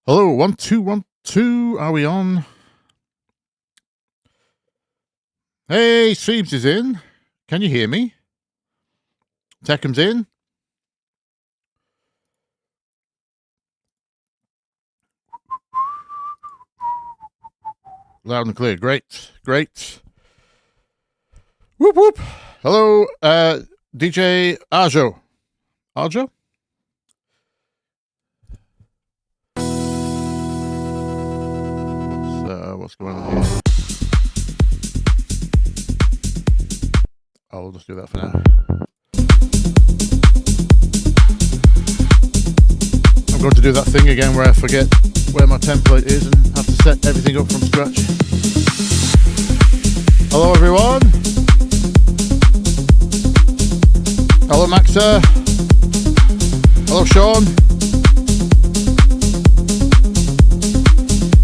Hello, 1212. Are we on? Hey, Streams is in. Can you hear me? Teckham's in. Loud and clear. Great, great. Whoop whoop. Hello, DJ Arjo. Arjo? What's going on here? I'll just do that for now. I'm going to do that thing again where I forget where my template is and have to set everything up from scratch. Hello everyone. Hello Maxa. Hello Sean.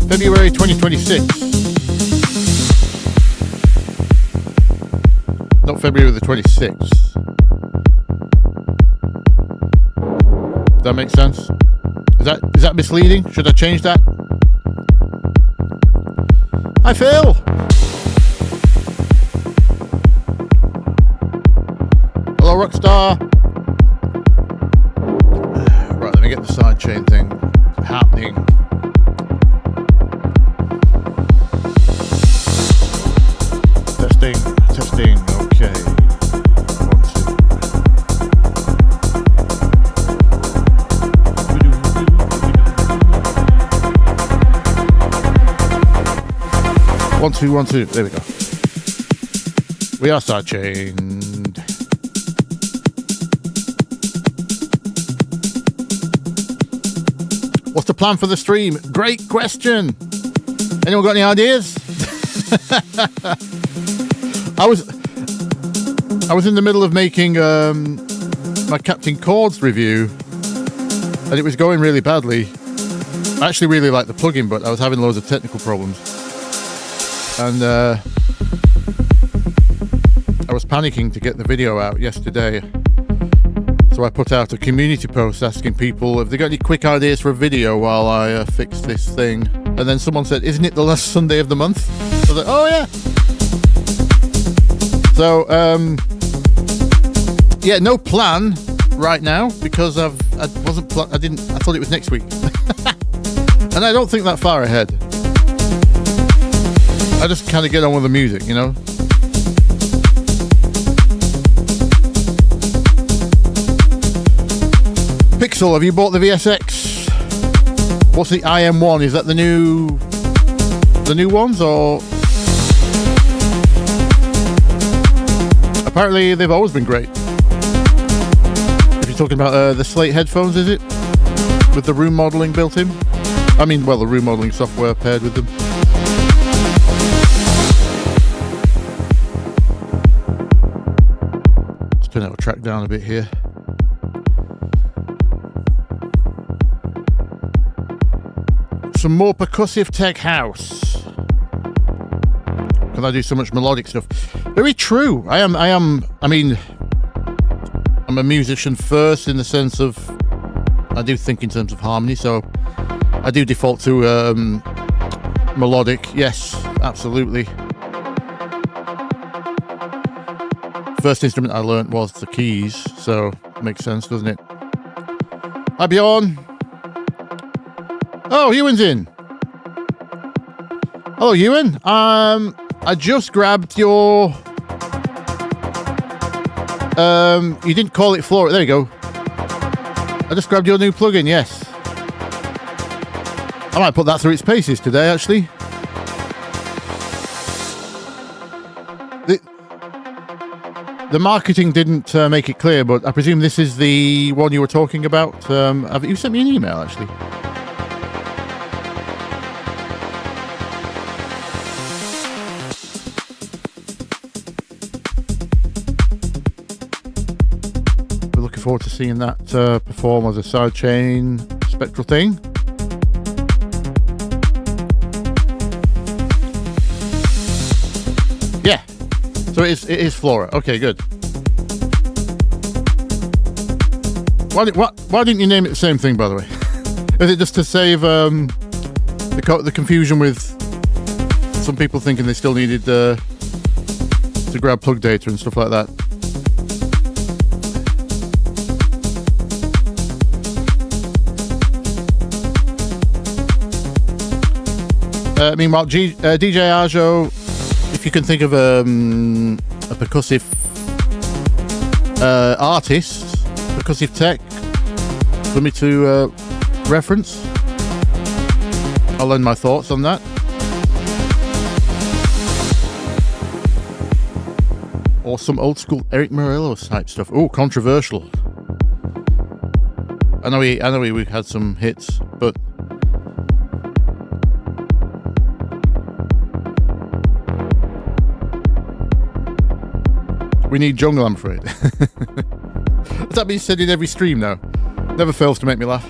February 2026. Not February the 26th. Does that make sense? Is that misleading? Should I change that? Hi Phil! Hello Rockstar! Right, let me get the sidechain thing happening. Testing, okay. 1 2 1 2. There we go. We are sidechained. What's the plan for the stream? Great question. Anyone got any ideas? I was in the middle of making my Captain Chords review, and it was going really badly. I actually really liked the plugin, but I was having loads of technical problems, and I was panicking to get the video out yesterday. So I put out a community post asking people if they got any quick ideas for a video while I fix this thing. And then someone said, "Isn't it the last Sunday of the month?" I was like, "Oh yeah." So, yeah, no plan right now because I thought it was next week. And I don't think that far ahead. I just kind of get on with the music, you know? Pixel, have you bought the VSX? What's the IM1? Is that the new ones or? Apparently, they've always been great. If you're talking about the Slate headphones, is it? With the room modeling built in? I mean, well, the room modeling software paired with them. Let's turn our track down a bit here. Some more percussive tech house. Because I do so much melodic stuff. Very true. I'm a musician first in the sense of I do think in terms of harmony, so I do default to melodic. Yes, absolutely. First instrument I learnt was the keys, so it makes sense, doesn't it? Hi Bjorn. Oh, Ewan's in. Hello, Ewan. I just grabbed your. You didn't call it Flora. There you go. I just grabbed your new plugin. Yes. I might put that through its paces today, actually. The marketing didn't make it clear, but I presume this is the one you were talking about. You sent me an email, actually. Forward to seeing that perform as a sidechain spectral thing. Yeah, so it is Flora. Okay, good. Why didn't you name it the same thing, by the way? Is it just to save the confusion with some people thinking they still needed to grab plug data and stuff like that? Meanwhile, DJ Arjo, if you can think of a percussive artist, percussive tech for me to reference, I'll lend my thoughts on that. Or some old school Eric Morelos type stuff. Oh, controversial. I know we had some hits, but we need jungle, I'm afraid. Has that been said in every stream now? Never fails to make me laugh.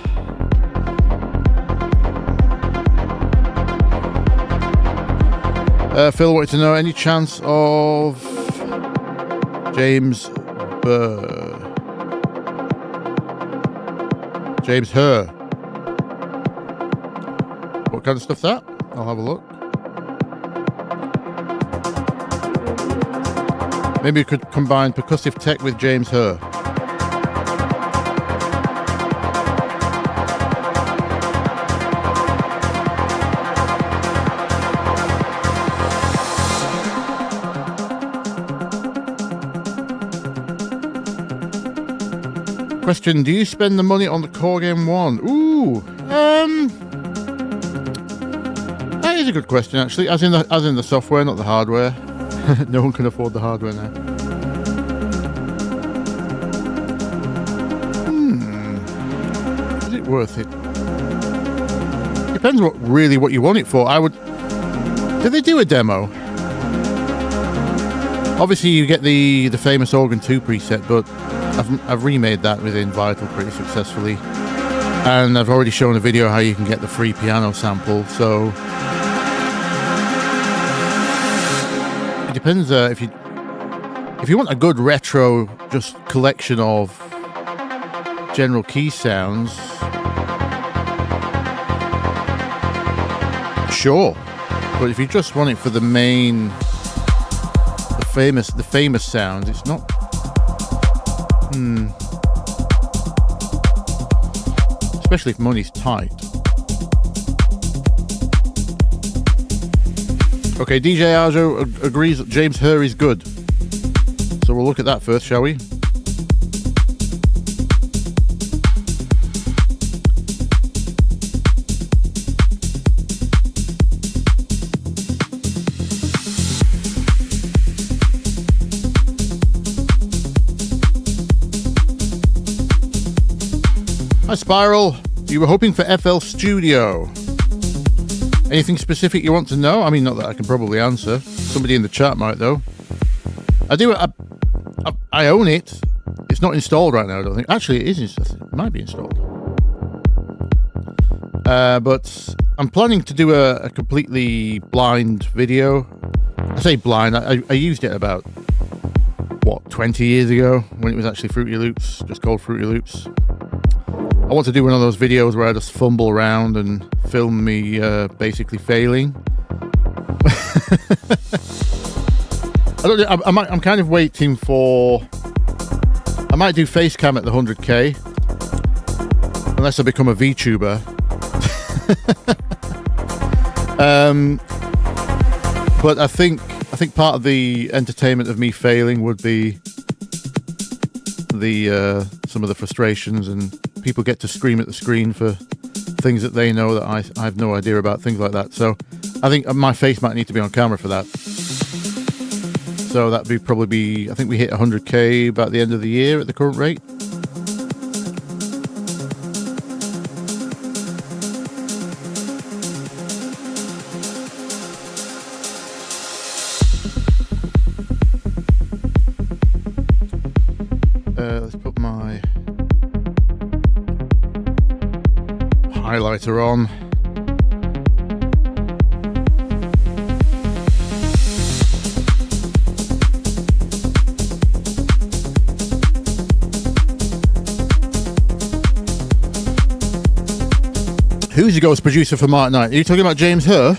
Phil wanted to know, any chance of James Her? What kind of stuff's that? I'll have a look. Maybe you could combine percussive tech with James Her. Question, do you spend the money on the Core Game 1? Ooh, that is a good question actually, as in the software, not the hardware. No one can afford the hardware now. Is it worth it? Depends what you want it for. Did they do a demo? Obviously you get the famous Organ 2 preset, but I've remade that within Vital pretty successfully, and I've already shown a video how you can get the free piano sample. So it depends. If you want a good retro just collection of general key sounds, sure. But if you just want it for the famous sounds, it's not. Especially if money's tight. Okay, DJ Arjo agrees that James Her is good. So we'll look at that first, shall we? Hi Spiral, you were hoping for FL Studio. Anything specific you want to know? I mean, not that I can probably answer. Somebody in the chat might though. I own it. It's not installed right now, I don't think. Actually, it is. It might be installed. But I'm planning to do a completely blind video. I say blind, I used it about, 20 years ago when it was actually Fruity Loops, just called Fruity Loops. I want to do one of those videos where I just fumble around and film me basically failing. I'm kind of waiting for. I might do face cam at the 100k, unless I become a VTuber. But I think part of the entertainment of me failing would be some of the frustrations, and people get to scream at the screen for things that they know that I have no idea about, things like that. So I think my face might need to be on camera for that. So that'd probably be, I think we hit 100k about the end of the year at the current rate. Let's put my highlighter on. Who's the ghost producer for Mark Knight? Are you talking about James Herr?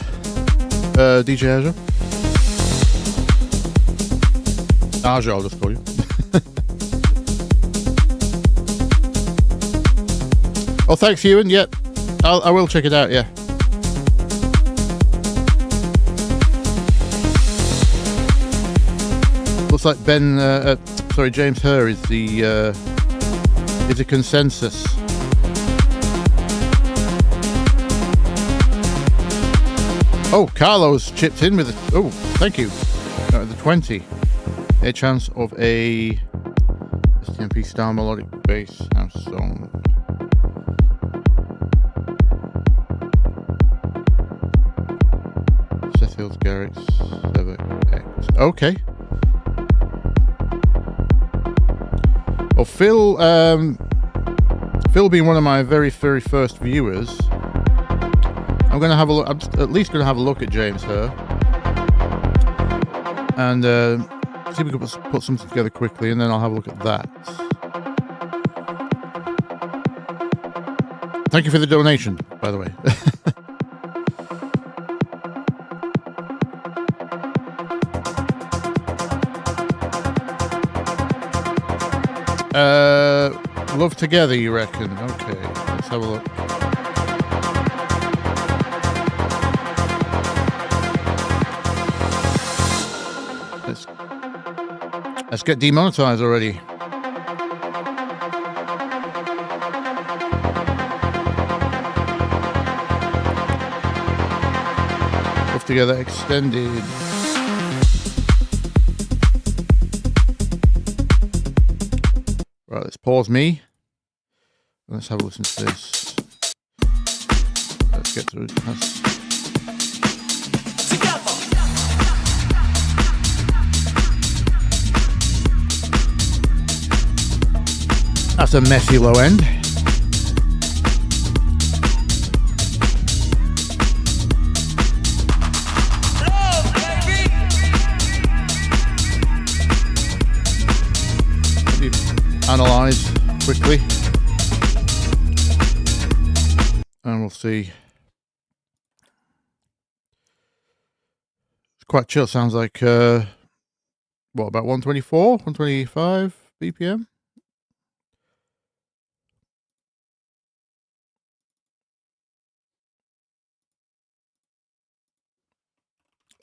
DJ Aja? Aja, I'll just call you. Oh, thanks, Ewan. Yep. I will check it out, yeah. Looks like James Herr is the consensus. Oh, Carlos chipped in with it. Oh, thank you. The 20. A chance of a STMP style melodic bass house song. Sheffield Garrett's 7X. Okay. Well, Phil being one of my very, very first viewers, I'm going to have a look. I'm at least going to have a look at James Herr and see if we can put something together quickly, and then I'll have a look at that. Thank you for the donation, by the way. Love Together, you reckon? Okay, let's have a look. Let's get demonetized already. Love Together extended. Right, let's pause me. Let's have a listen to this. Let's get to it. That's a messy low end. Analyze quickly, and we'll see. It's quite chill. Sounds like what, about 124, 125 BPM.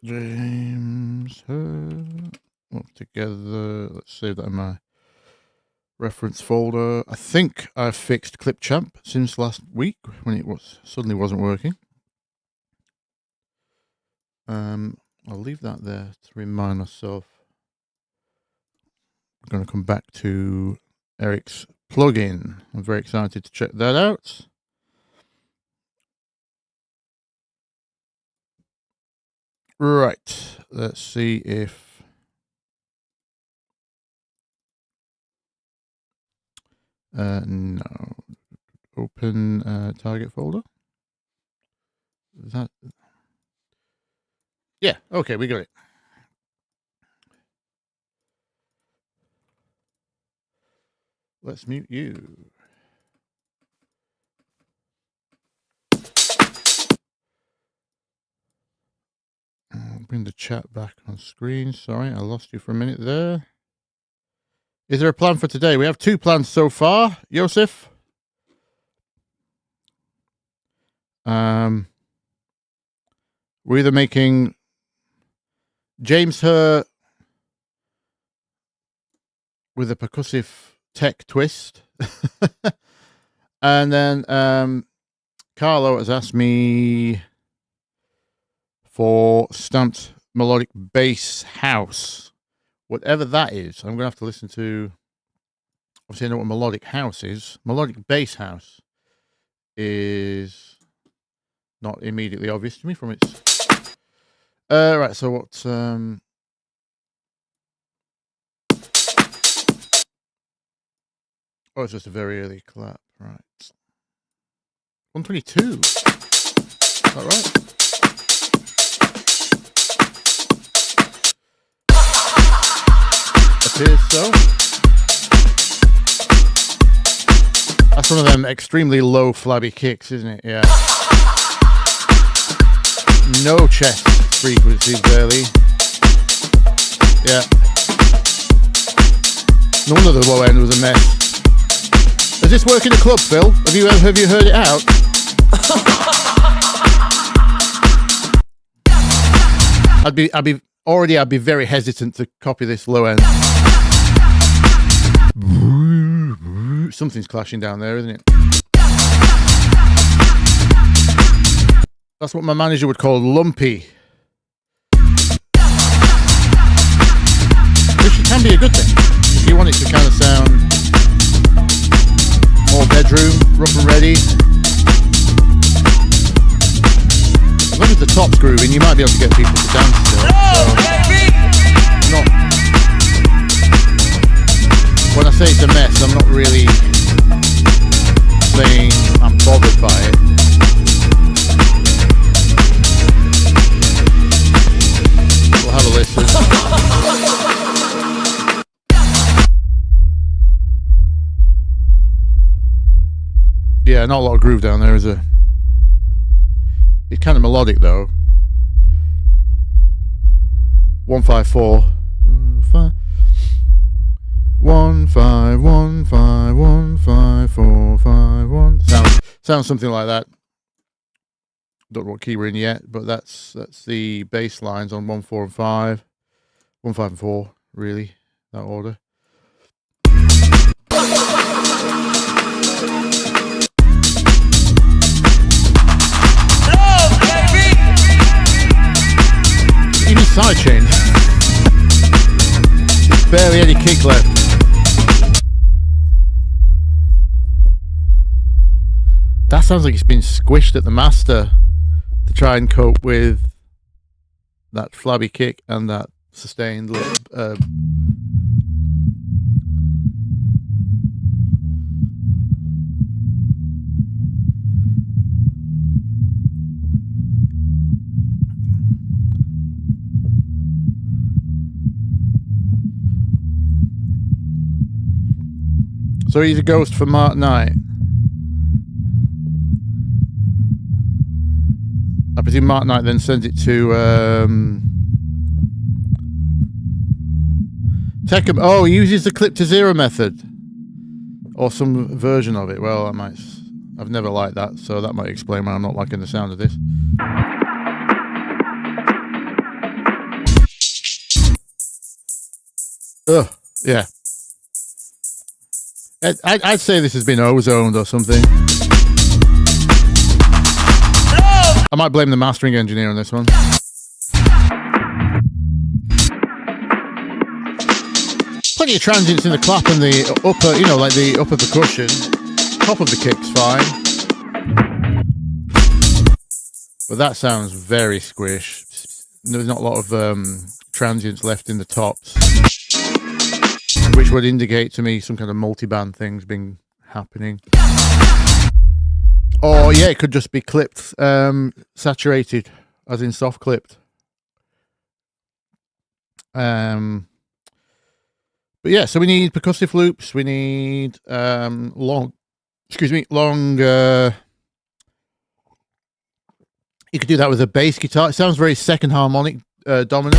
James Herr. Up together. Let's save that in my reference folder. I think I've fixed Clipchamp since last week when it suddenly wasn't working. I'll leave that there to remind myself. I'm going to come back to Eric's plugin. I'm very excited to check that out. Right, let's see if no. Open target folder. Is that? Yeah, okay, we got it. Let's mute you. I'll bring the chat back on screen. Sorry, I lost you for a minute there. Is there a plan for today? We have 2 plans so far, Joseph. We're either making James Herr with a percussive tech twist. And then Carlo has asked me for stamped melodic bass house. Whatever that is, I'm going to have to listen to. Obviously, I know what melodic house is. Melodic bass house is not immediately obvious to me from its. Right, so what? Oh, it's just a very early clap. Right. 122. Is that right? Appears so. That's one of them extremely low flabby kicks, isn't it? Yeah. no chest frequencies barely. Yeah. No wonder the low end was a mess. Does this work in a club, Phil? Have you heard it out? I'd be very hesitant to copy this low end. Something's clashing down there, isn't it? That's what my manager would call lumpy. Which can be a good thing if you want it to kind of sound more bedroom, rough and ready. As long as the top's grooving, you might be able to get people to dance still. So, when I say it's a mess, I'm not really saying I'm bothered by it. We'll have a listen. Yeah, not a lot of groove down there, is there? It's kind of melodic though. 154. 1 5 1 5 1 5 4 5 1. Sounds something like that. Don't know what key we're in yet, but that's the bass lines on 1 4 and 5. 1 5 and 4, really, that order. Even sidechain. Barely any kick left. That sounds like it's been squished at the master to try and cope with that flabby kick and that sustained So he's a ghost for Mark Knight. I presume Mark Knight then sends it to Techum. Oh, he uses the clip to zero method or some version of it. Well, I've never liked that, so that might explain why I'm not liking the sound of this. Ugh, yeah. I'd say this has been ozoned or something. I might blame the mastering engineer on this one. Plenty of transients in the clap and the upper, like the upper percussion. Top of the kick's fine. But that sounds very squish. There's not a lot of transients left in the tops, which would indicate to me some kind of multi-band thing's been happening. Or yeah, it could just be clipped, saturated, as in soft clipped. But yeah, so we need percussive loops. We need long. You could do that with a bass guitar. It sounds very second harmonic dominant.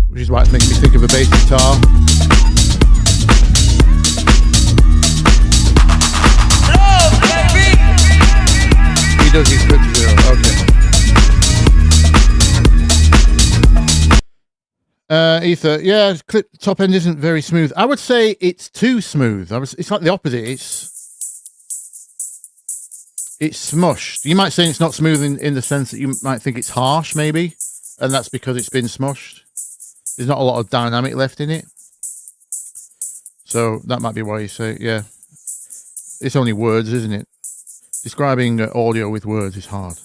Which is why it makes me think of a bass guitar. He does his clip to zero, okay. Ether, yeah, clip top end isn't very smooth. I would say it's too smooth. It's like the opposite. It's smushed. You might say it's not smooth in the sense that you might think it's harsh, maybe, and that's because it's been smushed. There's not a lot of dynamic left in it. So that might be why you say, yeah. It's only words, isn't it? Describing audio with words is hard.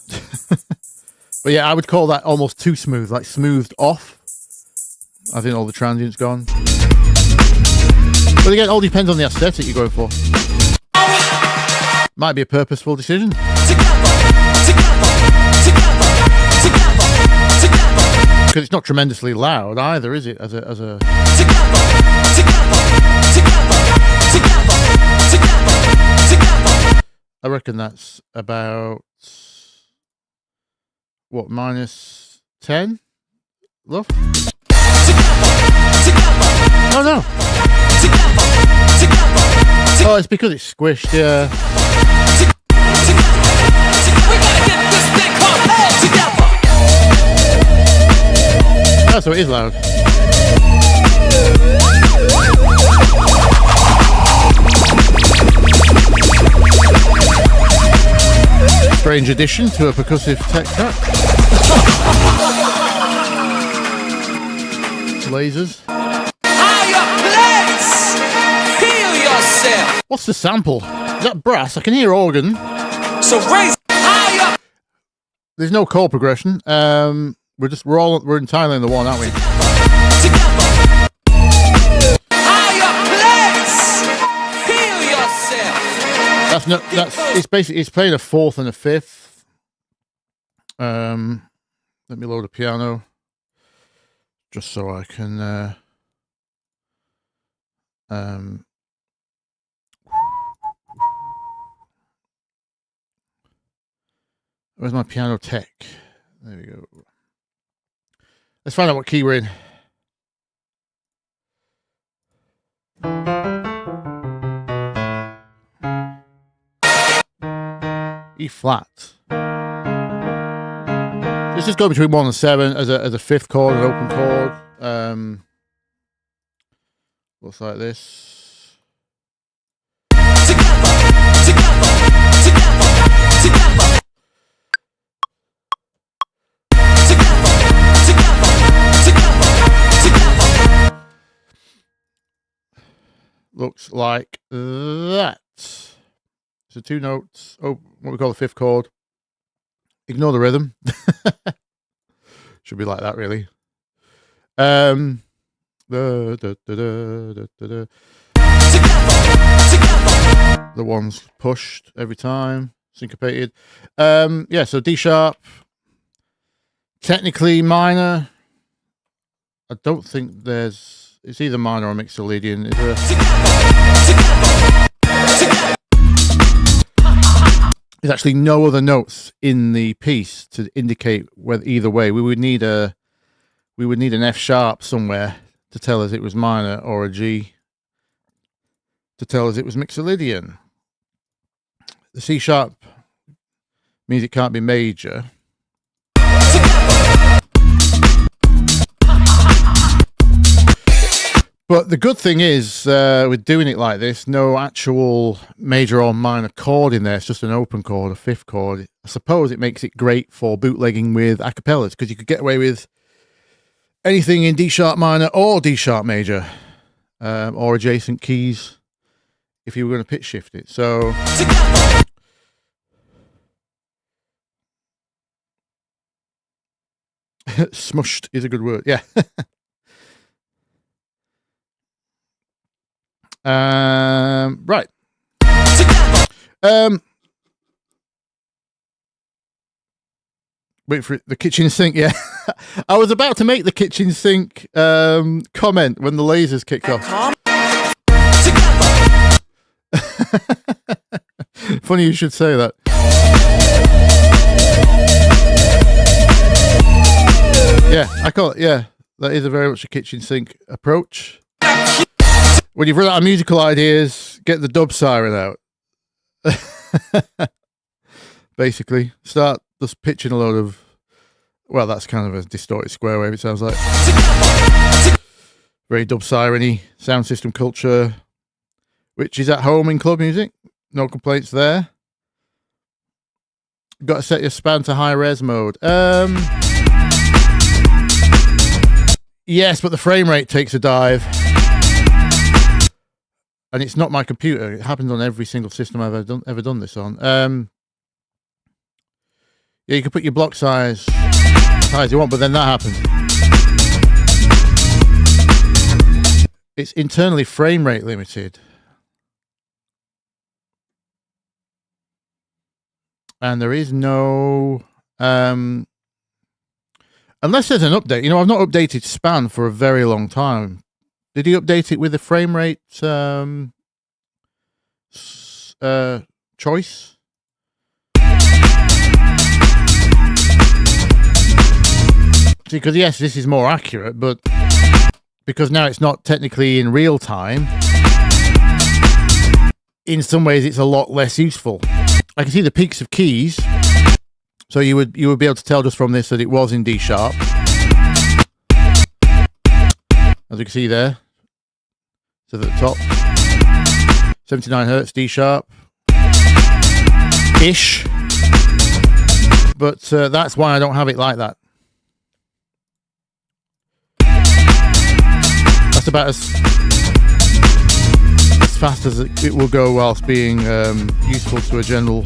But yeah, I would call that almost too smooth, like smoothed off. I think all the transient's gone. But again, it all depends on the aesthetic you're going for. Might be a purposeful decision. Because it's not tremendously loud either, is it? As a reckon that's about, what, minus 10? Love? Oh, no. Oh, it's because it's squished, yeah. Oh, so it is loud. Strange addition to a percussive tech track. Lasers. What's the sample? Is that brass? I can hear organ. So raise higher. There's no chord progression. We're entirely in the one, aren't we? It's basically, it's playing a fourth and a fifth. Let me load a piano just so I can where's my piano tech? There we go. Let's find out what key we're in. E flat. Let's just go between 1 and 7 as a fifth chord, an open chord. Looks like this. Looks like that. So 2 notes. Oh, what we call the fifth chord. Ignore the rhythm. Should be like that, really. The one's pushed every time, syncopated. Yeah, so D sharp. Technically minor. I don't think it's either minor or mixolydian. Is there There's actually no other notes in the piece to indicate whether either way. We would need an F sharp somewhere to tell us it was minor, or a G to tell us it was mixolydian. The C sharp means it can't be major. But the good thing is, with doing it like this, no actual major or minor chord in there. It's just an open chord, a fifth chord. I suppose it makes it great for bootlegging with acapellas, because you could get away with anything in D sharp minor or D sharp major, or adjacent keys, if you were going to pitch shift it. So smushed is a good word, yeah. Right. Wait for it. The kitchen sink, yeah. I was about to make the kitchen sink comment when the lasers kicked off. Funny you should say that. Yeah, I call it, yeah. That is a very much a kitchen sink approach. When you've run out of musical ideas, get the dub siren out. Basically, start just pitching a load of, well, that's kind of a distorted square wave, it sounds like. Very dub siren-y sound system culture, which is at home in club music. No complaints there. Got to set your span to high res mode. Yes, but the frame rate takes a dive. And it's not my computer. It happens on every single system I've ever done this on. Yeah, you can put your block size as high as you want, but then that happens. It's internally frame rate limited. And there is no... unless there's an update. You know, I've not updated span for a very long time. Did he update it with the frame rate choice? See, because yes, this is more accurate, but because now it's not technically in real time, in some ways it's a lot less useful. I can see the peaks of keys, so you would be able to tell just from this that it was in D sharp, as you can see there. So at the top, 79 hertz, D sharp ish, but that's why I don't have it like that. That's about as fast as it will go whilst being useful to a general.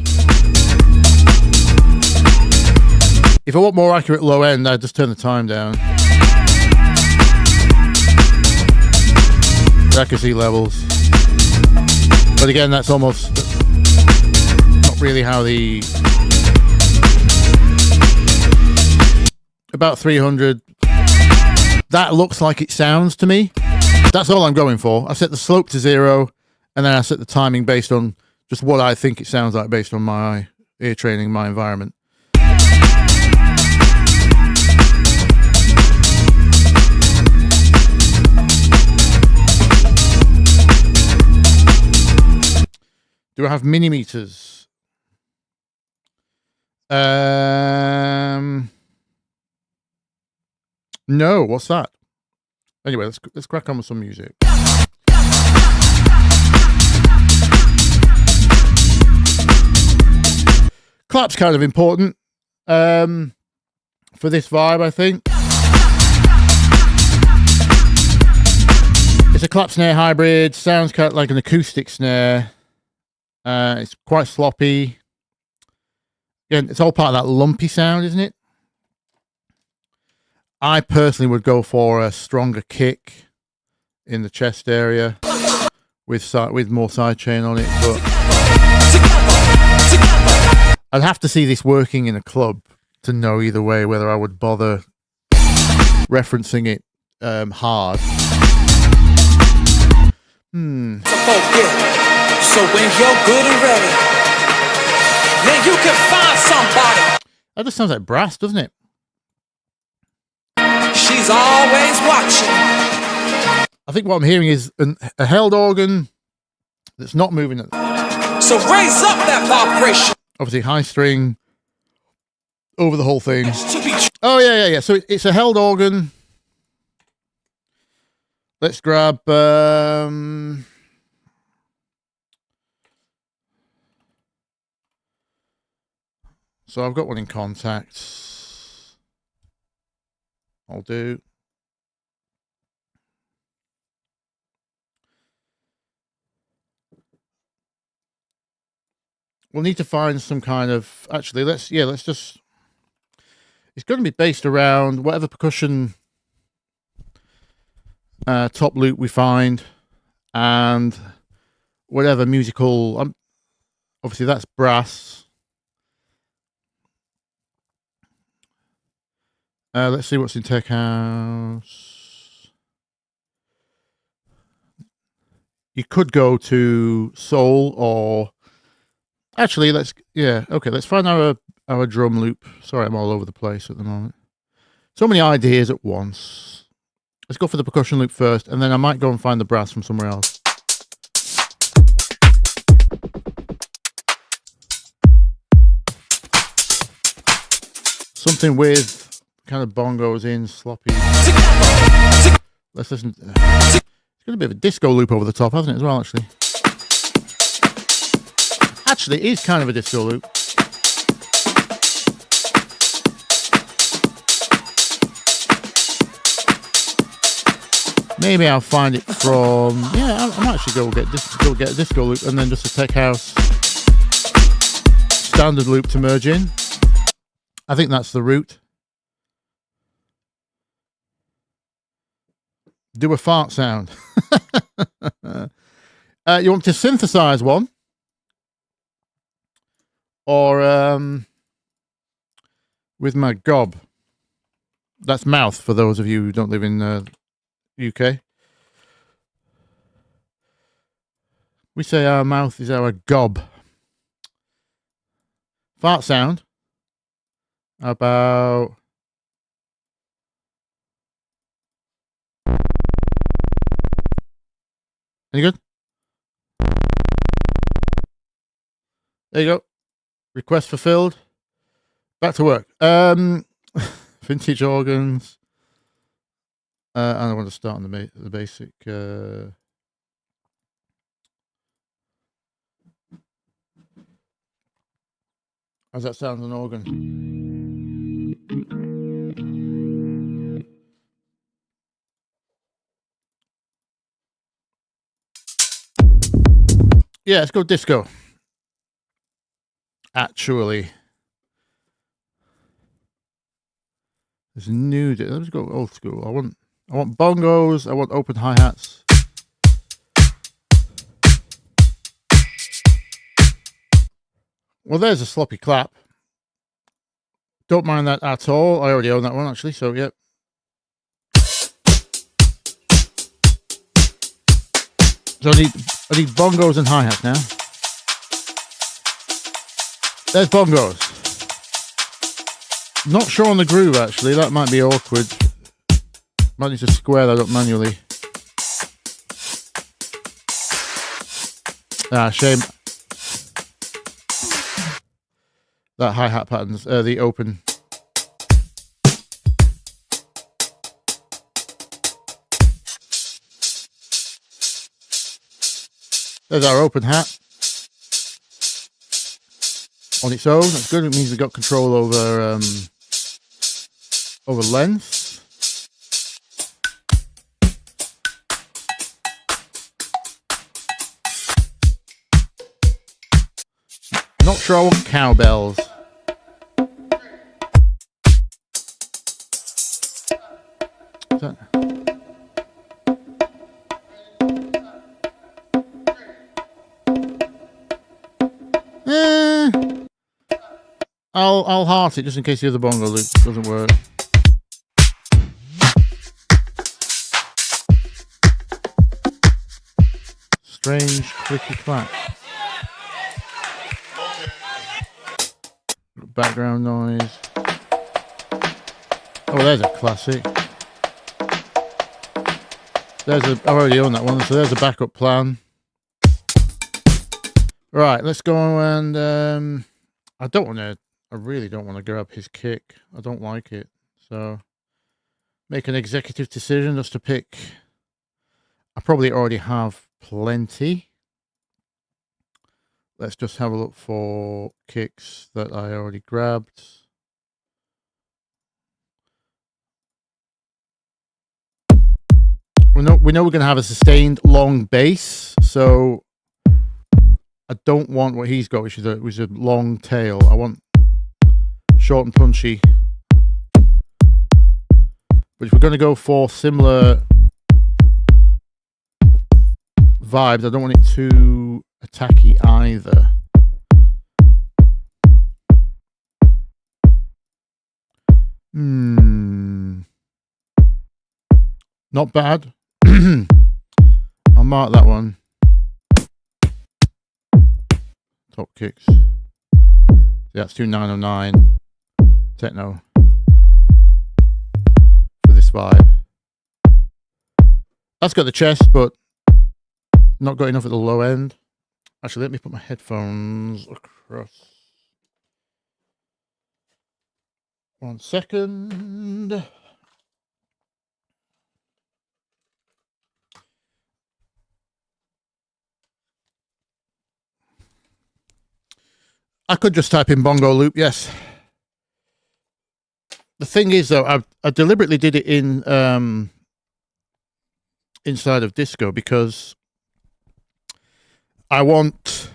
If I want more accurate low end, I just turn the time down. Accuracy levels. But again, that's almost not really how the... About 300. That looks like it sounds to me. That's all I'm going for. I set the slope to 0, and then I set the timing based on just what I think it sounds like based on my ear training, my environment. Do I have mini meters? No, what's that? Anyway, let's crack on with some music. Clap's kind of important for this vibe, I think. It's a clap snare hybrid, sounds kind of like an acoustic snare. It's quite sloppy. Again, it's all part of that lumpy sound, isn't it? I personally would go for a stronger kick in the chest area with more sidechain on it, but I'd have to see this working in a club to know either way whether I would bother referencing it hard. So when you're good and ready, then you can find somebody. That just sounds like brass, doesn't it? She's always watching. I think what I'm hearing is a held organ that's not moving. So raise up that vibration. Obviously high string over the whole thing. Oh yeah. So it's a held organ. Let's grab so I've got one in contacts. I'll do. We'll need to find some kind of, actually, let's just, it's going to be based around whatever percussion top loop we find and whatever musical, obviously that's brass. Let's see what's in Tech House. You could go to soul or actually let's find our drum loop. Sorry, I'm all over the place at the moment. So many ideas at once. Let's go for the percussion loop first, and then I might go and find the brass from somewhere else. Something with kind of bongos in, sloppy. Let's listen. It's got a bit of a disco loop over the top, hasn't it, as well, actually? Actually, it is kind of a disco loop. Maybe I'll find it from... Yeah, I might actually go get a disco loop and then just a Tech House standard loop to merge in. I think that's the route. Do a fart sound. You want to synthesize one? Or with my gob. That's mouth for those of you who don't live in UK. We say our mouth is our gob. Fart sound. About Any good? There you go. Request fulfilled. Back to work. Vintage organs. And I want to start on the basic. How's that sound on an organ? Yeah, let's go disco. Actually, there's new. Let's go old school. I want bongos. I want open hi-hats. Well, there's a sloppy clap. Don't mind that at all. I already own that one, actually, so yep. So I need bongos and hi-hats now. There's bongos. Not sure on the groove, actually. That might be awkward. Might need to square that up manually. Ah, shame. That hi-hat pattern's the open. There's our open hat. On its own, that's good. It means we've got control over length. Not sure I want cowbells. Is that? I'll heart it just in case the other bongo loop doesn't work. Strange clicky clack. Background noise. Oh, there's a classic. I already own that one, so there's a backup plan. Right, let's go and I really don't want to grab his kick. I don't like it. So make an executive decision just to pick. I probably already have plenty. Let's just have a look for kicks that I already grabbed. We know we're going to have a sustained long bass, so I don't want what he's got, which is a long tail. I want short and punchy. But if we're going to go for similar vibes, I don't want it too attacky either. Not bad. I'll mark that one. Top kicks. That's 2909 techno for this vibe. That's got the chest, but not got enough at the low end. Actually, let me put my headphones across. 1 second. I could just type in bongo loop, yes. The thing is, though, I deliberately did it in inside of disco because I want.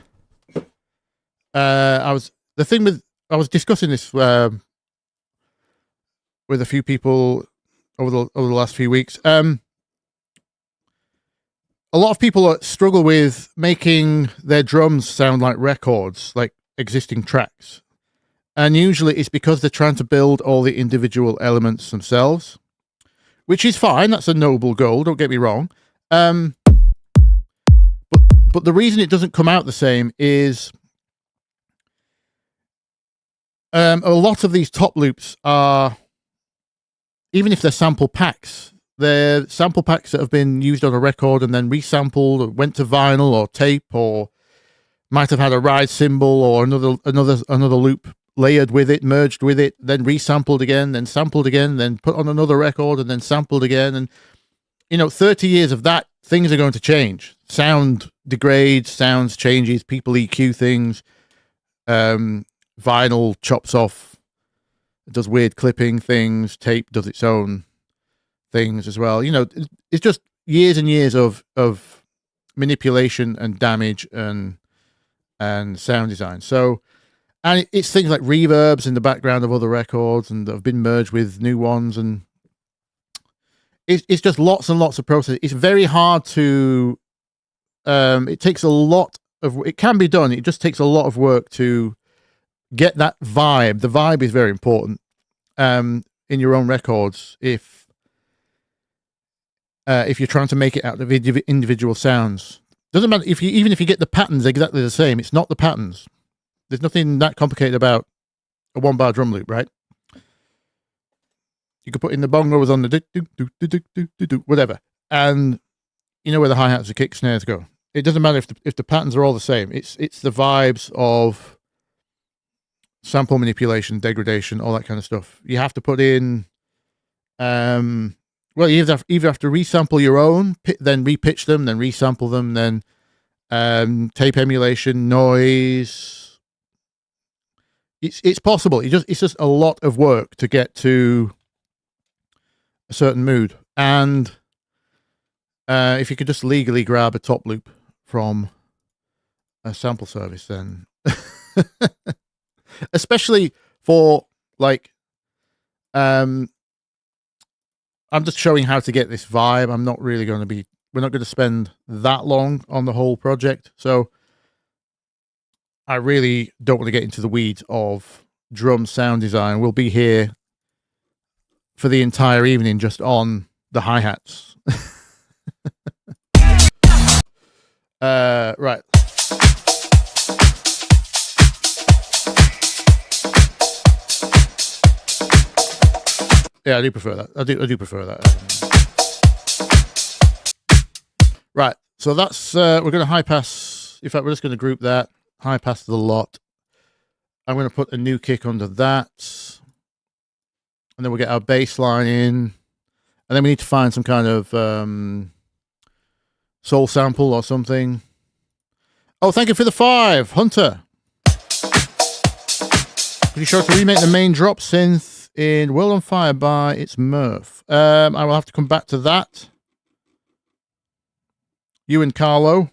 I was discussing this with a few people over the last few weeks. A lot of people struggle with making their drums sound like records, like existing tracks, and usually it's because they're trying to build all the individual elements themselves, which is fine. That's a noble goal, don't get me wrong, but the reason it doesn't come out the same is a lot of these top loops are, even if they're sample packs, they're sample packs that have been used on a record and then resampled, or went to vinyl or tape, or might have had a ride cymbal or another loop layered with it, merged with it, then resampled again, then sampled again, then put on another record and then sampled again. And 30 years of that, things are going to change. Sound degrades, sounds changes, people EQ things, vinyl chops off, does weird clipping things, tape does its own things as well. It's just years and years of manipulation and damage and sound design. So, and it's things like reverbs in the background of other records and that have been merged with new ones, and it's just lots and lots of process. It's very hard to it takes a lot of, it can be done, it just takes a lot of work to get that vibe. The vibe is very important in your own records if you're trying to make it out of individual sounds. Doesn't matter even if you get the patterns exactly the same, it's not the patterns. There's nothing that complicated about a 1-bar drum loop, right? You could put in the bongos on the do whatever, and you know where the hi-hats and kick snares go. It doesn't matter if the patterns are all the same. It's the vibes of sample manipulation, degradation, all that kind of stuff. You have to put in, you either have to resample your own, then repitch them, then resample them, then tape emulation, noise. It's possible. It's just a lot of work to get to a certain mood. And if you could just legally grab a top loop from a sample service, then especially for like I'm just showing how to get this vibe. we're not going to spend that long on the whole project, so I really don't want to get into the weeds of drum sound design. We'll be here for the entire evening just on the hi-hats. Right. Yeah, I do prefer that. I do prefer that. Right. So that's we're going to high pass. In fact, we're just going to group that. High pass the lot. I'm going to put a new kick under that. And then we'll get our bass line in. And then we need to find some kind of soul sample or something. Oh, thank you for the 5, Hunter. Pretty sure to remake the main drop synth in World on Fire by It's Murph. I will have to come back to that. You and Carlo.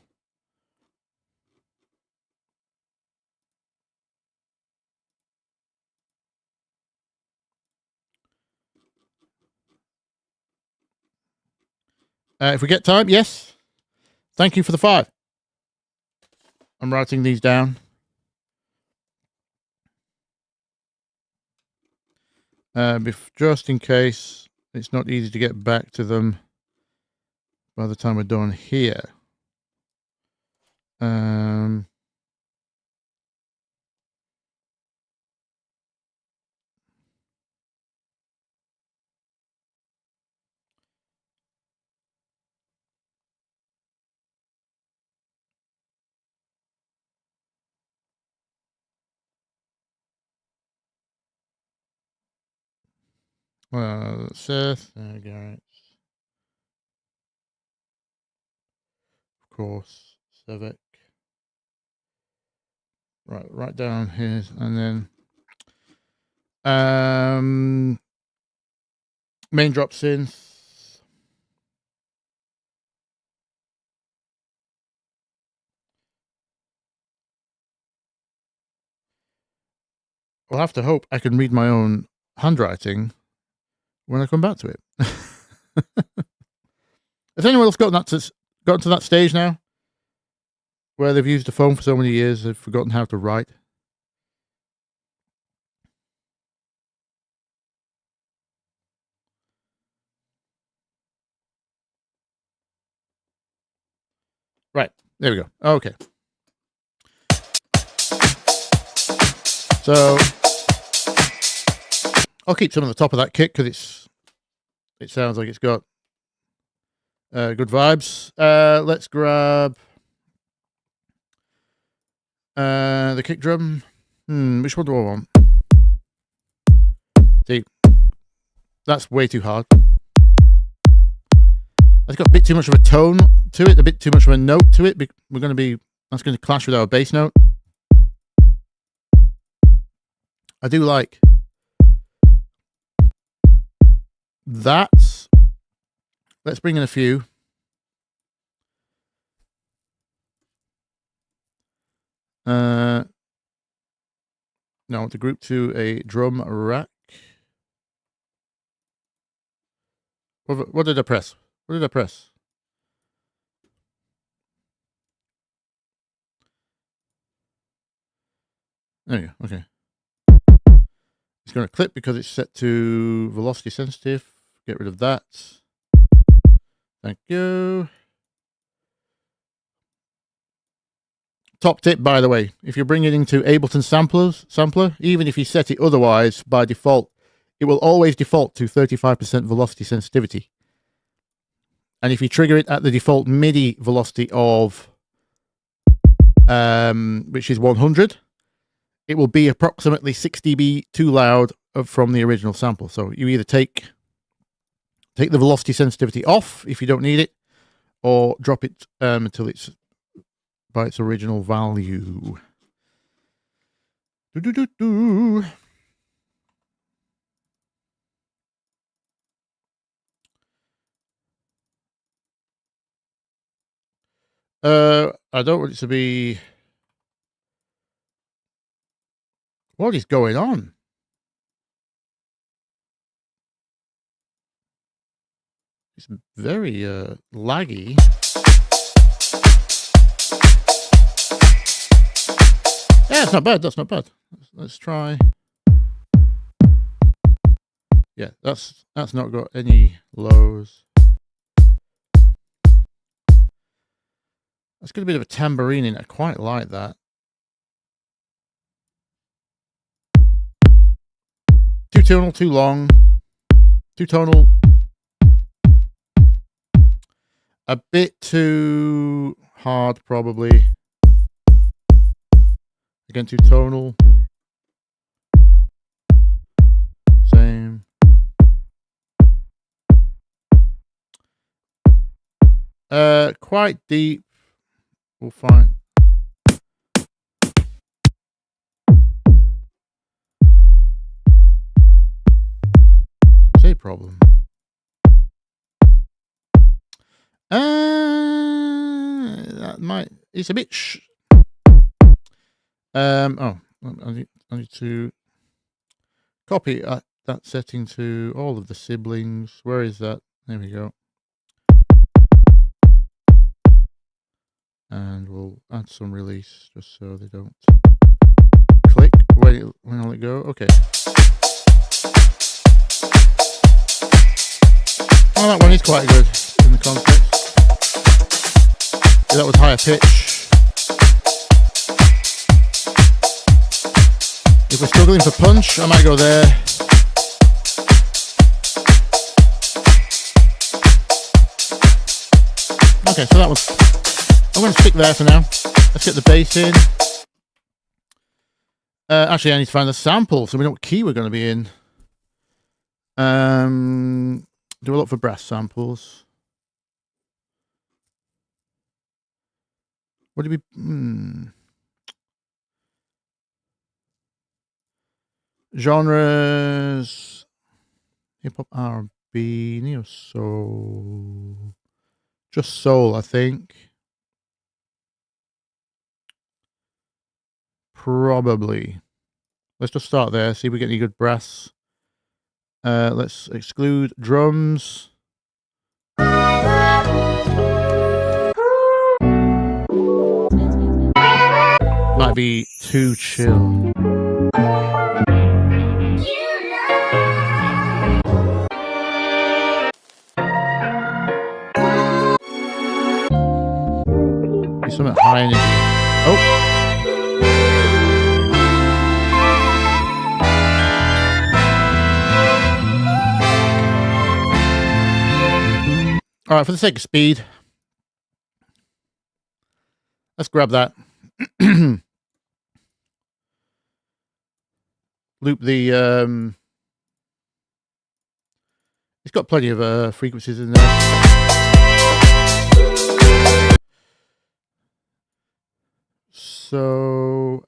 If we get time, yes. Thank you for the 5. I'm writing these down. Just in case it's not easy to get back to them by the time we're done here. Seth, Garrett, of course, Civic. Right down here, and then main drop synth. I'll have to hope I can read my own handwriting when I come back to it. Has anyone else gotten to that stage now? Where they've used the phone for so many years, they've forgotten how to write? Right, there we go. Okay. So I'll keep some on the top of that kick because it sounds like it's got Good vibes. Let's grab the kick drum. Which one do I want? See, that's way too hard. It's got a bit too much of a tone to it, a bit too much of a note to it. That's going to clash with our bass note. I do like that. Let's bring in a few. No, to group to a drum rack. What did I press? What did I press? There you go. Okay. It's going to clip because it's set to velocity sensitive. Get rid of that. Thank you. Top tip, by the way, if you bring it into Ableton sampler, even if you set it otherwise by default, it will always default to 35% velocity sensitivity. And if you trigger it at the default MIDI velocity of, which is 100, it will be approximately 6 dB too loud from the original sample. So you either take the velocity sensitivity off if you don't need it, or drop it until it's by its original value. I don't want it to be. What is going on? It's very laggy. Yeah, it's not bad. That's not bad. Let's try. Yeah, that's not got any lows. That's got a bit of a tambourine in it. I quite like that. Too tonal, too long. Too tonal. A bit too hard, probably. Again, too tonal. Same. Quite deep. We'll find. Say problem. That might. It's a bit. Oh, I need to copy that setting to all of the siblings. Where is that? There we go. And we'll add some release just so they don't click when I let go. Okay. Oh, that one is quite good in the context. Yeah, that was higher pitch. If we're struggling for punch, I might go there. Okay, so that was. I'm going to stick there for now. Let's get the bass in. Actually, I need to find the sample so we know what key we're going to be in. Do a look for brass samples. What do we? Genres: hip hop, R&B, neo soul, just soul, I think. Probably. Let's just start there. See if we get any good brass. Let's exclude drums. Might be too chill. Be something high energy. Oh. All right, for the sake of speed, let's grab that. Loop the... it's got plenty of frequencies in there. So,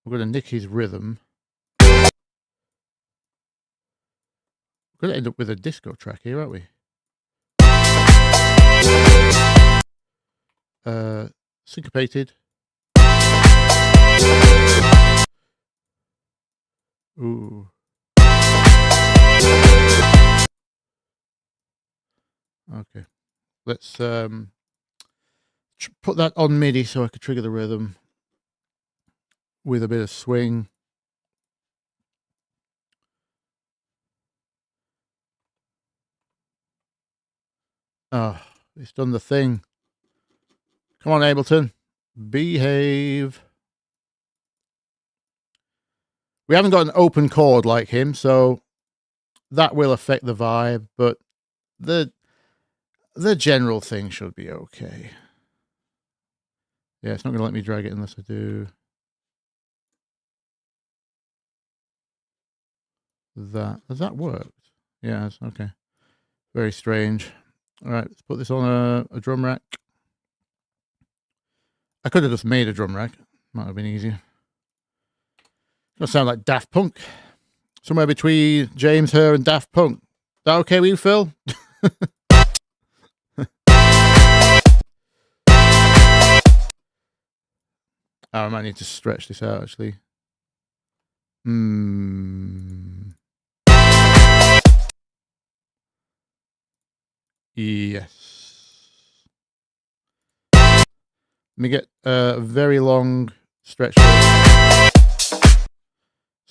we're going to nick his rhythm. We're going to end up with a disco track here, aren't we? Syncopated. Ooh. Okay. Let's put that on MIDI so I could trigger the rhythm with a bit of swing. Oh, it's done the thing. Come on, Ableton. Behave. We haven't got an open chord like him, so that will affect the vibe, but the general thing should be okay. Yeah, it's not going to let me drag it unless I do that. Has that worked? Yeah, okay. Very strange. All right, let's put this on a drum rack. I could have just made a drum rack. Might have been easier. It's going to sound like Daft Punk. Somewhere between James Her and Daft Punk. Is that okay with you, Phil? I might need to stretch this out, actually. Yes. Let me get a very long stretch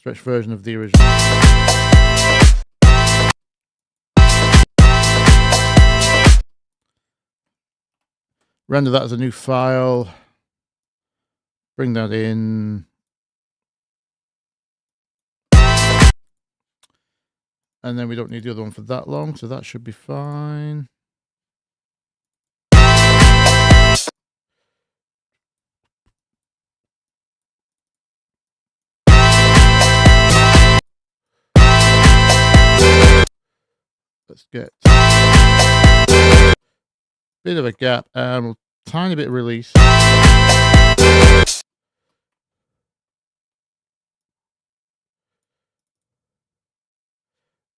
version of the original. Render that as a new file. Bring that in. And then we don't need the other one for that long, so that should be fine. Let's get a bit of a gap and a tiny bit of release.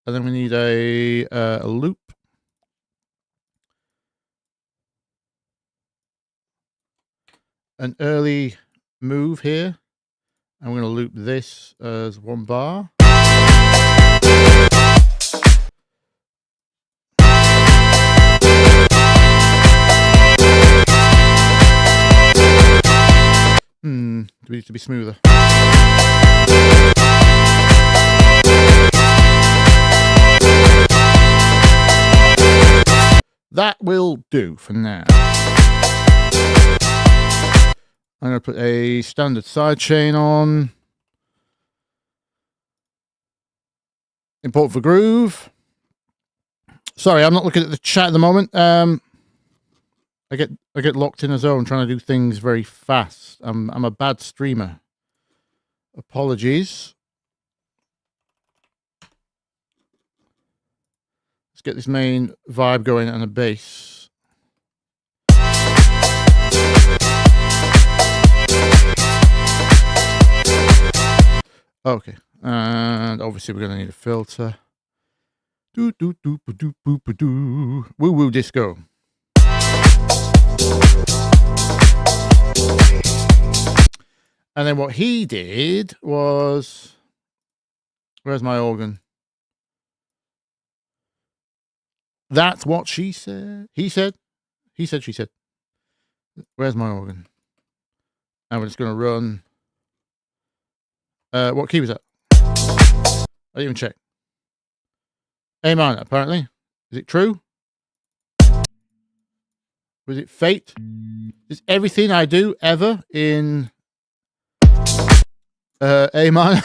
And then we need a loop. An early move here. I'm going to loop this as one bar. Do we need to be smoother? That will do for now. I'm going to put a standard sidechain on. Import for groove. Sorry, I'm not looking at the chat at the moment. I get locked in a zone trying to do things very fast. I'm a bad streamer. Apologies. Let's get this main vibe going and a bass. Okay, and obviously we're gonna need a filter. Do do do do do do do. Woo woo disco. And then what he did was, where's my organ? That's what she said. He said, she said. Where's my organ? And we're just going to run. What key was that? I didn't even check. A minor, apparently. Is it true? Was it fate? Is everything I do ever in A minor?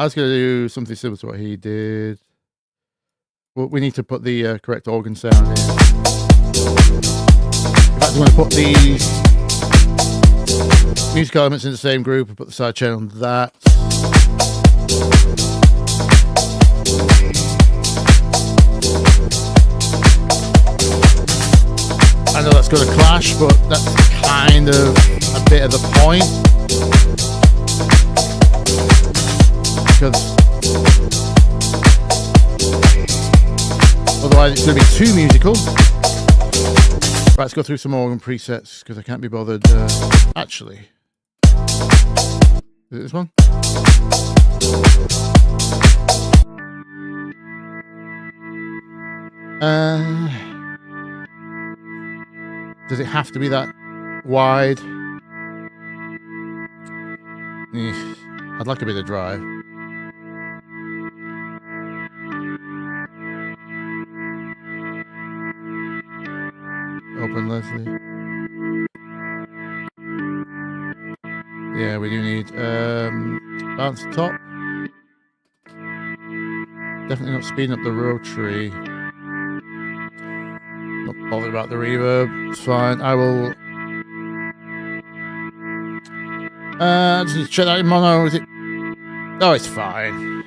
I was going to do something similar to what he did. Well, we need to put the correct organ sound in. In fact, I'm going to put these music elements in the same group and put the sidechain on that. I know that's going to clash, but that's kind of a bit of the point. Because otherwise it's going to be too musical. Right, let's go through some organ presets because I can't be bothered. Actually, is it this one? Does it have to be that wide? I'd like a bit of drive. Open Leslie. Yeah, we do need balance the top. Definitely not speeding up the rotary. Not bothered about the reverb. It's fine. I will. Just need to check that in mono. Is it? Oh, it's fine.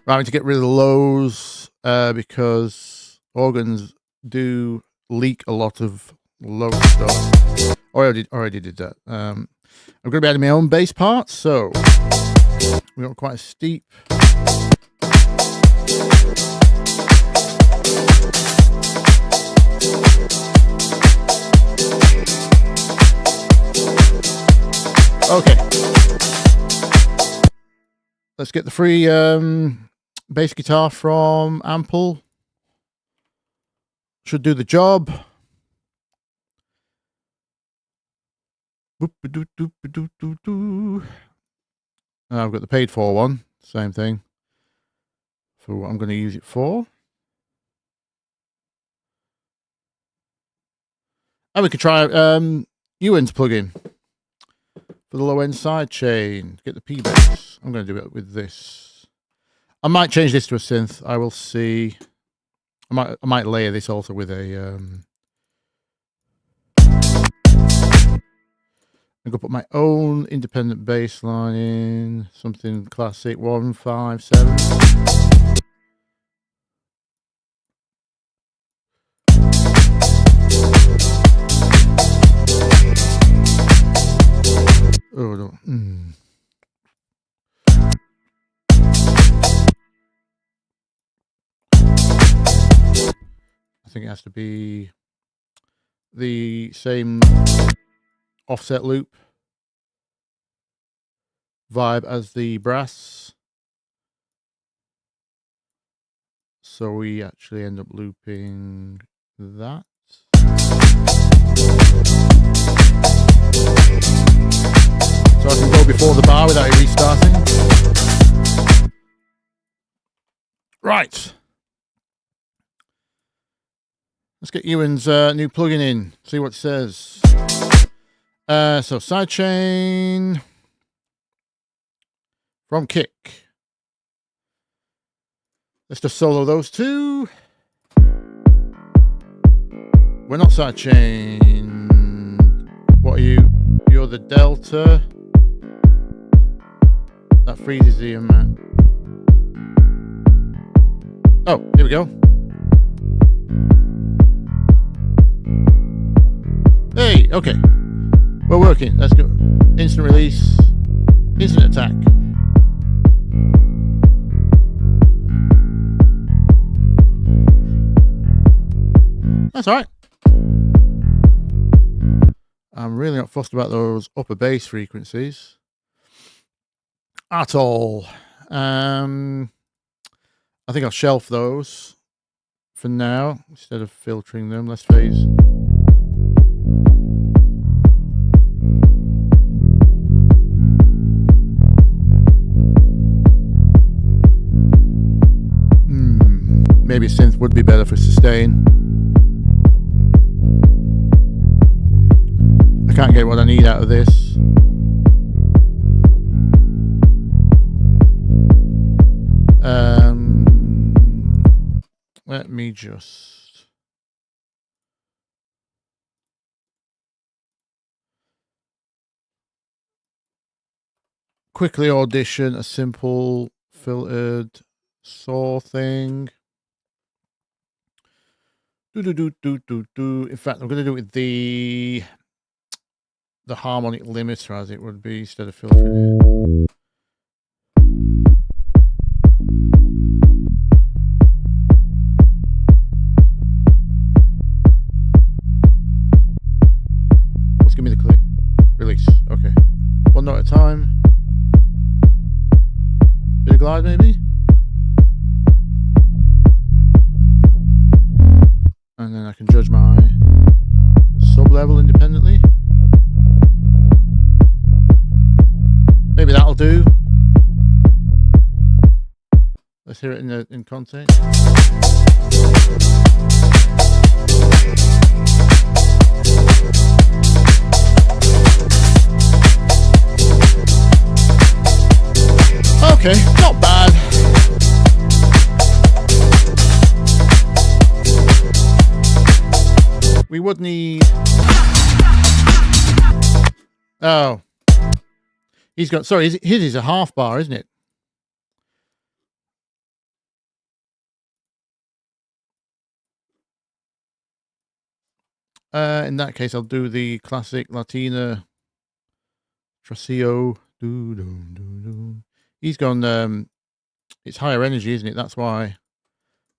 Right, I need to get rid of the lows because organs do leak a lot of low stuff. Already did that. I'm going to be adding my own bass parts, so we got quite a steep. Okay. Let's get the free bass guitar from Ample. Should do the job. I've got the paid for one. Same thing. For what I'm going to use it for. And we could try Ewan's plugin for the low end side chain. Get the P bass. I'm going to do it with this. I might change this to a synth. I will see. I might layer this also with a. I'm going to put my own independent bass line in. Something classic 157. Oh, no. I think it has to be the same offset loop vibe as the brass. So we actually end up looping that. So I can go before the bar without it restarting. Right. Let's get Ewan's new plugin in. See what it says. So sidechain from Kick. Let's just solo those two. We're not sidechain. What are you? You're the Delta. That freezes the amount. Oh, here we go. Hey, okay. We're working. Let's go. Instant release. Instant attack. That's alright. I'm really not fussed about those upper bass frequencies at all. I think I'll shelf those for now instead of filtering them. Let's phase. Maybe synth would be better for sustain. I can't get what I need out of this. Let me just quickly audition a simple filtered saw thing. In fact, I'm going to do it with the harmonic limiter as it would be instead of filtering it. Let's give me the click. Release. Okay. One note at a time. Bit of glide maybe. And then I can judge my sub level independently. Maybe that'll do. Let's hear it in context. Okay, not bad. We would need. Oh, he's got. Sorry, his is a half bar, isn't it? In that case, I'll do the classic Latina Tracio. He's gone. It's higher energy, isn't it? That's why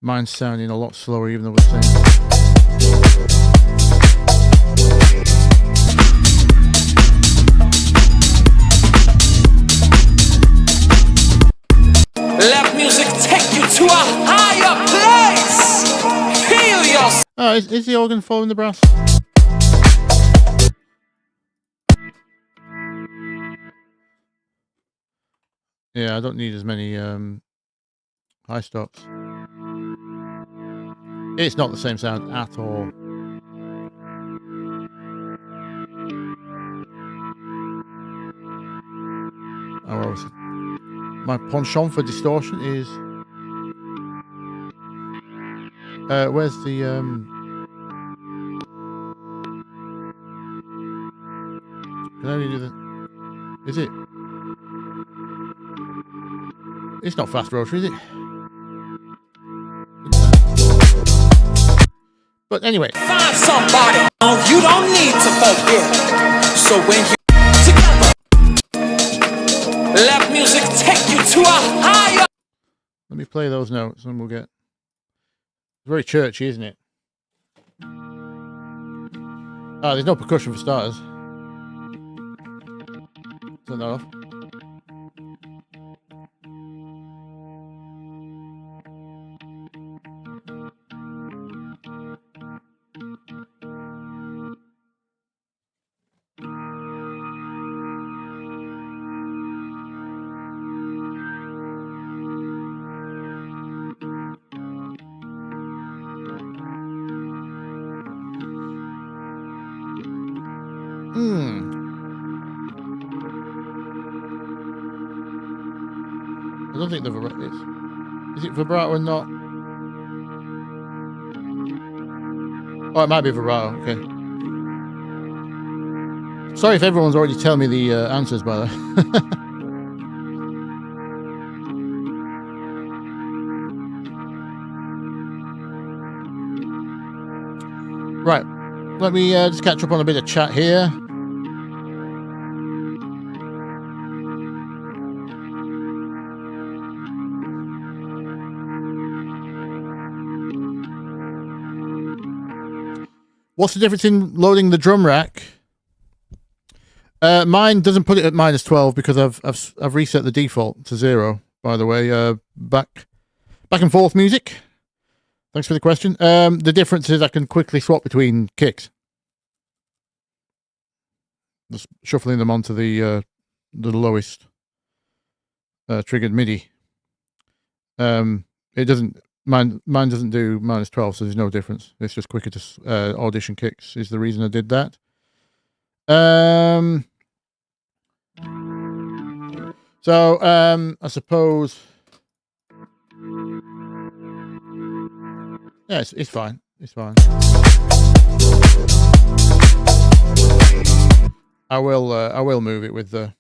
mine's sounding a lot slower, even though we're saying. Let music take you to a higher place. Feel yourself. Oh, is the organ following the brass? Yeah, I don't need as many high stops. It's not the same sound at all. Oh, obviously. My penchant for distortion is. Where's the Can I only do the? Is it? It's not fast rotary, is it? But anyway. Find somebody. Oh, you don't need to forget. So when you together, let music take you to a higher. Let me play those notes and we'll get. It's very churchy, isn't it? Ah, there's no percussion for starters. Turn that off. I don't think the vibrato is it vibrato or not? Oh, it might be vibrato. Okay. Sorry if everyone's already telling me the answers, by the way. Right. Let me just catch up on a bit of chat here. What's the difference in loading the drum rack? Mine doesn't put it at -12 because I've reset the default to 0. By the way, back and forth music. Thanks for the question. The difference is I can quickly swap between kicks, just shuffling them onto the lowest triggered MIDI. It doesn't. Mine doesn't do -12, so there's no difference. It's just quicker to audition kicks is the reason I did that. So I suppose, yeah, it's fine. It's fine. I will move it with the.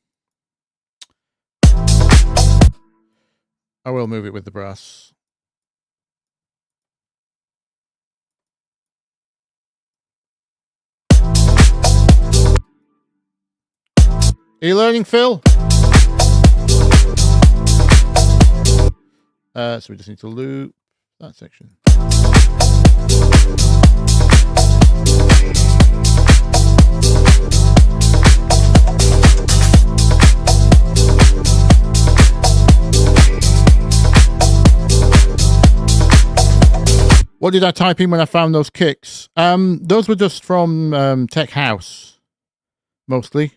I will move it with the brass. Are you learning, Phil? So we just need to loop that section. What did I type in when I found those kicks? Those were just from Tech House, mostly.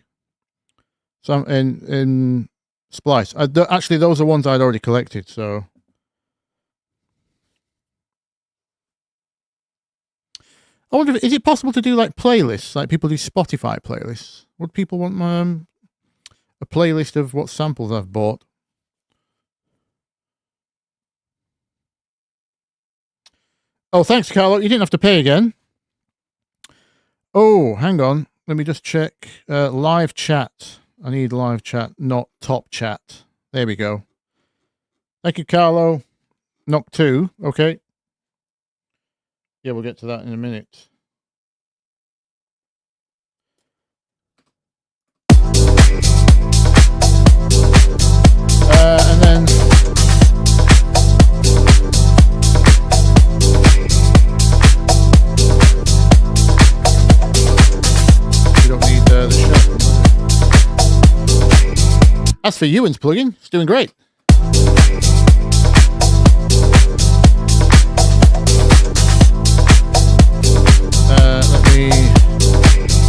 Some in Splice. Actually, those are ones I'd already collected. So, I wonder, is it possible to do like playlists, like people do Spotify playlists? Would people want a playlist of what samples I've bought? Oh, thanks, Carlo. You didn't have to pay again. Oh, hang on. Let me just check. Live chat. I need live chat, not top chat. There we go. Thank you, Carlo. Knock 2. Okay. Yeah, we'll get to that in a minute. And then we don't need the shot. As for Ewan's plugin, it's doing great. Let me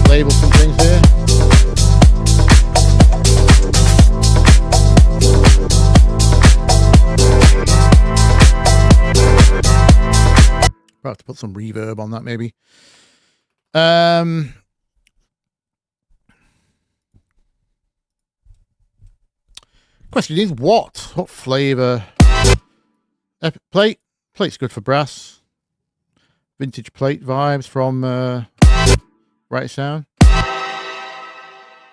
label some things here. I'll have to put some reverb on that, maybe. Question is, what flavor? Plate. Plate's good for brass. Vintage plate vibes from Right Sound.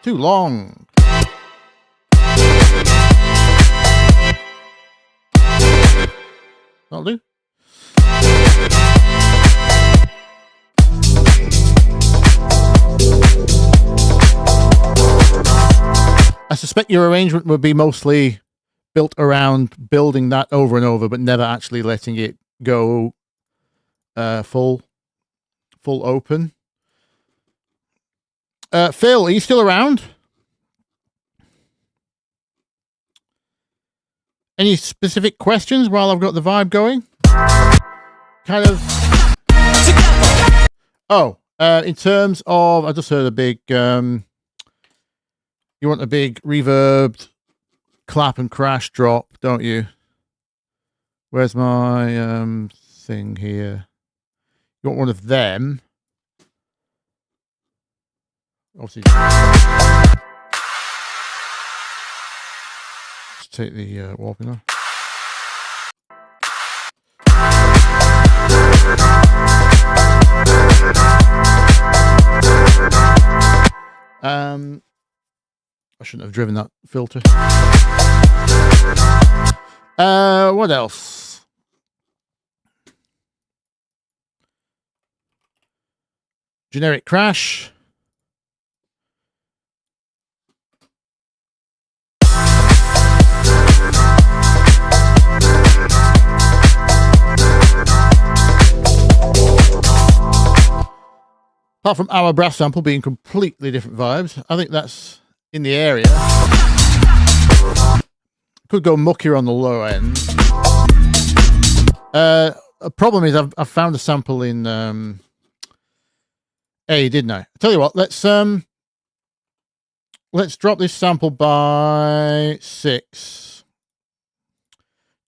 Too long. That'll do. I suspect your arrangement would be mostly built around building that over and over, but never actually letting it go full open. Phil, are you still around? Any specific questions while I've got the vibe going? Kind of. Oh, in terms of, I just heard a big. You want a big reverbed clap and crash drop, don't you? Where's my thing here? You want one of them? Obviously. Let's take the warping off. I shouldn't have driven that filter. What else? Generic crash. Apart from our brass sample being completely different vibes, I think that's in the area. Could go muckier on the low end. A problem is I've found a sample in A, didn't I? Tell you what, let's drop this sample by 6,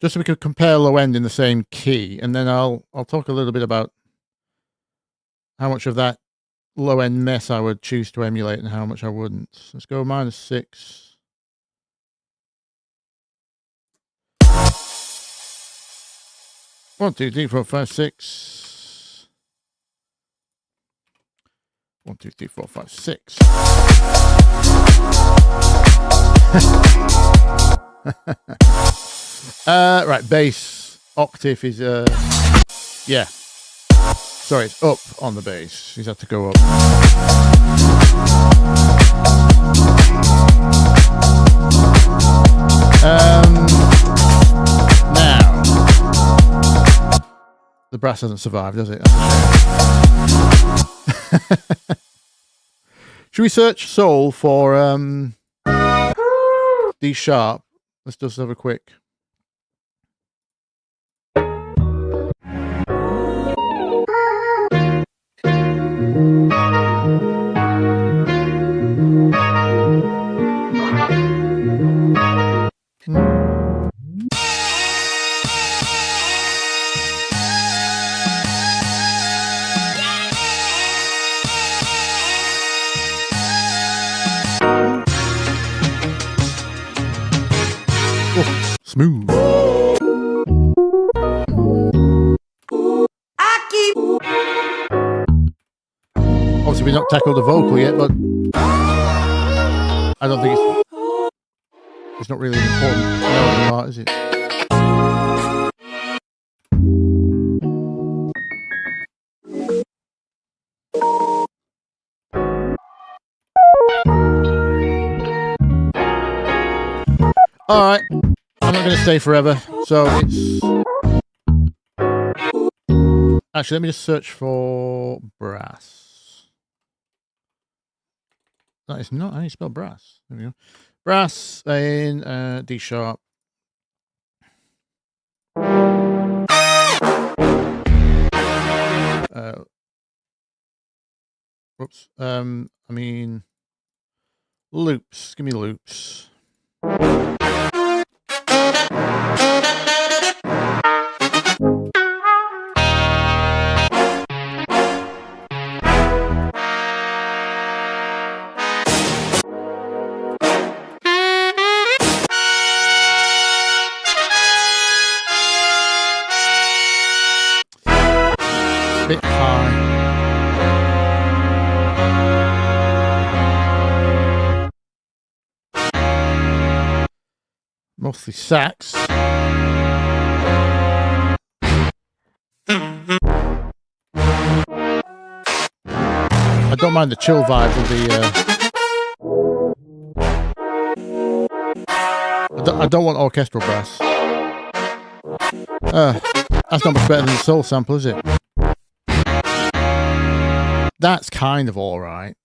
just so we could compare low end in the same key, and then I'll talk a little bit about how much of that low-end mess I would choose to emulate and how much I wouldn't. Let's go -6. 1, 2, 3, 4, 5, 6. 1, 2, 3, 4, 5, 6. Right, bass octave is yeah. Sorry, it's up on the bass. He's had to go up. Now the brass hasn't survived, does it? Should we search soul for D sharp? Let's just have a quick. Smooth. Obviously, we've not tackled the vocal yet, but I don't think it's not really an important part, is it? All right. I'm not going to stay forever, so it's... Actually, let me just search for brass. That is not how you spell brass. There we go. Brass in D sharp. Whoops. I mean, loops. Give me loops. Bit high. Mostly sax. I don't mind the chill vibe of the. I don't want orchestral brass. That's not much better than the soul sample, is it? That's kind of all right.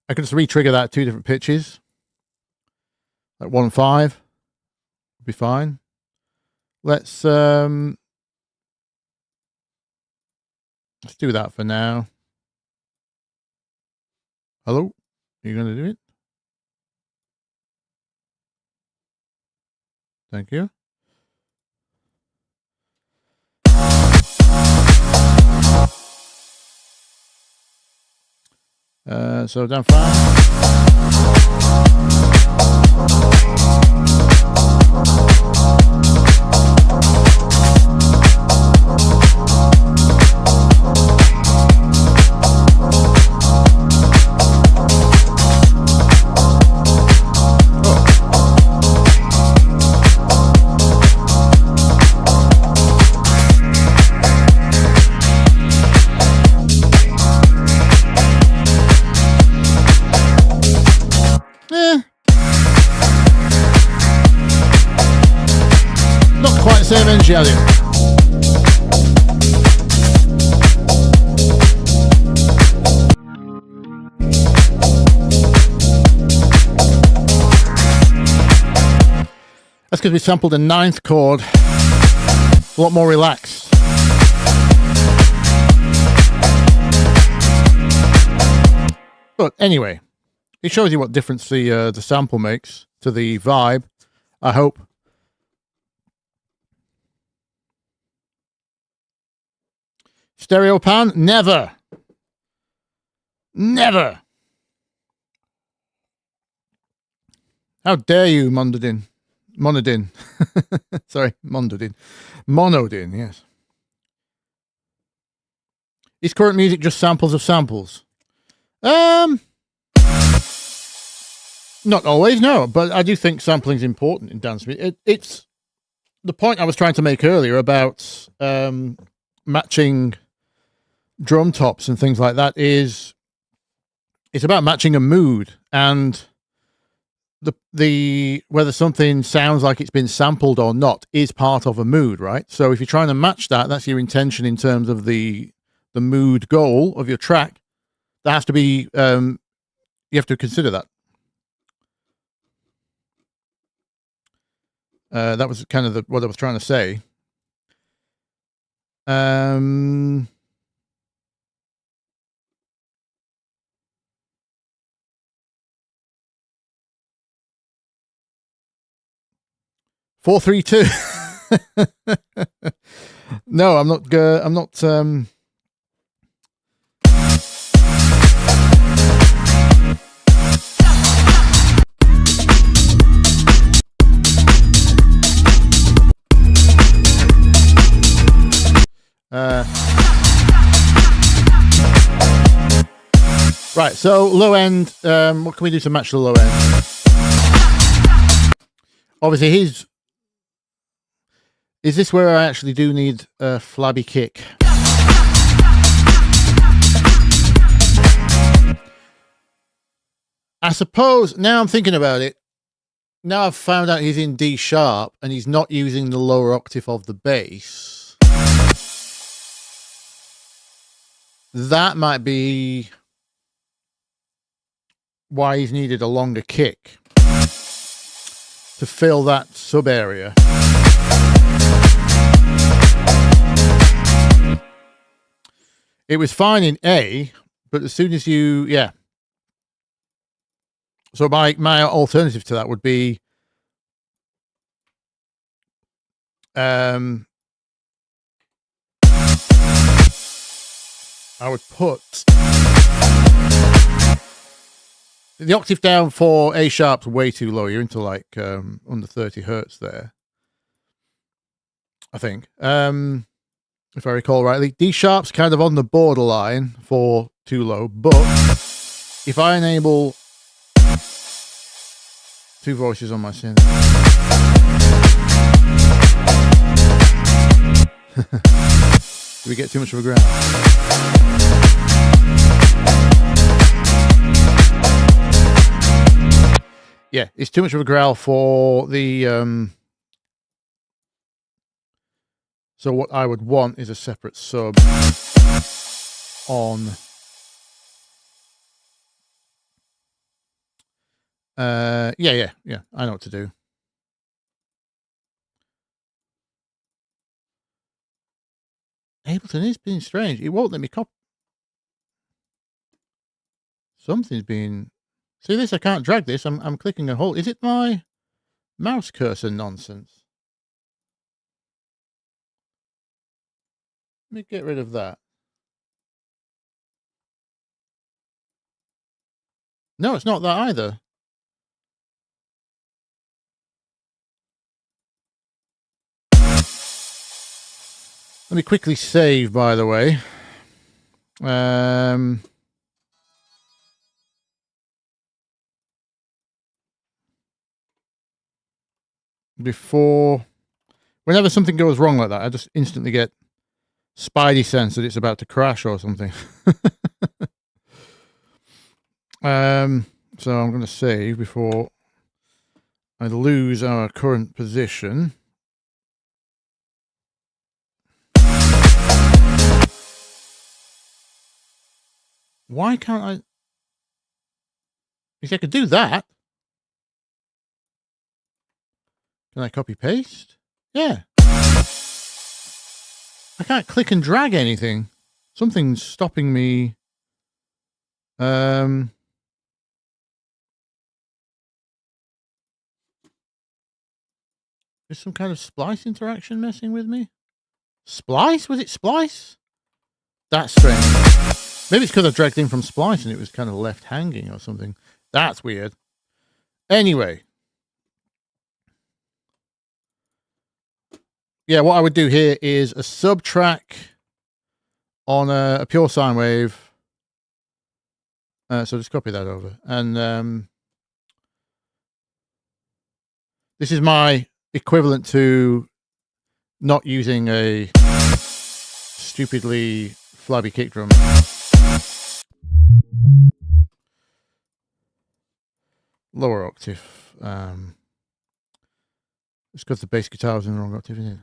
I can just re-trigger that at 2 different pitches. Like 1 and 5 would be fine. Let's do that for now. Hello? Are you going to do it? Thank you. So down 5. Same energy as it. That's because we sampled a 9th chord, a lot more relaxed. But anyway, it shows you what difference the sample makes to the vibe, I hope. Stereo pan? Never. Never. How dare you, Monodin? Sorry, Monodin, yes. Is current music just samples of samples? Not always, no. But I do think sampling is important in dance music. It's the point I was trying to make earlier about matching drum tops and things like that. It's about matching a mood, and the whether something sounds like it's been sampled or not is part of a mood, right? So if you're trying to match that, that's your intention in terms of the mood goal of your track. That has to be you have to consider that. That was kind of what I was trying to say. 432. No, I'm not. I'm not. Right, so low end, what can we do to match the low end? Obviously, is this where I actually do need a flabby kick? I suppose, now I'm thinking about it, now I've found out he's in D sharp and he's not using the lower octave of the bass. That might be why he's needed a longer kick to fill that sub area. It was fine in A, but as soon as you, yeah. So my alternative to that would be I would put the octave down for A sharp's way too low. You're into like under 30 hertz there, I think. If I recall rightly, D sharp's kind of on the borderline for too low, but if I enable two voices on my synth, do we get too much of a ground? Yeah, it's too much of a growl for the so what I would want is a separate sub on yeah, I know what to do. Ableton is being strange. It won't let me copy. Something's being. See this? I can't drag this. I'm clicking a hold. Is it my mouse cursor nonsense? Let me get rid of that. No, it's not that either. Let me quickly save, by the way. Before, whenever something goes wrong like that, I just instantly get spidey sense that it's about to crash or something. So I'm going to save before I lose our current position. Why can't I? If I could do that, can I copy paste? Yeah. I can't click and drag anything. Something's stopping me. There's some kind of splice interaction messing with me. Splice? Was it splice? That's strange. Maybe it's because I dragged in from Splice and it was kind of left hanging or something. That's weird. Anyway. Yeah, what I would do here is a sub track on a pure sine wave. So just copy that over. And this is my equivalent to not using a stupidly flabby kick drum. Lower octave. It's because the bass guitar was in the wrong octave, isn't it?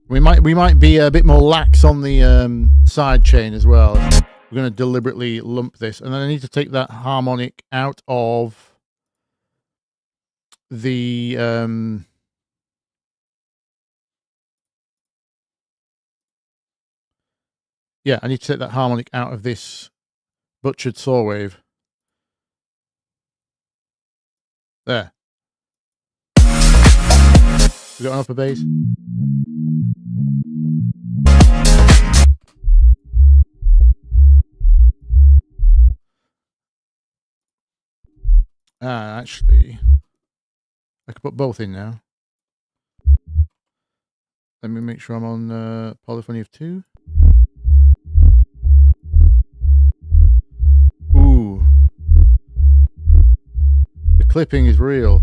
We might be a bit more lax on the side chain as well. We're going to deliberately lump this, and then I need to take that harmonic out of the yeah, I need to take that harmonic out of this butchered saw wave. There. We got an upper bass. Actually, I could put both in now. Let me make sure I'm on polyphony of 2. Ooh. The clipping is real.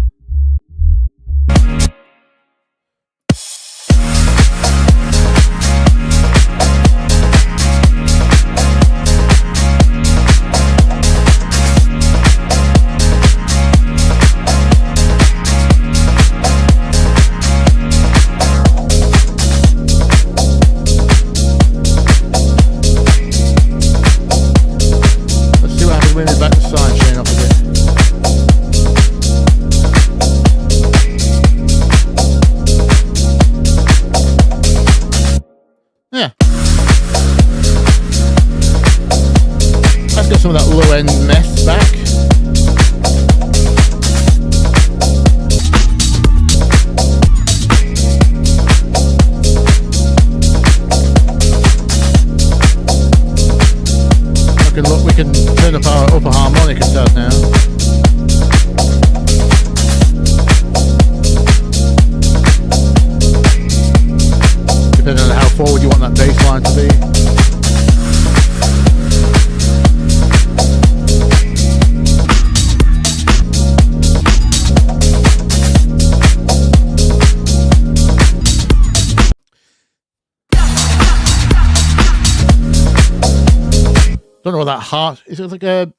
Back the side chain up a bit. Yeah. Let's get some of that low end mess back. Look, we can turn up our upper harmonic and stuff now. Depending on how forward you want that bass line to be. Don't know what that harsh is. It like a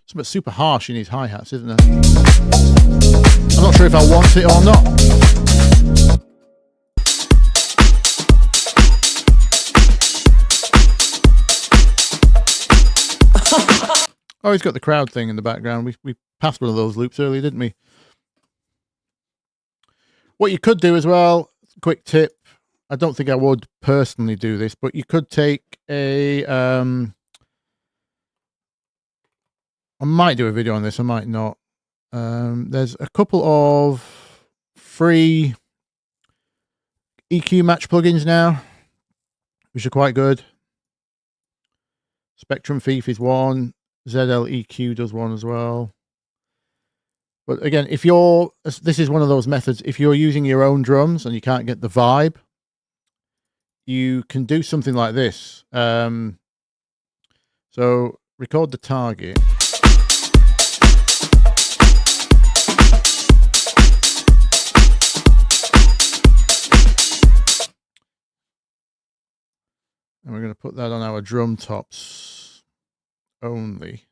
something super harsh in his hi-hats, isn't there? I'm not sure if I want it or not. Oh, he's got the crowd thing in the background. We passed one of those loops earlier, didn't we? What you could do as well, quick tip. I don't think I would personally do this, but you could take a I might do a video on this, I might not. There's a couple of free EQ match plugins now, which are quite good. Spectrum Thief is one, ZL EQ does one as well. But again, if you're, this is one of those methods, if you're using your own drums and you can't get the vibe, you can do something like this. So record the target. And we're going to put that on our drum tops only.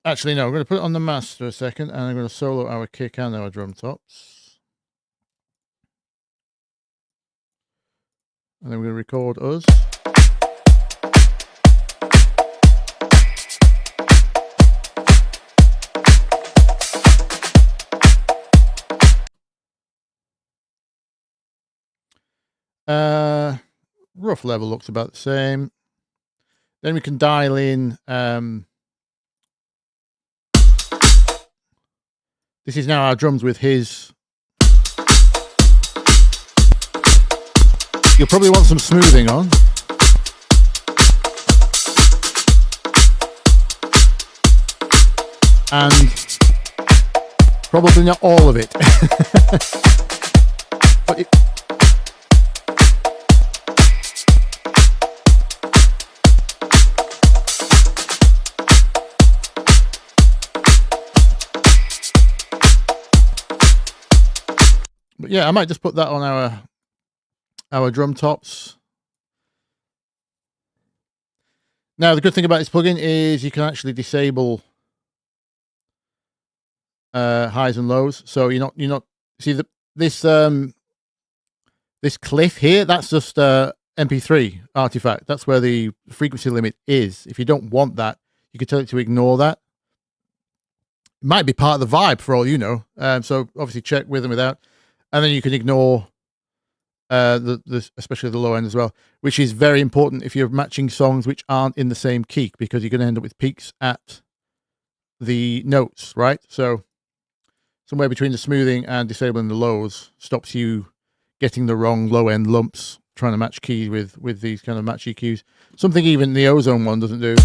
Actually, no, we're going to put it on the master a second, and I'm going to solo our kick and our drum tops. And then we're going to record us. Rough level looks about the same. Then we can dial in. This is now our drums with his. You'll probably want some smoothing on. And probably not all of it. But yeah, I might just put that on our drum tops. Now, the good thing about this plugin is you can actually disable highs and lows. So you're not see this cliff here. That's just MP3 artifact. That's where the frequency limit is. If you don't want that, you can tell it to ignore that. It might be part of the vibe for all you know. So obviously check with and without. And then you can ignore especially the low end as well, which is very important if you're matching songs which aren't in the same key, because you're going to end up with peaks at the notes, right? So somewhere between the smoothing and disabling the lows stops you getting the wrong low end lumps trying to match keys with these kind of match EQs. Something even the Ozone one doesn't do.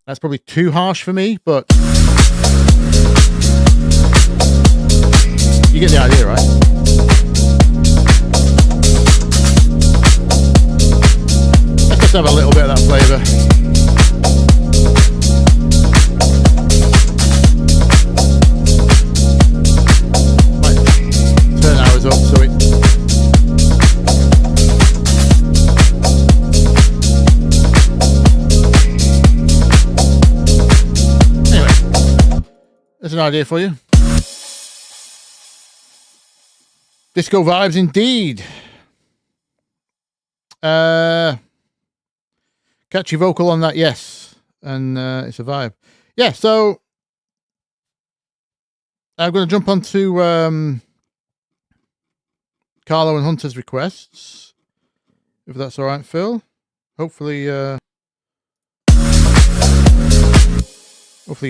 That's probably too harsh for me, but you get the idea, right? Let's just have a little bit of that flavor. Might turn ours up so it. Anyway, there's an idea for you. Disco vibes indeed. Catchy vocal on that, yes. And it's a vibe. Yeah, so I'm going to jump onto Carlo and Hunter's requests, if that's all right, Phil. Hopefully you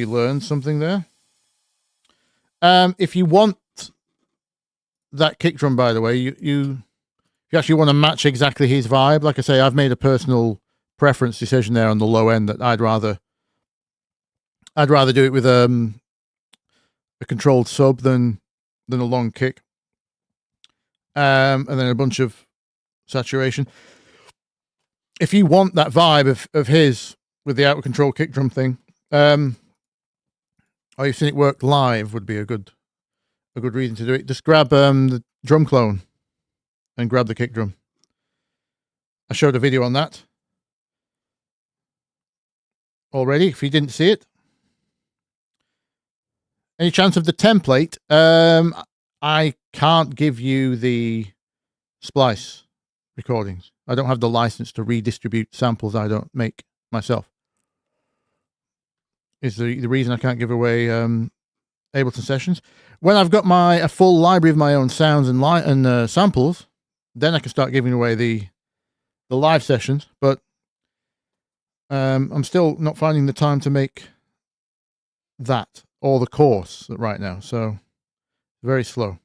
learned something there. If you want that kick drum, by the way, you actually want to match exactly his vibe. Like I say, I've made a personal preference decision there on the low end that I'd rather do it with a controlled sub than a long kick, and then a bunch of saturation. If you want that vibe of his with the out of control kick drum thing, or you've seen it work live, would be a good reason to do it. Just grab the drum clone and grab the kick drum. I showed a video on that already, if you didn't see it. Any chance of the template? I can't give you the splice recordings. I don't have the license to redistribute samples I don't make myself. Is the reason I can't give away Ableton sessions. When I've got a full library of my own sounds and samples, then I can start giving away the live sessions. But I'm still not finding the time to make that or the course right now. So very slow.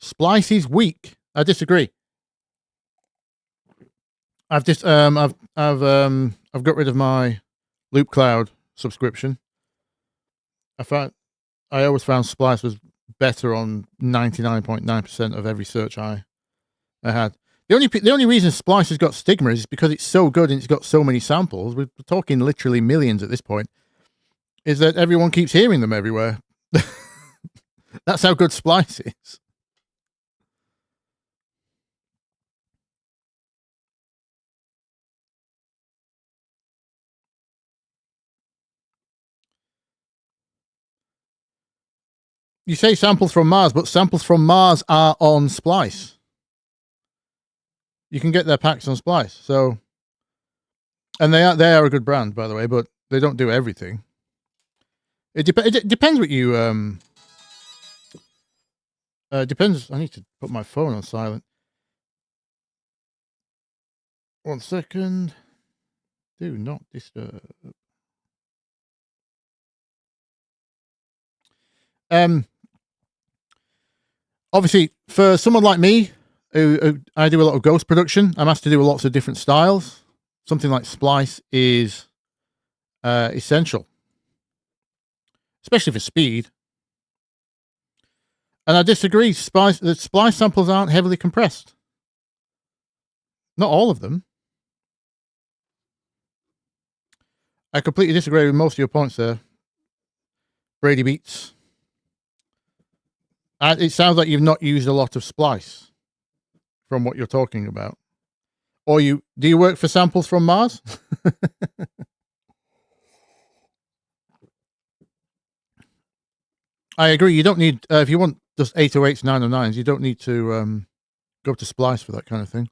Splice is weak. I disagree. I've got rid of my Loop Cloud subscription. I always found Splice was better on 99.9% of every search I had. The only reason Splice has got stigma is because it's so good and it's got so many samples. We're talking literally millions at this point. Is that everyone keeps hearing them everywhere? That's how good Splice is. You say samples from Mars, but samples from Mars are on Splice. You can get their packs on Splice. So, and they are a good brand, by the way, but they don't do everything. It depends what you depends. I need to put my phone on silent. 1 second. Do not disturb. Obviously, for someone like me, who I do a lot of ghost production, I'm asked to do lots of different styles. Something like splice is essential, especially for speed. And I disagree. The splice samples aren't heavily compressed. Not all of them. I completely disagree with most of your points there, Brady Beats. It sounds like you've not used a lot of splice from what you're talking about. Or do you work for samples from Mars? I agree. You don't need, if you want just 808s, 909s, you don't need to go to splice for that kind of thing.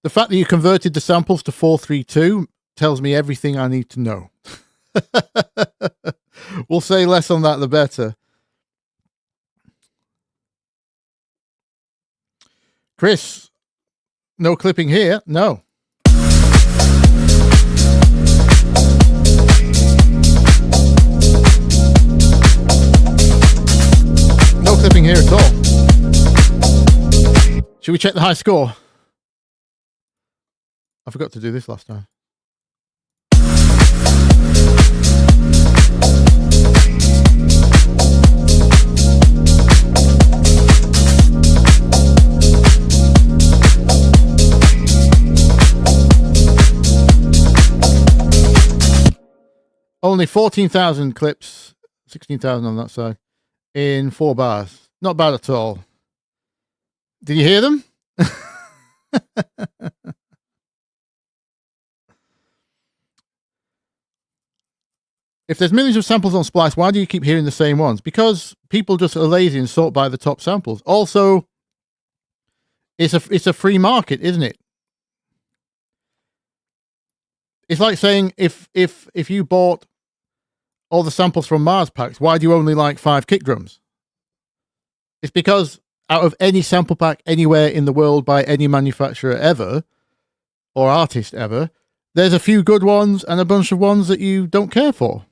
The fact that you converted the samples to 432 tells me everything I need to know. We'll say less on that, the better. Chris, no clipping here. No. No clipping here at all. Should we check the high score? I forgot to do this last time. Only 14,000 clips, 16,000 on that side, in 4 bars. Not bad at all. Did you hear them? If there's millions of samples on Splice, why do you keep hearing the same ones? Because people just are lazy and sort by the top samples. Also, it's a free market, isn't it? It's like saying if you bought all the samples from Mars packs, why do you only like 5 kick drums? It's because out of any sample pack anywhere in the world by any manufacturer ever or artist ever, there's a few good ones and a bunch of ones that you don't care for.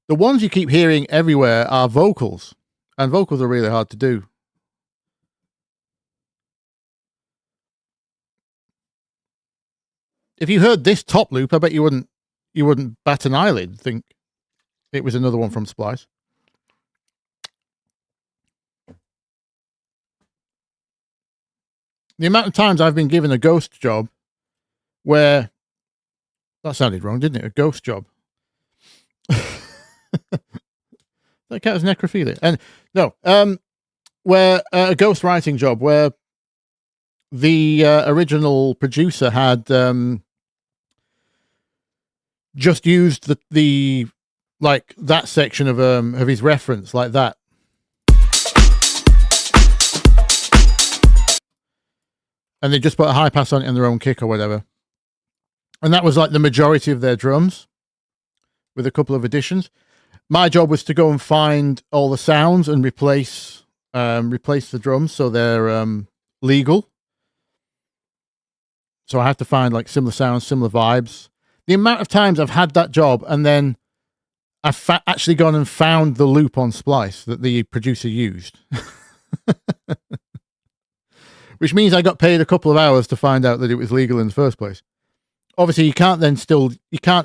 The ones you keep hearing everywhere are vocals, and vocals are really hard to do. If you heard this top loop, I bet you wouldn't bat an eyelid, think it was another one from Splice. The amount of times I've been given a ghost job where that sounded wrong, didn't it? A ghost job. That counts as necrophilia. And no, where a ghost writing job where the original producer had just used the like that section of his reference, like that. And they just put a high pass on it in their own kick or whatever. And that was like the majority of their drums with a couple of additions. My job was to go and find all the sounds and replace the drums so they're legal. So I had to find like similar sounds, similar vibes. The amount of times I've had that job and then I've actually gone and found the loop on Splice that the producer used. Which means I got paid a couple of hours to find out that it was legal in the first place. Obviously, you can't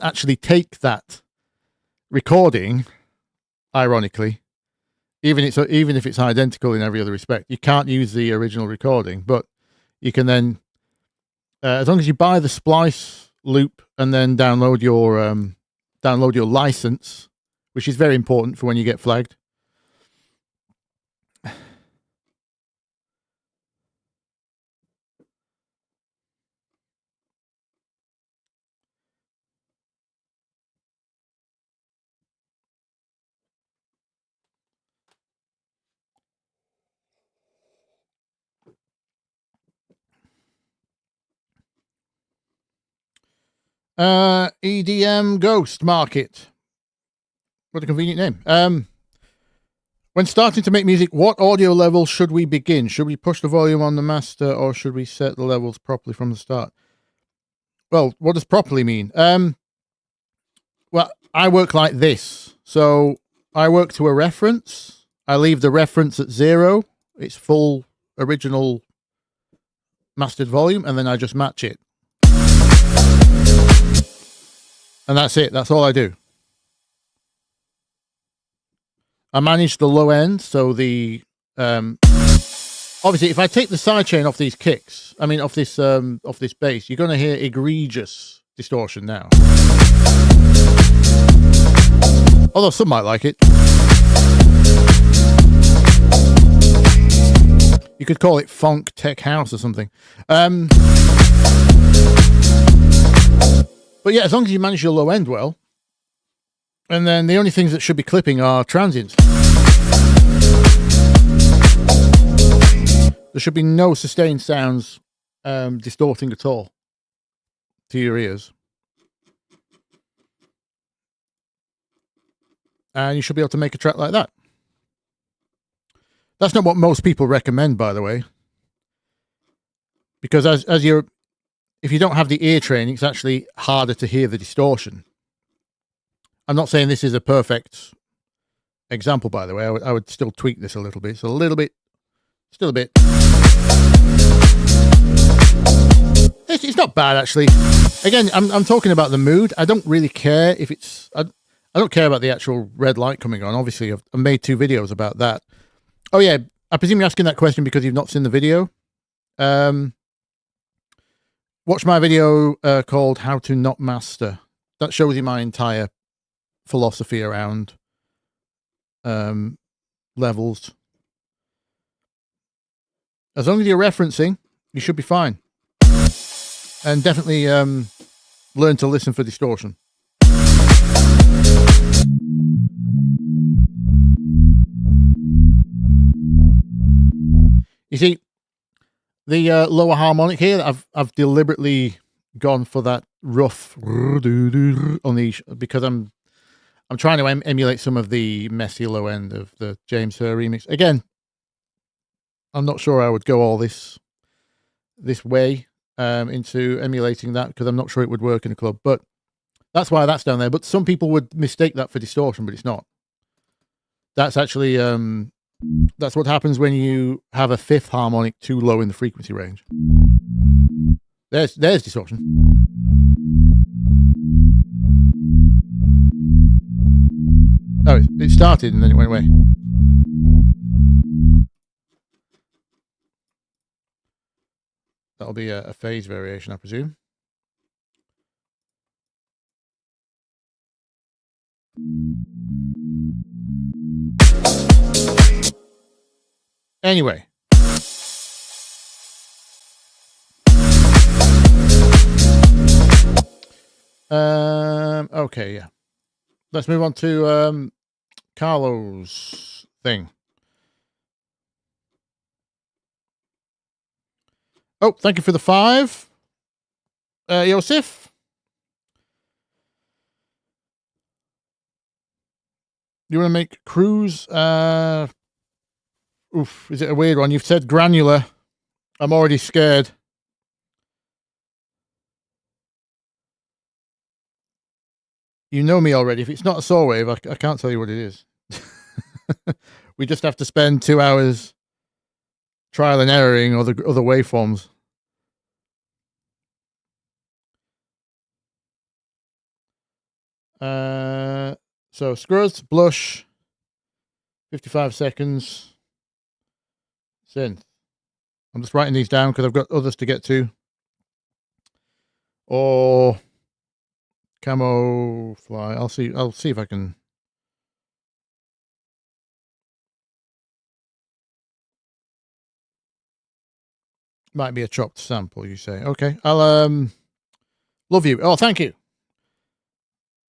actually take that recording, ironically, even if it's identical in every other respect. You can't use the original recording, but you can then, as long as you buy the Splice loop and then download your license, which is very important for when you get flagged. EDM Ghost Market. What a convenient name. When starting to make music, what audio level should we begin? Should we push the volume on the master, or should we set the levels properly from the start? Well, what does properly mean? Well, I work like this. So I work to a reference. I leave the reference at 0. It's full original mastered volume, and then I just match it. And that's it. That's all I do. I manage the low end, so the obviously if I take the sidechain off these kicks, I mean off this bass, you're going to hear egregious distortion now. Although some might like it. You could call it funk tech house or something. But yeah, as long as you manage your low end well, and then the only things that should be clipping are transients. There should be no sustained sounds distorting at all to your ears. And you should be able to make a track like that. That's not what most people recommend, by the way. Because if you don't have the ear training, it's actually harder to hear the distortion. I'm not saying this is a perfect example, by the way. I would still tweak this a little bit. So still a bit. It's not bad, actually. Again, I'm talking about the mood. I don't really care if it's... I don't care about the actual red light coming on. Obviously, I've made 2 videos about that. Oh, yeah. I presume you're asking that question because you've not seen the video. Watch my video called How to Not Master. That shows you my entire philosophy around levels. As long as you're referencing, you should be fine. And definitely learn to listen for distortion. You see, the lower harmonic here, I've deliberately gone for that rough on the, because I'm trying to emulate some of the messy low end of the James Hurr remix. Again, I'm not sure I would go all this way into emulating that, because I'm not sure it would work in a club. But that's why that's down there. But some people would mistake that for distortion, but it's not. That's actually that's what happens when you have a 5th harmonic too low in the frequency range. There's distortion. Oh, it started and then it went away. That'll be a phase variation, I presume. Anyway. Okay, yeah. Let's move on to Carlo's thing. Oh, thank you for the 5. Yosef. You want to make cruise? Oof, is it a weird one? You've said granular. I'm already scared. You know me already. If it's not a saw wave, I can't tell you what it is. We just have to spend 2 hours trial and erroring other waveforms. So scruz, blush, 55 seconds, synth. I'm just writing these down because I've got others to get to. Or camouflage. I'll see if I can. Might be a chopped sample, you say. Okay. I'll love you. Oh, thank you.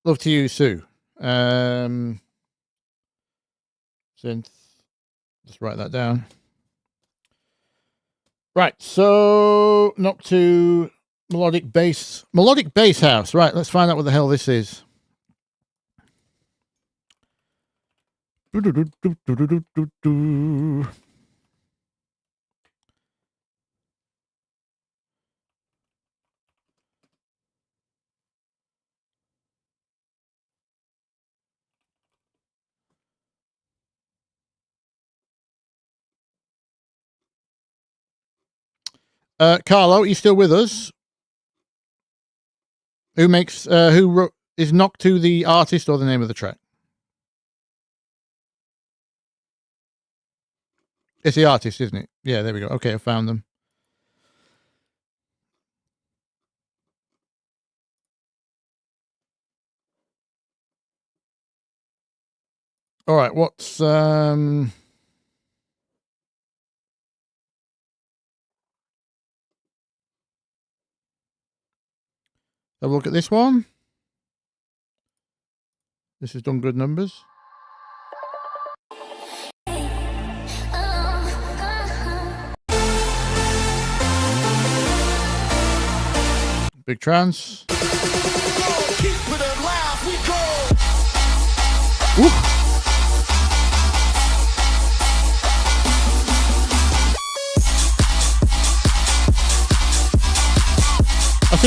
Love to you, Sue. Synth. Just write that down. Right, so Noctu Melodic bass house. Right, let's find out what the hell this is. Carlo, are you still with us? Who is knocked to the artist or the name of the track? It's the artist, isn't it? Yeah, there we go. Okay, I found them. All right, what's have a look at this one. This has done good numbers. Big trance. Ooh. I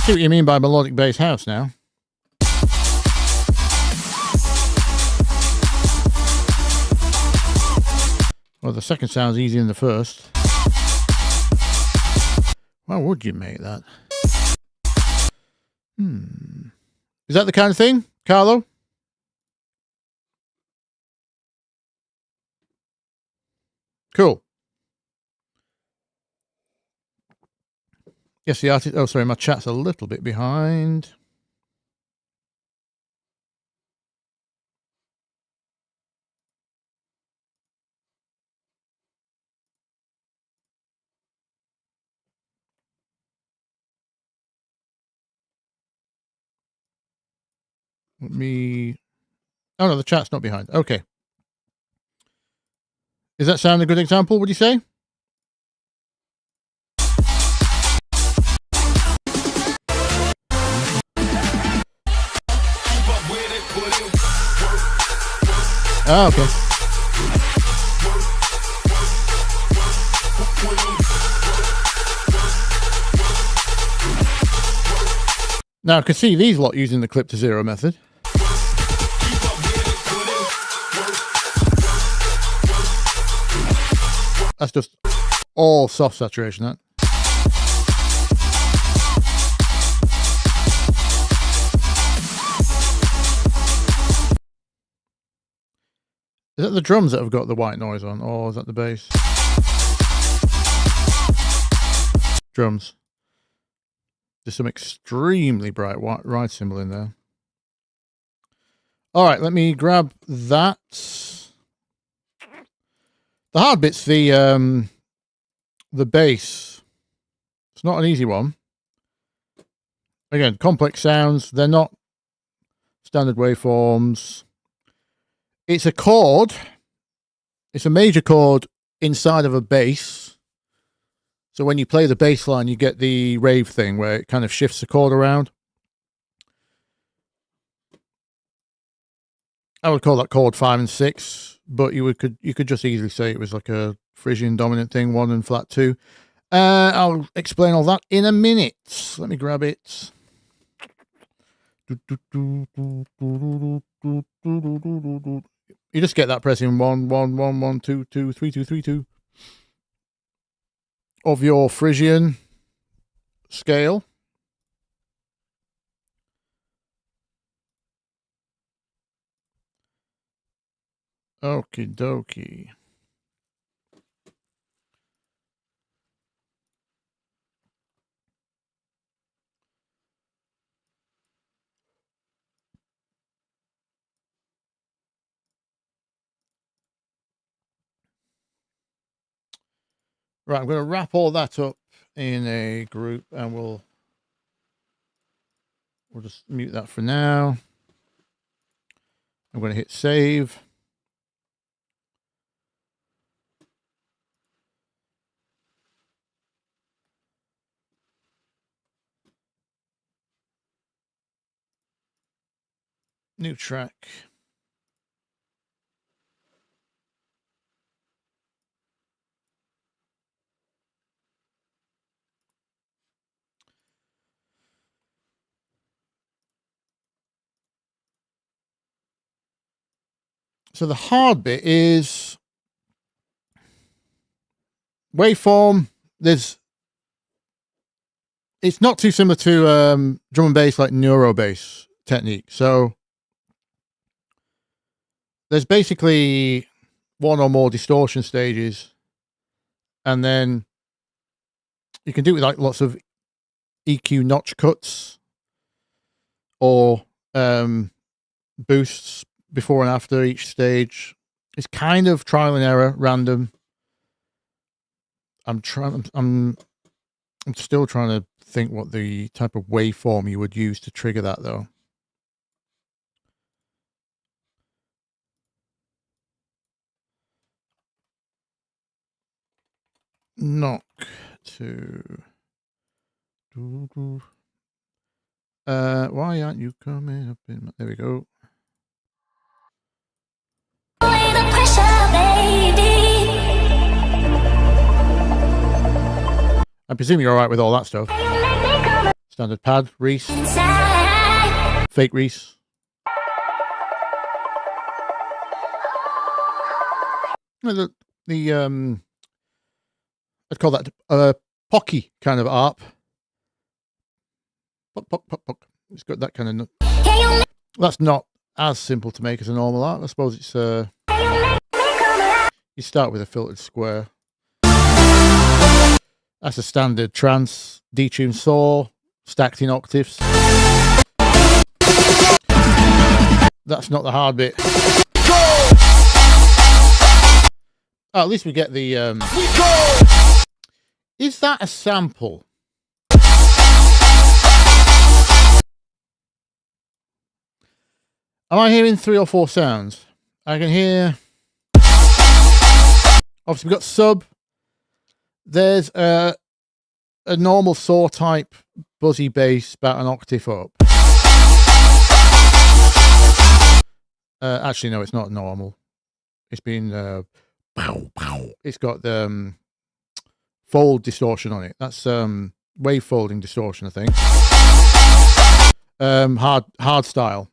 see what you mean by melodic bass house now. Well, the second sounds easier than the first. Why would you make that? Is that the kind of thing, Carlo? Cool. Yes, the artist. Oh, sorry, my chat's a little bit behind. Let me. Oh no, the chat's not behind. Okay. Does that sound a good example? Would you say? Ah, okay. Now I can see these lot using the clip to zero method. That's just all soft saturation, that. Is that the drums that have got the white noise on, or is that the bass? Drums. There's some extremely bright white ride cymbal in there. All right, let me grab that. The hard bit's the bass. It's not an easy one. Again, complex sounds. They're not standard waveforms. It's a chord. It's a major chord inside of a bass. So when you play the bass line, you get the rave thing where it kind of shifts the chord around. I would call that chord 5 and 6, but you could just easily say it was like a Frisian dominant thing, 1 and flat 2. I'll explain all that in a minute. Let me grab it. You just get that pressing 1 1 1 1 2 2 3 2 3 2 of your Frisian scale. Okie dokie. Right, I'm going to wrap all that up in a group, and we'll just mute that for now. I'm going to hit save. New track. So the hard bit is waveform. It's not too similar to drum and bass like neuro bass technique. So there's basically one or more distortion stages, and then you can do it with like lots of EQ notch cuts or boosts before and after each stage. It's kind of trial and error, random. I'm still trying to think what the type of waveform you would use to trigger that, though. Knock to. Why aren't you coming up in? There we go. I presume you're all right with all that stuff. Standard pad, Reese, fake Reese. I'd call that pocky kind of arp. Pock. It's got that kind of. That's not as simple to make as a normal arp. I suppose it's. You start with a filtered square. That's a standard trance detuned saw, stacked in octaves. That's not the hard bit. Oh, at least we get the. Is that a sample? Am I hearing 3 or 4 sounds? I can hear. Obviously, we've got sub. There's a normal saw type buzzy bass about an octave up. Actually, no, it's not normal. It's been it's got fold distortion on it. That's wave folding distortion, I think. Hard style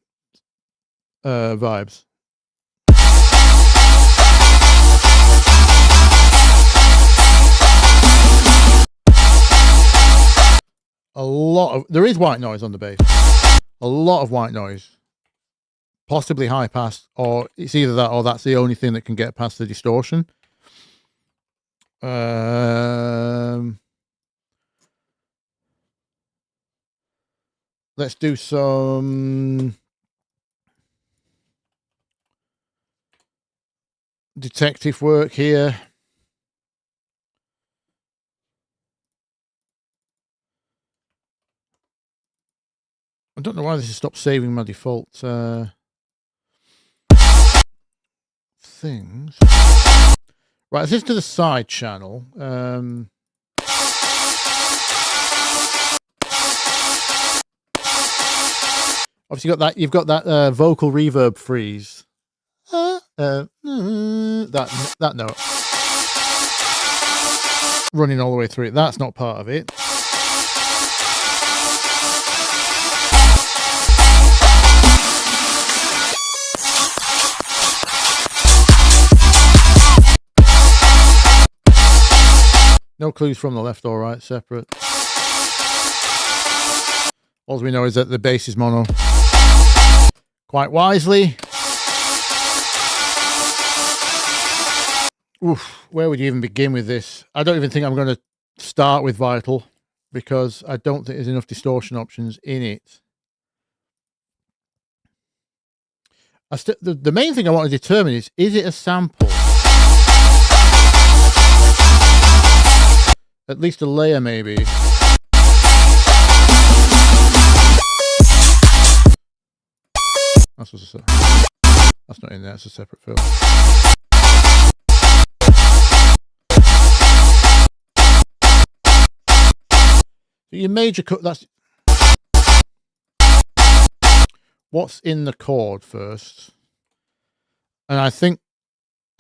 vibes. There is white noise on the bass. A lot of white noise. Possibly high pass, or it's either that or that's the only thing that can get past the distortion. Let's do some detective work here. I don't know why this has stopped saving my default things. Right, this is to the side channel. Obviously, you've got that vocal reverb freeze. That note running all the way through it. That's not part of it. No clues from the left or right, separate. All we know is that the bass is mono. Quite wisely. Oof, where would you even begin with this? I don't even think I'm going to start with Vital because I don't think there's enough distortion options in it. The main thing I want to determine is it a sample? At least a layer, maybe. That's not in there. It's a separate fill. So your major cut. what's in the chord first. And I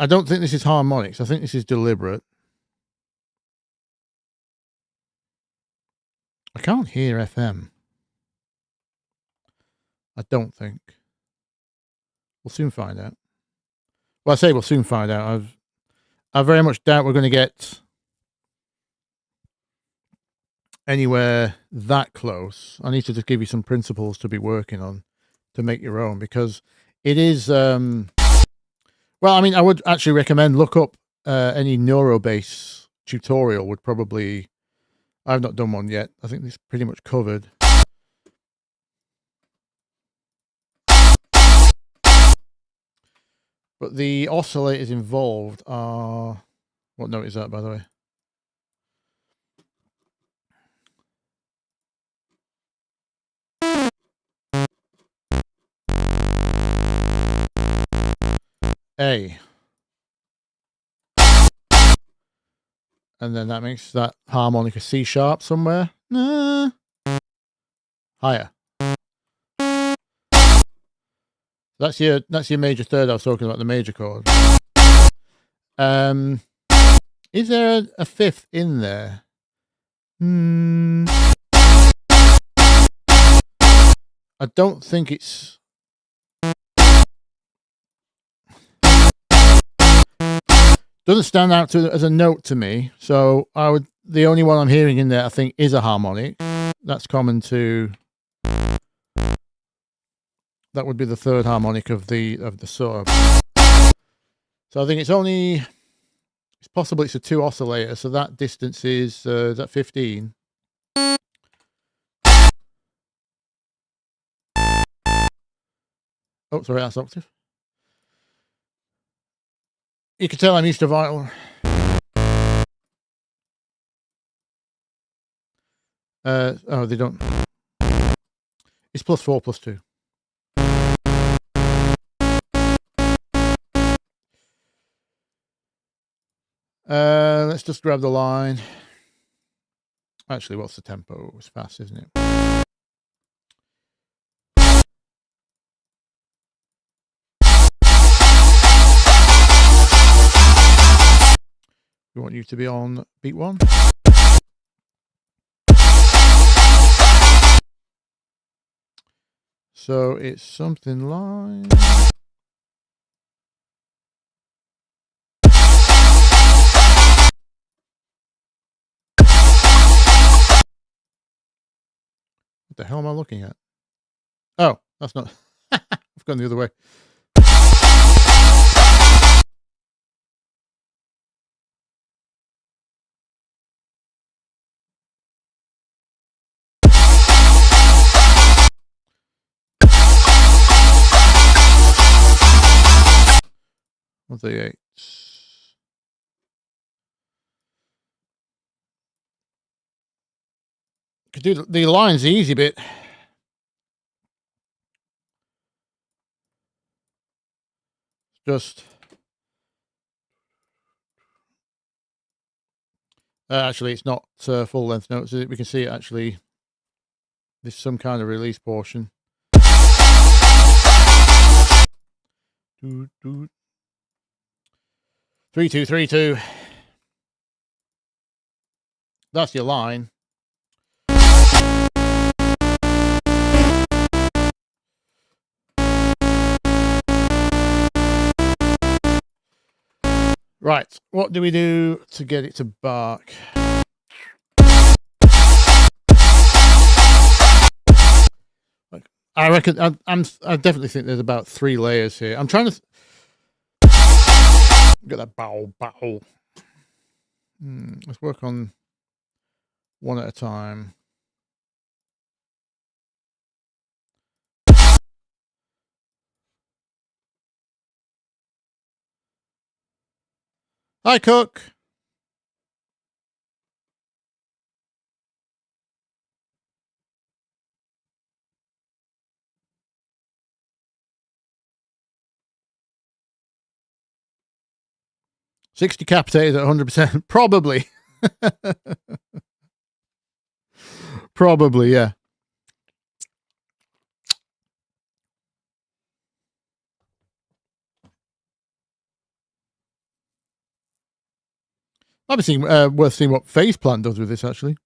don't think this is harmonics. I think this is deliberate. I can't hear FM. I don't think. We'll soon find out. Well, I say we'll soon find out. I very much doubt we're going to get anywhere that close. I need to just give you some principles to be working on to make your own, because it is well, I mean, I would actually recommend look up any Neurobase tutorial. Would probably, I've not done one yet. I think this is pretty much covered. But the oscillators involved are, what note is that, by the way? A. And then that makes that harmonic a C sharp somewhere. Higher. That's your major third. I was talking about the major chord. Is there a fifth in there? I don't think it's. Doesn't stand out as a note to me. So the only one I'm hearing in there, I think, is a harmonic. That's common to. That would be the third harmonic of the sub. So I think it's possible it's a 2 oscillator. So that distance is that 15. Oh, sorry, that's octave. You can tell I'm used to vital. Oh, they don't. It's +4 +2. Let's just grab the line. Actually, what's the tempo? It's fast, isn't it? We want you to be on beat 1. So it's something like. What the hell am I looking at? Oh, that's not. I've gone the other way. What's the 8? Could do the line's the easy bit. Just actually, it's not full length notes. We can see it actually. There's some kind of release portion. 3 2 3 2. That's your line. Right, what do we do to get it to bark? I reckon I definitely think there's about 3 layers here. I'm trying to get that bow. Let's work on one at a time. Hi, Cook. $60 decapitated at 100%. Probably. Probably, yeah. Might be worth seeing what Faceplant does with this, actually.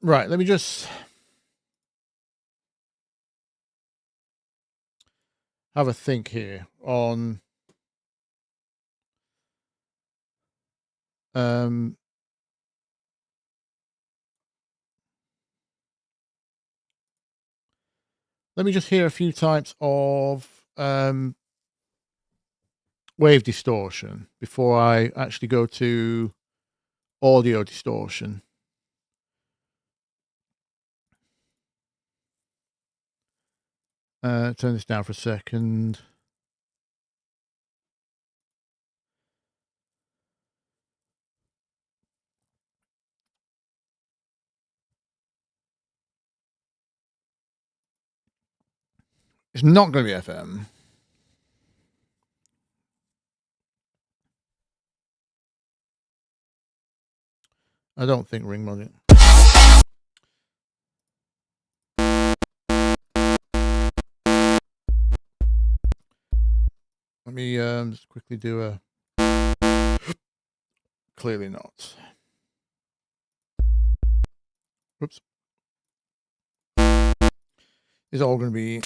Right, let me just have a think here on let me just hear a few types of wave distortion before I actually go to audio distortion. Turn this down for a second. It's not going to be FM. I don't think ring mod. Let me just quickly do a clearly not. Whoops. It's all going to be,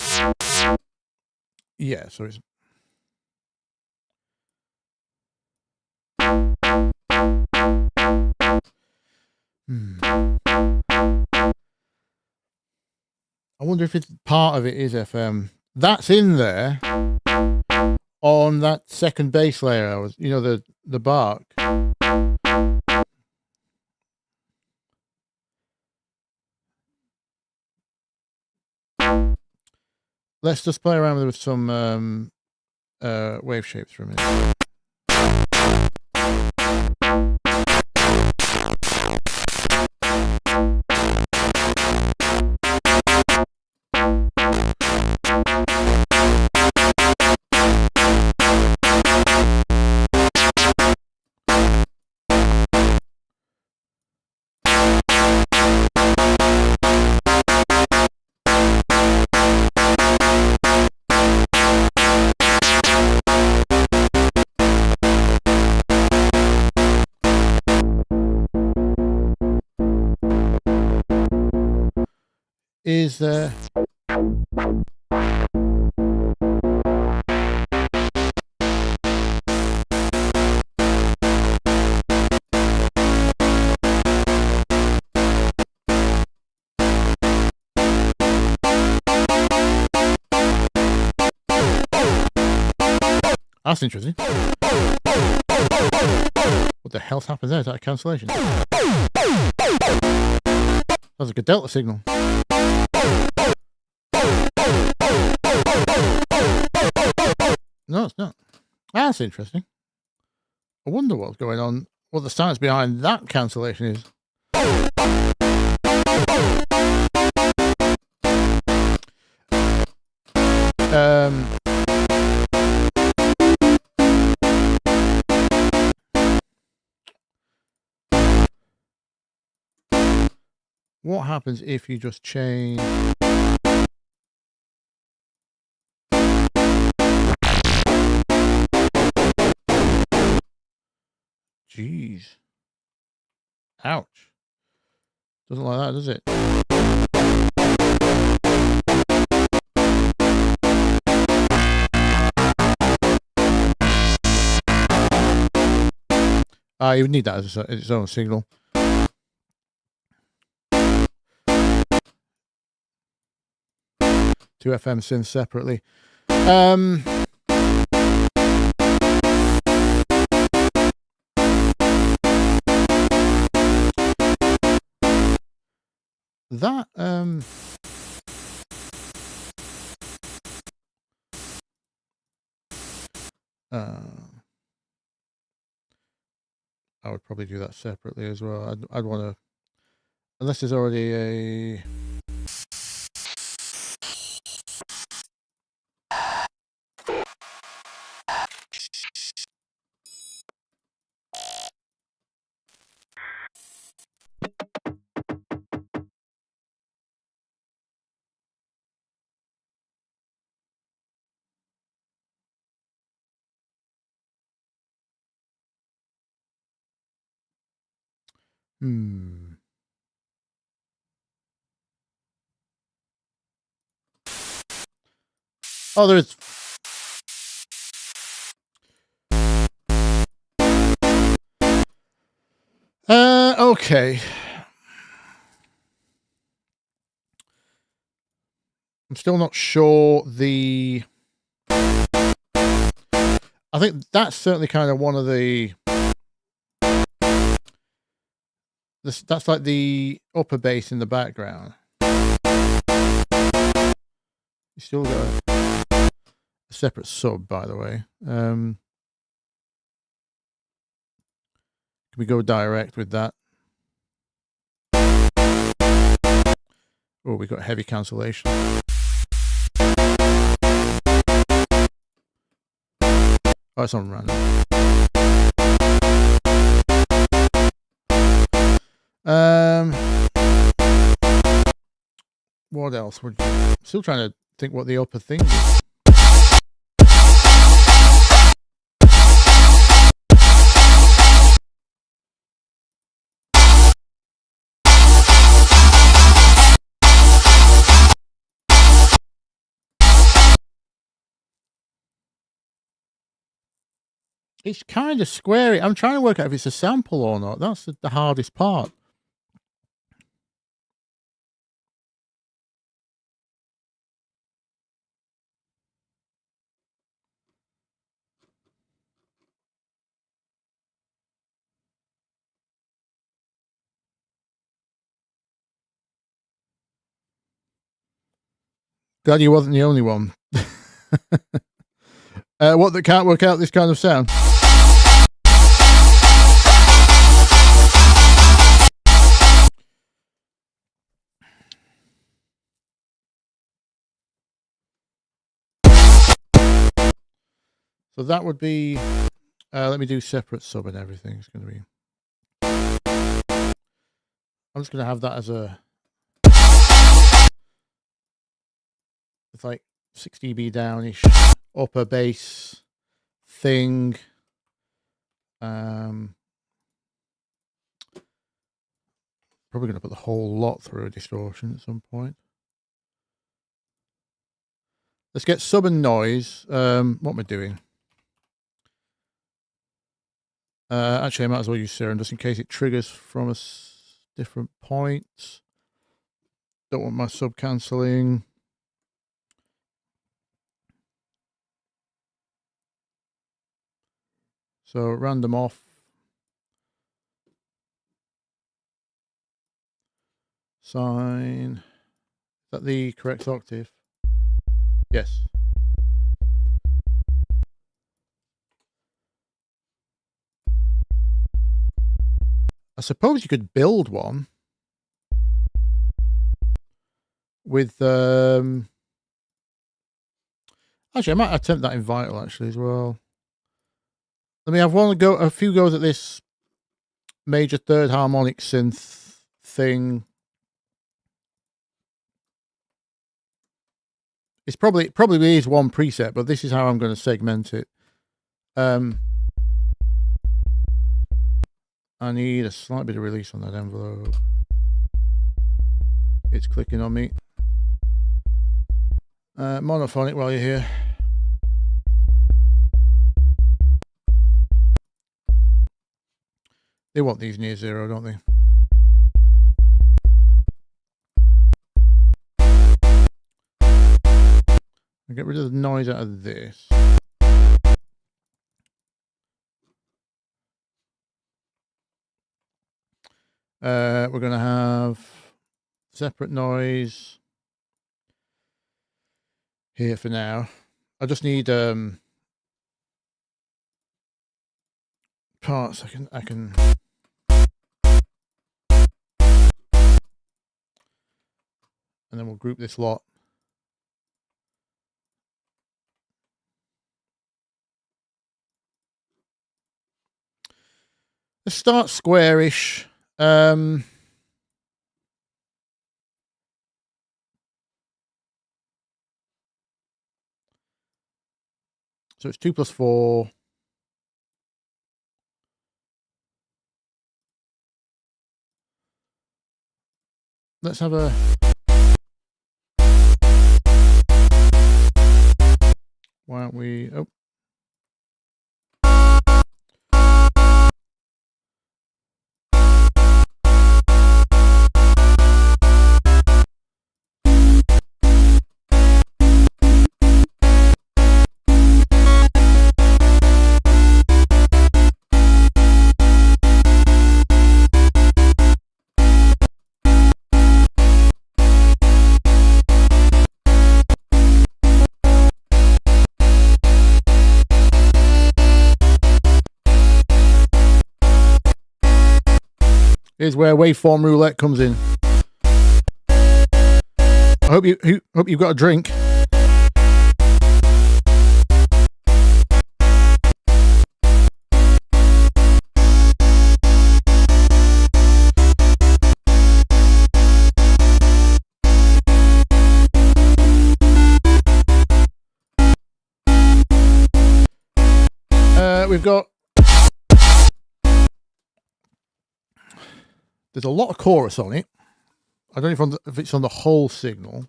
yeah, so it's I wonder if it's part of it is FM. That's in there on that second bass layer. I was, the bark. Let's just play around with some wave shapes for a minute. Is there? That's interesting. What the hell's happened there? Is that a cancellation? That's like a delta signal. No, it's not. That's interesting. I wonder what's going on, what the science behind that cancellation is. What happens if you just change? Jeez. Ouch. Doesn't like that, does it? You would need that as its own signal. Two FM synths separately. That I would probably do that separately as well. I'd want to, unless there's already a Oh, there is. Okay. I'm still not sure I think that's certainly kind of one of that's like the upper bass in the background. You still got a separate sub, by the way. Can we go direct with that? Oh, we got heavy cancellation. Oh, it's on random. What else? We're still trying to think what the upper thing is. It's kind of squarey. I'm trying to work out if it's a sample or not. That's the hardest part. Glad you wasn't the only one. What, that can't work out this kind of sound? So that would be, let me do separate sub and everything. It's going to be, I'm just going to have that as it's like 6 dB downish upper bass thing. Probably going to put the whole lot through a distortion at some point. Let's get sub and noise. What am I doing? Actually, I might as well use Serum just in case it triggers from a different point. Don't want my sub cancelling. So random off. Sine. Is that the correct octave? Yes. I suppose you could build one with actually I might attempt that in Vital actually as well. Let me have a few goes at this major third harmonic synth thing. It's probably is one preset, but this is how I'm going to segment it. I need a slight bit of release on that envelope. It's clicking on me. Monophonic while you're here. They want these near zero, don't they? I'll get rid of the noise out of this. We're going to have separate noise here for now. I just need parts I can and then we'll group this lot. Let's start squarish. So it's 2 + 4. let's have a... Why aren't we... Oh. Here's where waveform roulette comes in. I hope you've got a drink. We've got... There's a lot of chorus on it. I don't know if it's on the whole signal.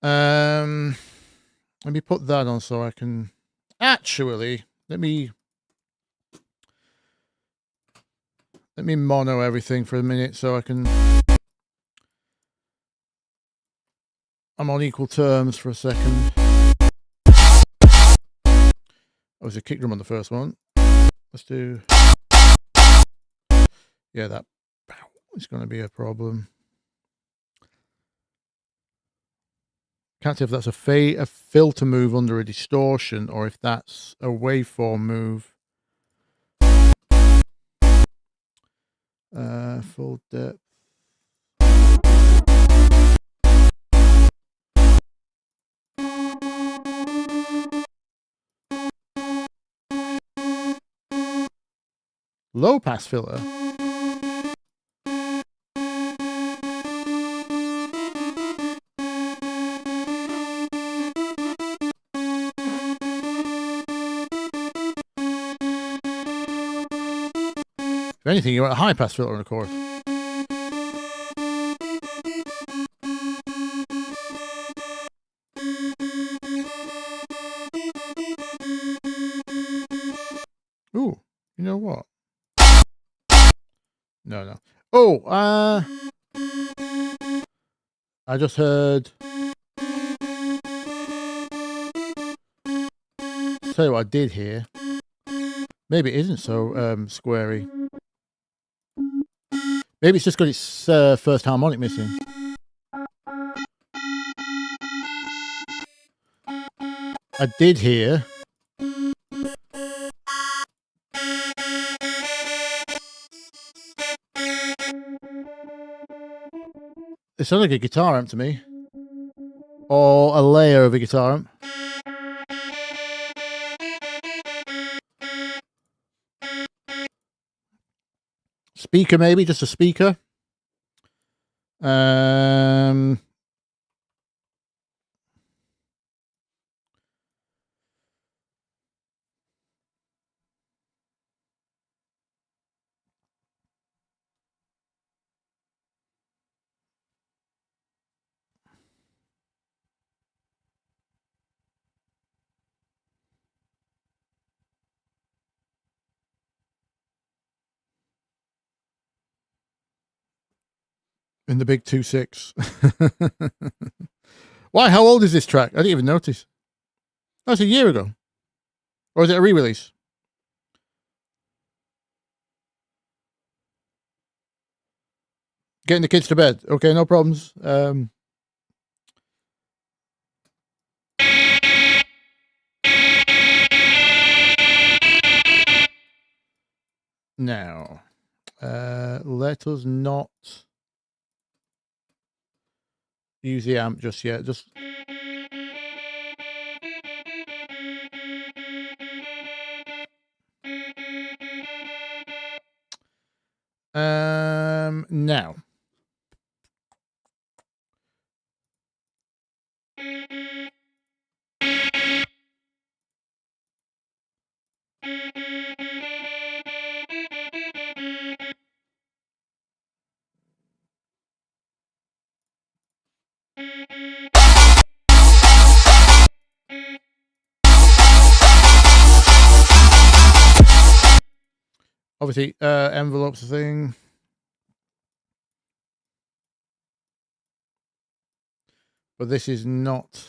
Let me put that on so I can... Actually, let me mono everything for a minute so I can... I'm on equal terms for a second. Oh, there's a kick drum on the first one. Let's do... Yeah, that is going to be a problem. Can't tell if that's a filter move under a distortion or if that's a waveform move. Full depth. Low pass filter. If anything, you want a high pass filter on the chorus. Ooh, you know what? No. Oh, I just heard... I'll tell you what I did here. Maybe it isn't so squarey. Maybe it's just got its first harmonic missing. I did hear... It sounded like a guitar amp to me. Or a layer of a guitar amp. Speaker maybe, just a speaker. In the big 2.6. Why? How old is this track? I didn't even notice. Oh, it's a year ago. Or is it a re-release? Getting the kids to bed. Okay, no problems. Now, let us not use the amp just yet. Just now. Obviously, envelopes thing. But this is not.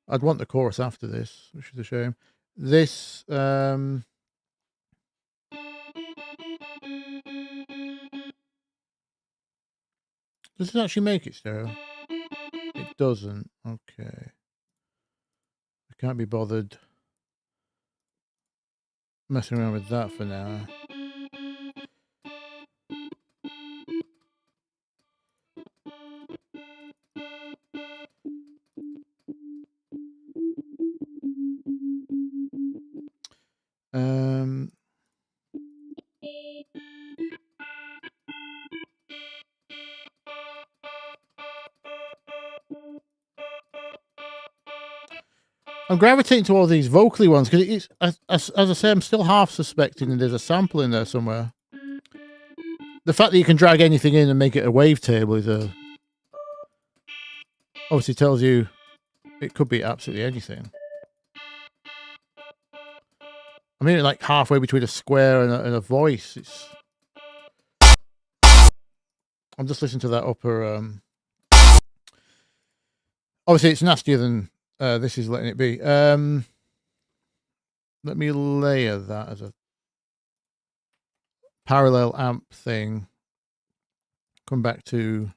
I'd want the chorus after this, which is a shame. This, does it actually make it stereo? It doesn't. Okay. I can't be bothered messing around with that for now. I'm gravitating to all these vocally ones because it's, as I say, I'm still half suspecting that there's a sample in there somewhere. The fact that you can drag anything in and make it a wavetable is obviously tells you it could be absolutely anything. I mean, like halfway between a square and a voice. I'm just listening to that upper. Obviously, it's nastier than this is letting it be. Let me layer that as a parallel amp thing. Come back to.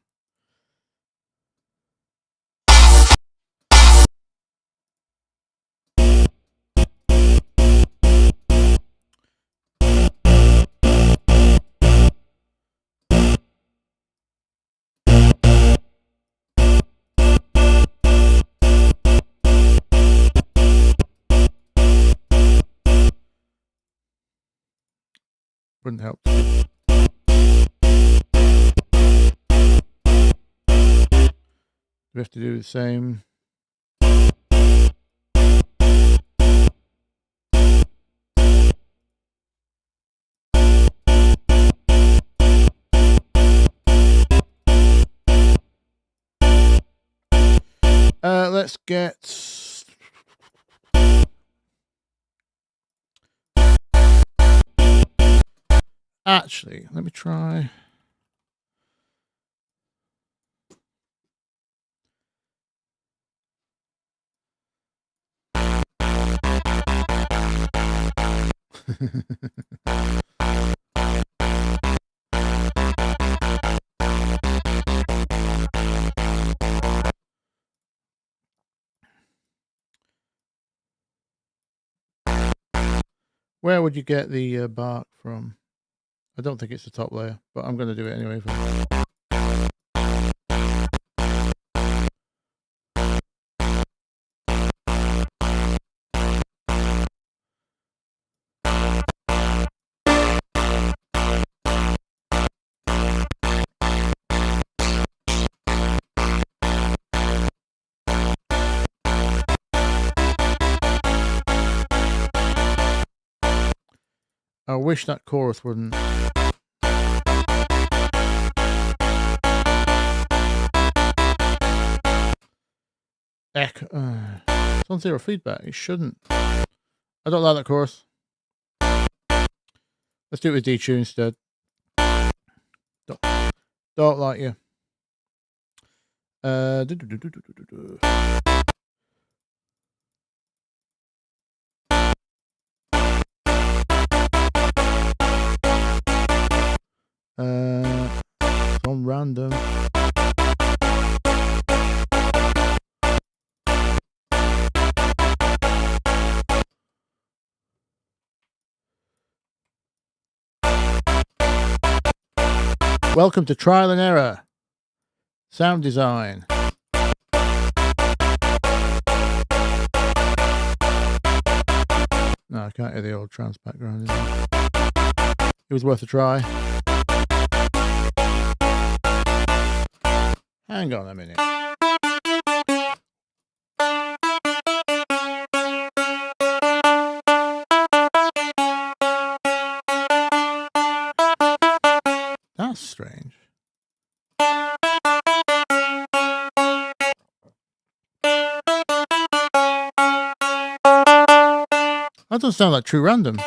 Wouldn't help. We have to do the same. Let's get. Actually, let me try. Where would you get the bark from? I don't think it's the top layer, but I'm going to do it anyway. I wish that chorus wouldn't. Echo. It's on zero feedback. It shouldn't. I don't like that chorus. Let's do it with D2 instead. Don't like you. It's on random. Welcome to Trial and Error. Sound design. No, I can't hear the old trance background. It was worth a try. Hang on a minute. That's strange. That doesn't sound like true random.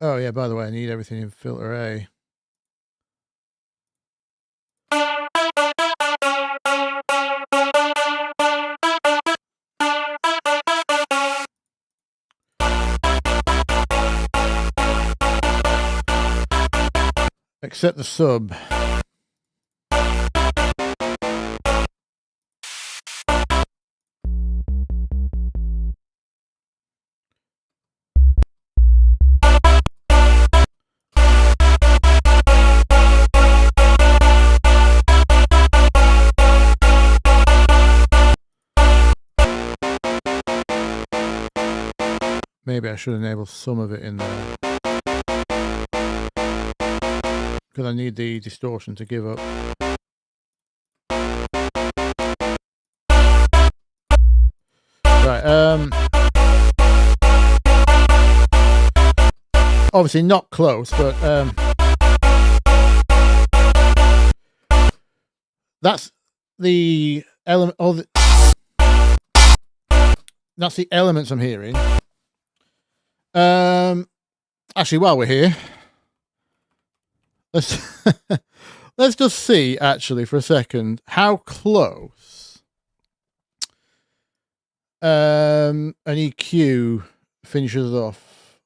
Oh yeah, by the way, I need everything in filter A. Except the sub. Maybe I should enable some of it in there. Because I need the distortion to give up. Right, obviously not close, but that's the element. That's the elements I'm hearing. Actually, while we're here, let's let's just see actually for a second how close an EQ finishes off.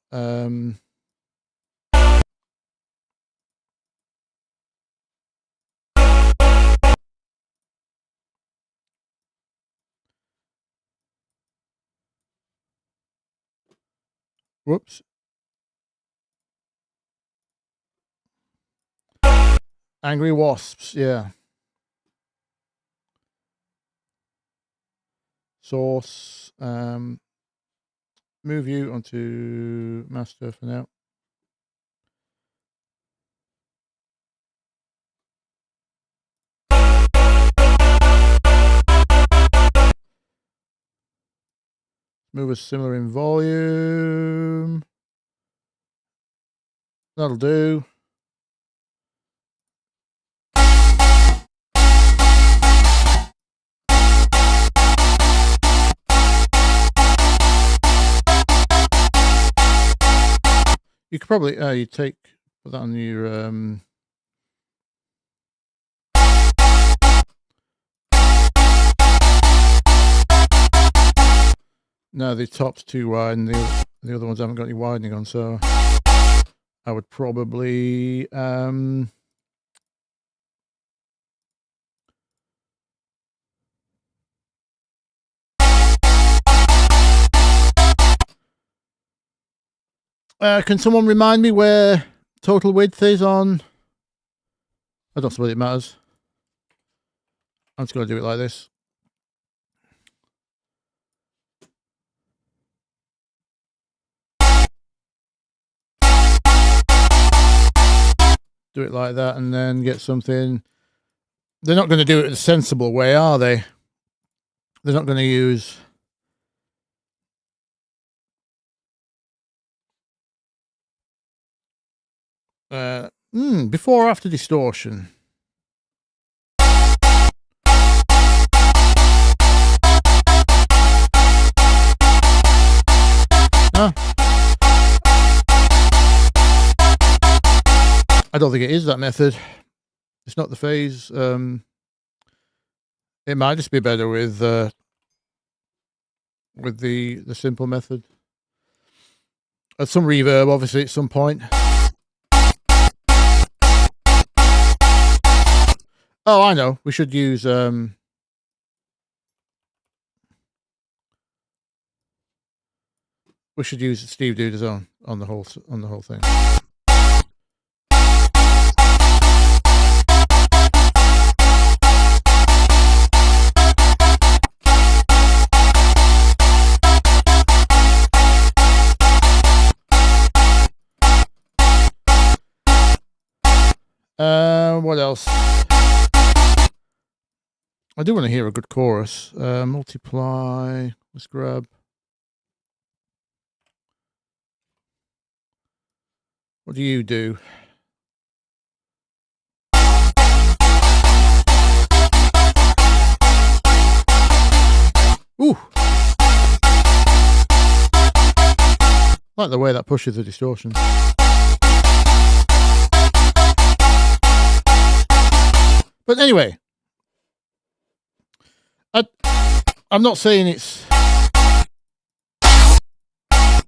Whoops. Angry wasps, yeah. Source. Move you onto master for now. Move us similar in volume. That'll do. You could probably you put that on your no, the top's too wide and the other ones haven't got any widening on, so I would probably can someone remind me where total width is on? I don't suppose it matters. I'm just going to do it like this. Do it like that and then get something. They're not going to do it in a sensible way, are they? They're not going to use before or after distortion. I don't think it is that method. It's not the phase. It might just be better with the simple method. Some reverb, obviously, at some point. Oh, I know. We should use Steve Duda's on the whole thing. else? I do want to hear a good chorus. Multiply. Let's grab. What do you do? Ooh. I like the way that pushes the distortion. But anyway, I'm not saying it's...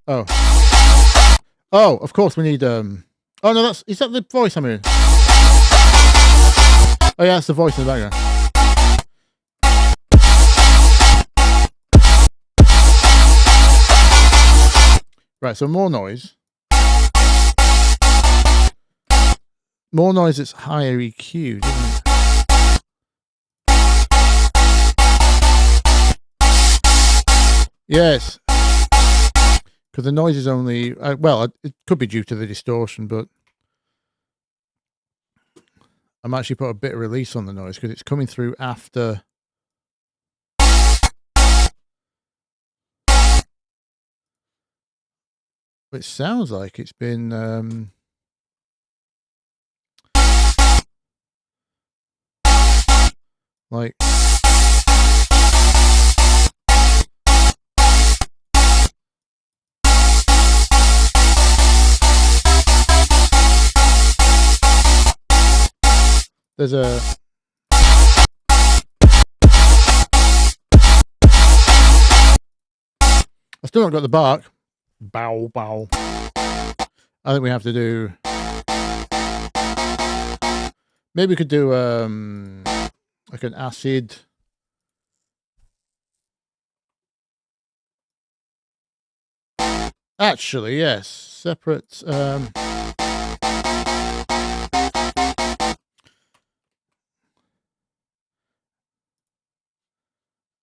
Oh, of course we need... Oh no, is that the voice I'm hearing? Oh yeah, that's the voice in the background. Right, so more noise. More noise that's higher EQ, isn't it? Yes. Because the noise is only... well, it could be due to the distortion, but... I'm actually put a bit of release on the noise because it's coming through after... It sounds like it's been like there's a I still haven't got the bark. Bow, bow. I think we have to do... Maybe we could do like an acid. Actually, yes. Separate... I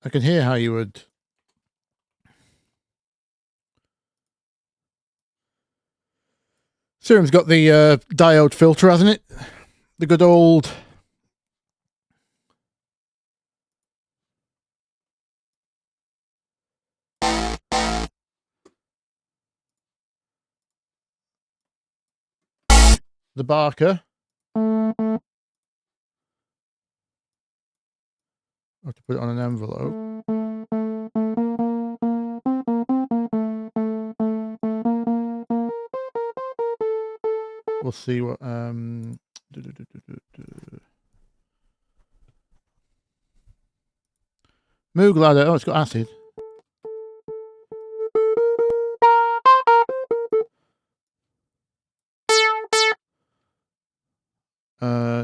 can hear how you would... Serum's got the diode filter, hasn't it? The good old... The Barker. I have to put it on an envelope. We'll see what Moog ladder. Oh, it's got acid.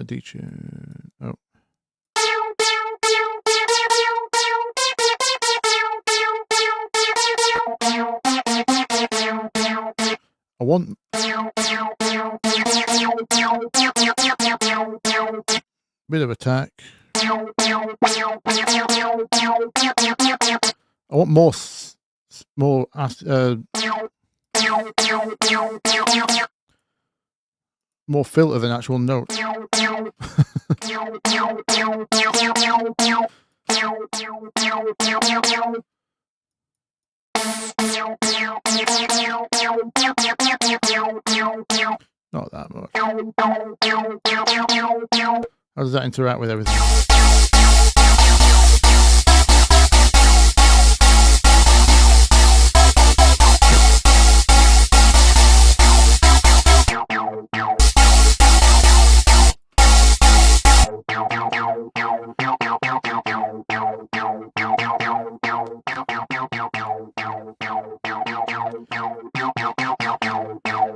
D-tune. Oh. I want bit of attack. I want more more filter than actual note. Not that much. How does that interact with everything?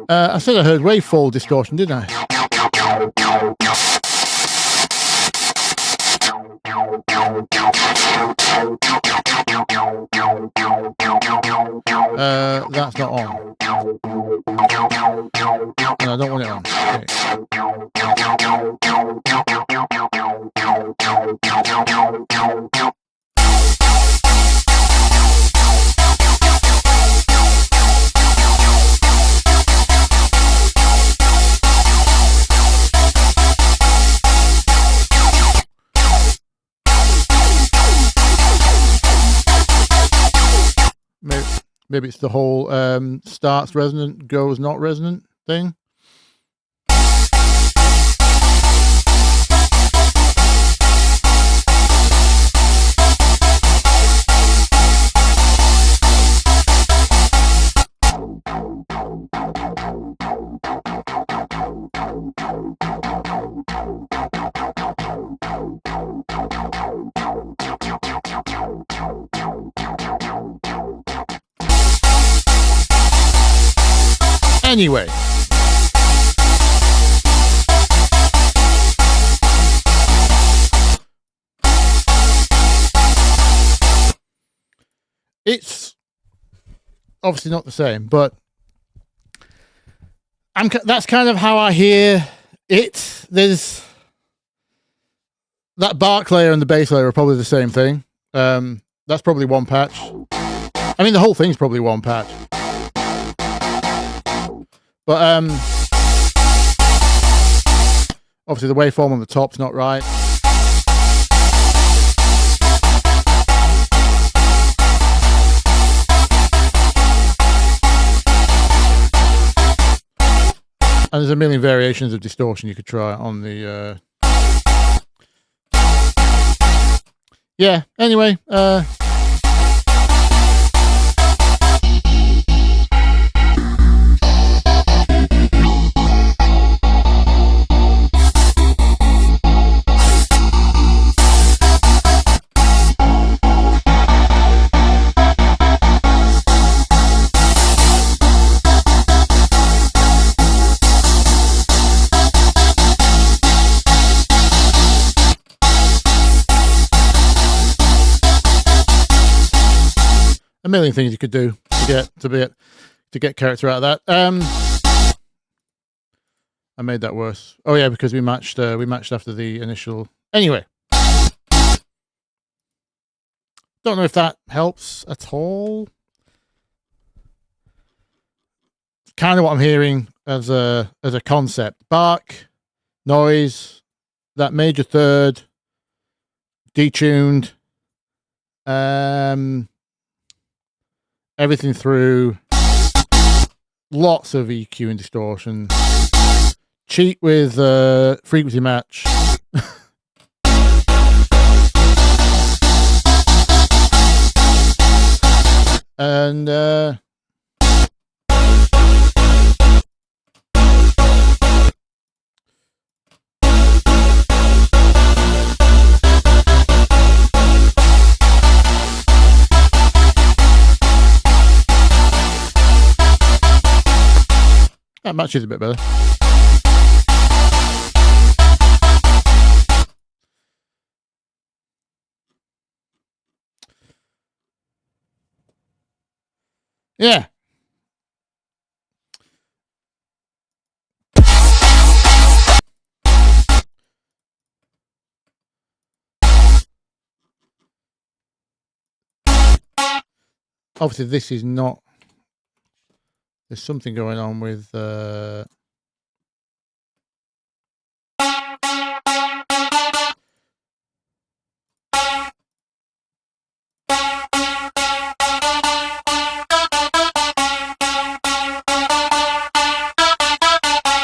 I said I heard wavefall distortion, didn't I? That's not on. No, I don't want it on. Okay. Maybe it's the whole starts resonant, goes not resonant thing. Anyway, it's obviously not the same, but that's kind of how I hear it. There's that bark layer and the bass layer are probably the same thing. That's probably one patch. I mean, the whole thing's probably one patch. But obviously the waveform on the top's not right. And there's a million variations of distortion you could try on the yeah, anyway, a million things you could do to get character out of that. I made that worse. Oh yeah, because we matched after the initial. Anyway, don't know if that helps at all. Kind of what I'm hearing as a concept: bark, noise, that major third, detuned, everything through, lots of EQ and distortion, cheat with frequency match. And that matches a bit better. Yeah. Obviously, this is not. There's something going on with.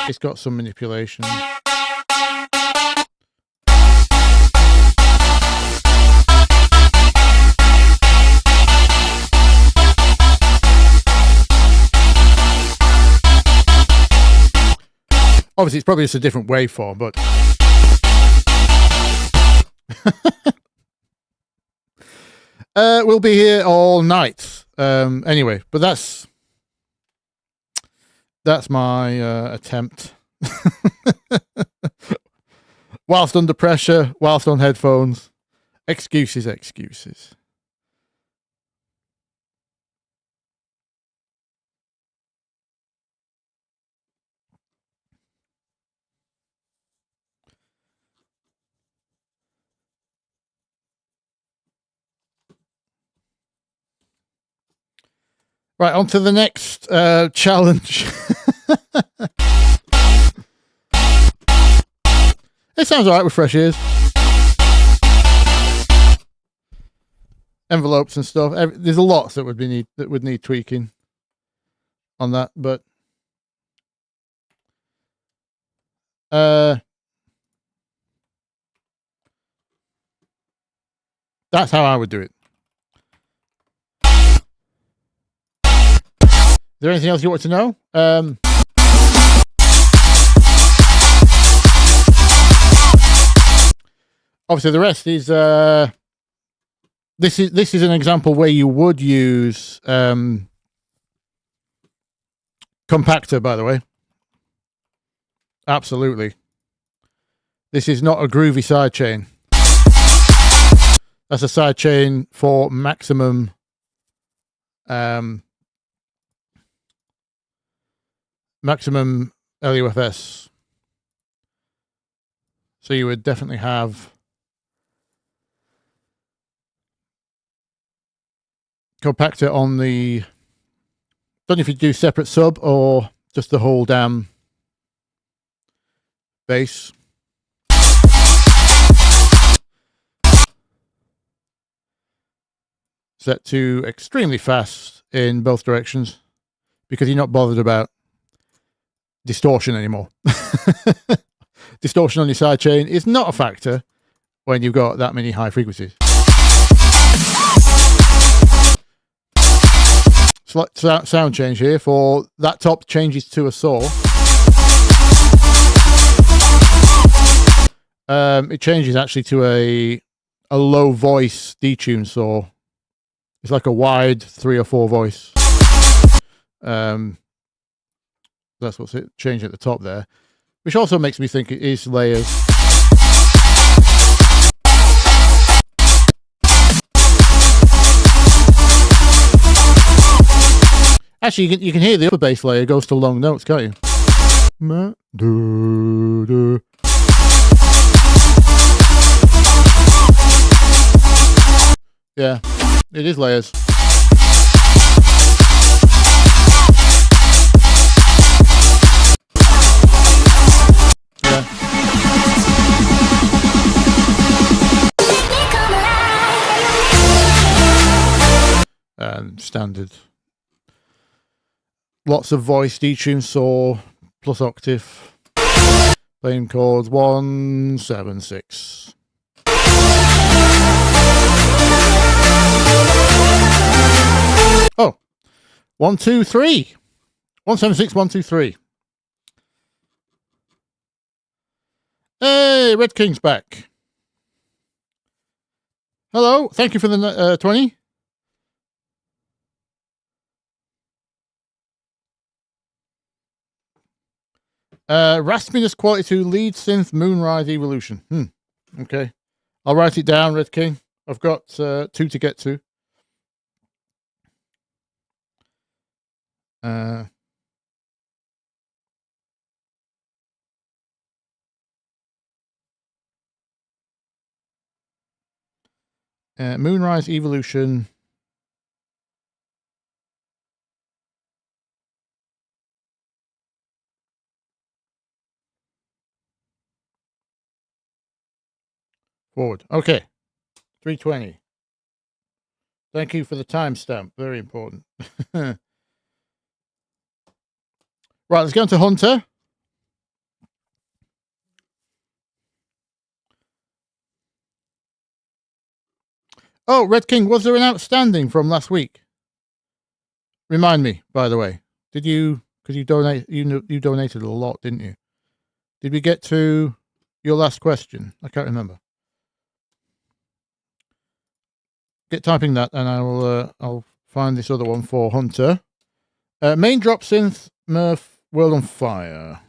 It's got some manipulation. Obviously, it's probably just a different waveform, but we'll be here all night. Anyway, but that's my attempt. Whilst under pressure, whilst on headphones. Excuses. Right, on to the next challenge. It sounds alright with fresh ears. envelopes and stuff. There's a lot that would need tweaking on that, but that's how I would do it. Is there anything else you want to know? Obviously, the rest is this is an example where you would use compactor. By the way, absolutely. This is not a groovy sidechain. That's a sidechain for maximum maximum LUFS. So you would definitely have compactor on the, don't know if you do separate sub or just the whole damn bass. Set to extremely fast in both directions because you're not bothered about distortion anymore. Distortion on your sidechain is not a factor when you've got that many high frequencies. Slight sound change here for that top changes to a saw. It changes actually to a low voice detune saw. It's like a wide 3 or 4 voice. That's what's it changed at the top there, which also makes me think it is layers. Actually, you can hear the upper bass layer goes to long notes, can't you? Yeah, it is layers. Yeah. And standard. Lots of voice detune saw plus octave. Playing chords 1, 7, 6. Oh, 1, 2, 3. 1, 7, 6, 1, 2, 3. Hey, Red King's back. Hello, thank you for the 20. Raspiness Quality 2 Lead Synth Moonrise Evolution. Okay. I'll write it down, Red King. I've got 2 to get to. Moonrise Evolution. Forward. Okay. 320. Thank you for the timestamp. Very important. Right, let's go on to Hunter. Oh, Red King, was there an outstanding from last week? Remind me, by the way. Did you, because you donated a lot, didn't you? Did we get to your last question? I can't remember. Get typing that, and I'll find this other one for Hunter. Main drop synth, Murph, World on Fire.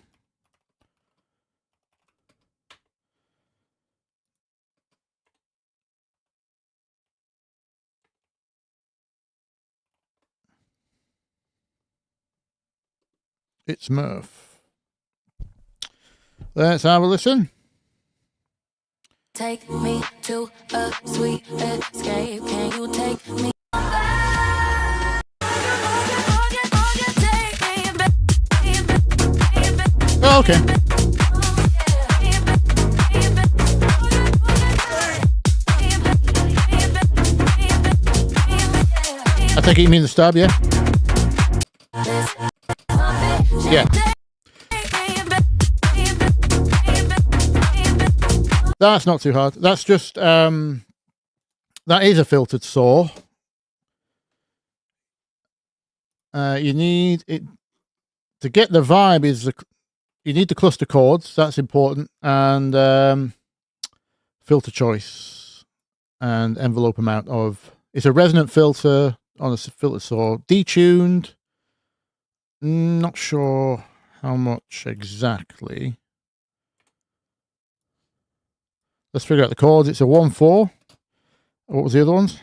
It's Murph. Let's have a listen. Take me to a sweet escape. Can you take me? Oh, okay. take it you mean the stab, yeah? Yeah. That's not too hard. That's just, that is a filtered saw. You need it to get the vibe is you need the cluster chords. That's important. And filter choice and envelope amount of, it's a resonant filter on a filter saw, detuned. Not sure how much exactly. Let's figure out the chords. It's a 1/4. What was the other ones?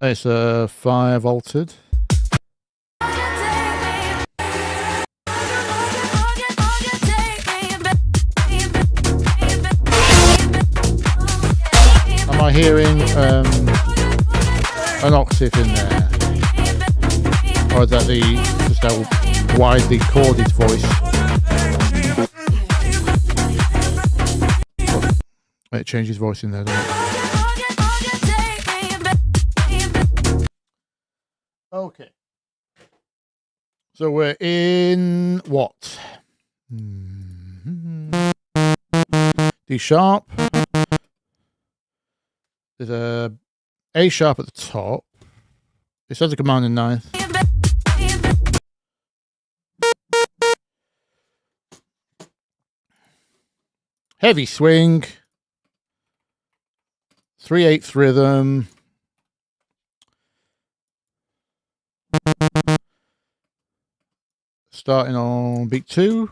It's a 5 altered. Am I hearing an octave in there? Or is that just how widely chorded voice? Oh, it changes voice in there, doesn't it? Okay. So we're in what? D sharp. There's a A sharp at the top. It says a command in ninth. Heavy swing. 3/8 rhythm. Starting on beat 2.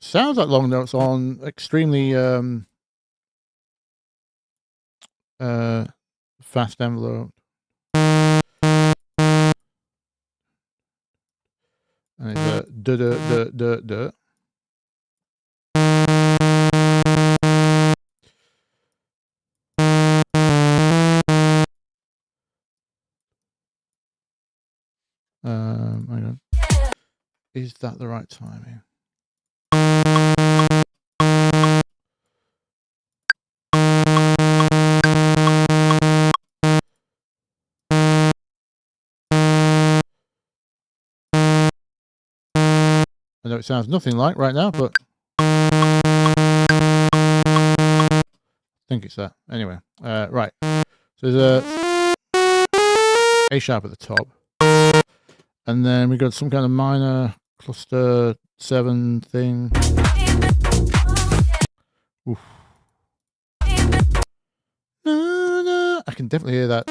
Sounds like long notes on extremely fast envelope. And it's a duh duh duh duh duh. Hang on. Is that the right timing? I know it sounds nothing like right now, but I think it's that. Anyway, right. So there's A sharp at the top. And then we got some kind of minor cluster 7 thing. Oof. I can definitely hear that.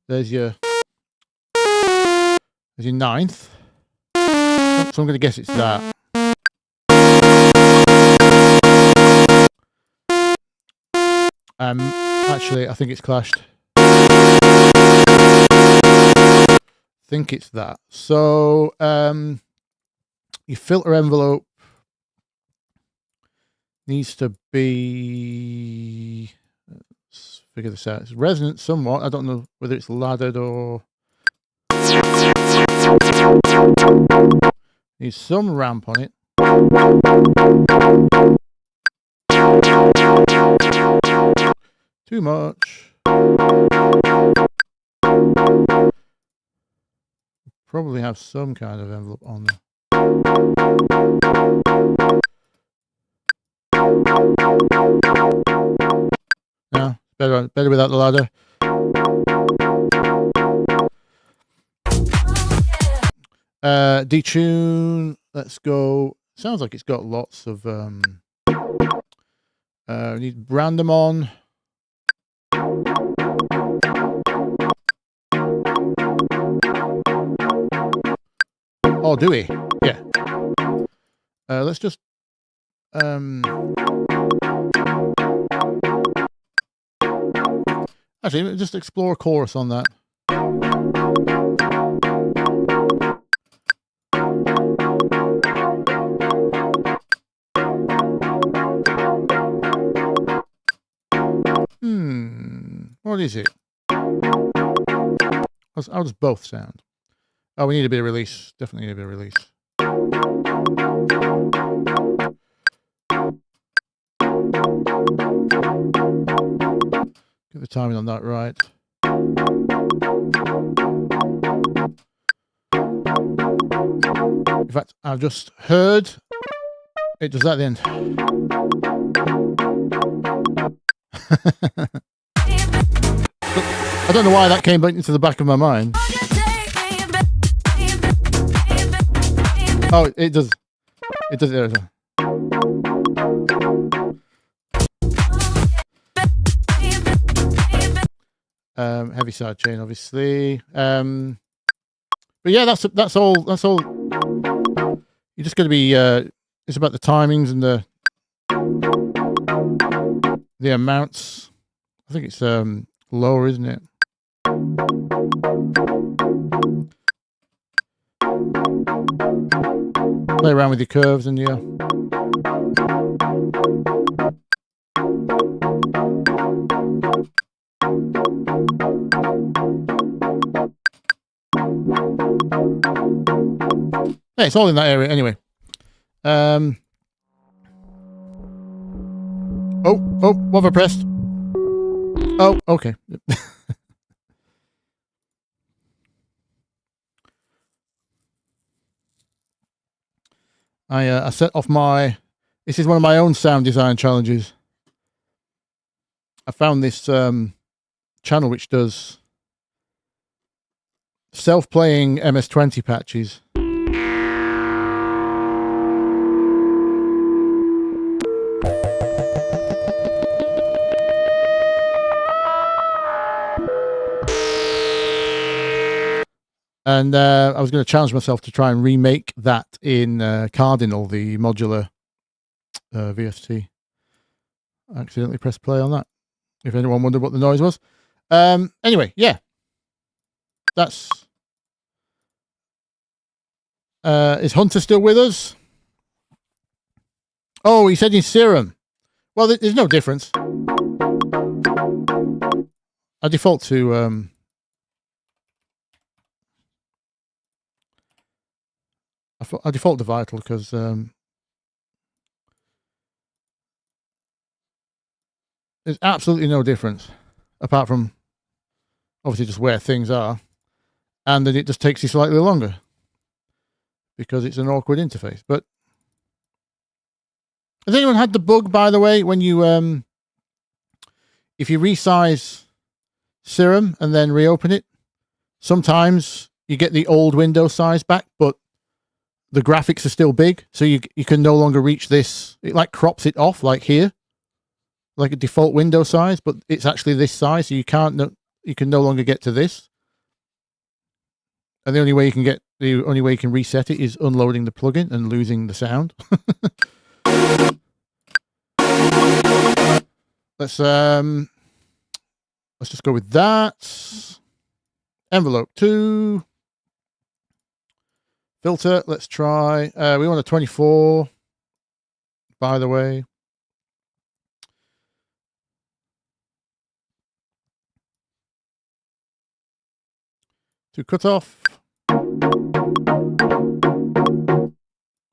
There's your ninth. So I'm going to guess it's that. Actually, I think it's clashed. Think it's that. So your filter envelope needs to be, let's figure this out. It's resonant somewhat. I don't know whether it's laddered or needs some ramp on it. Too much. Probably have some kind of envelope on there. No, better without the ladder. Detune. Let's go. Sounds like it's got lots of need random on. Oh, do we? Yeah. Let's just actually just explore a chorus on that. What is it? How does both sound? Oh, we need a bit of release. Definitely need a bit of release. Get the timing on that right. In fact, I've just heard it does that at the end. I don't know why that came back into the back of my mind. Oh, it does. It does there as well. Heavy side chain, obviously. But yeah, that's all. That's all. You're just going to be. It's about the timings and the amounts. I think it's lower, isn't it? Play around with your curves and your. Hey, it's all in that area anyway. Oh, what have I pressed? Oh, okay. I set off my. This is one of my own sound design challenges. I found this channel which does self-playing MS-20 patches. And I was going to challenge myself to try and remake that in Cardinal, the modular VST. I accidentally pressed play on that, if anyone wondered what the noise was. Anyway, yeah. That's... is Hunter still with us? Oh, he said in Serum. Well, there's no difference. I default to... I default to Vital because there's absolutely no difference apart from obviously just where things are, and then it just takes you slightly longer because it's an awkward interface. But has anyone had the bug, by the way, when you if you resize Serum and then reopen it, sometimes you get the old window size back, but the graphics are still big, so you can no longer reach this. It like crops it off, like here, like a default window size, but it's actually this size, so you can no longer get to this. And the only way you can reset it is unloading the plugin and losing the sound. Let's just go with that. Envelope 2. Filter, let's try. We want a 24, by the way. To cut off.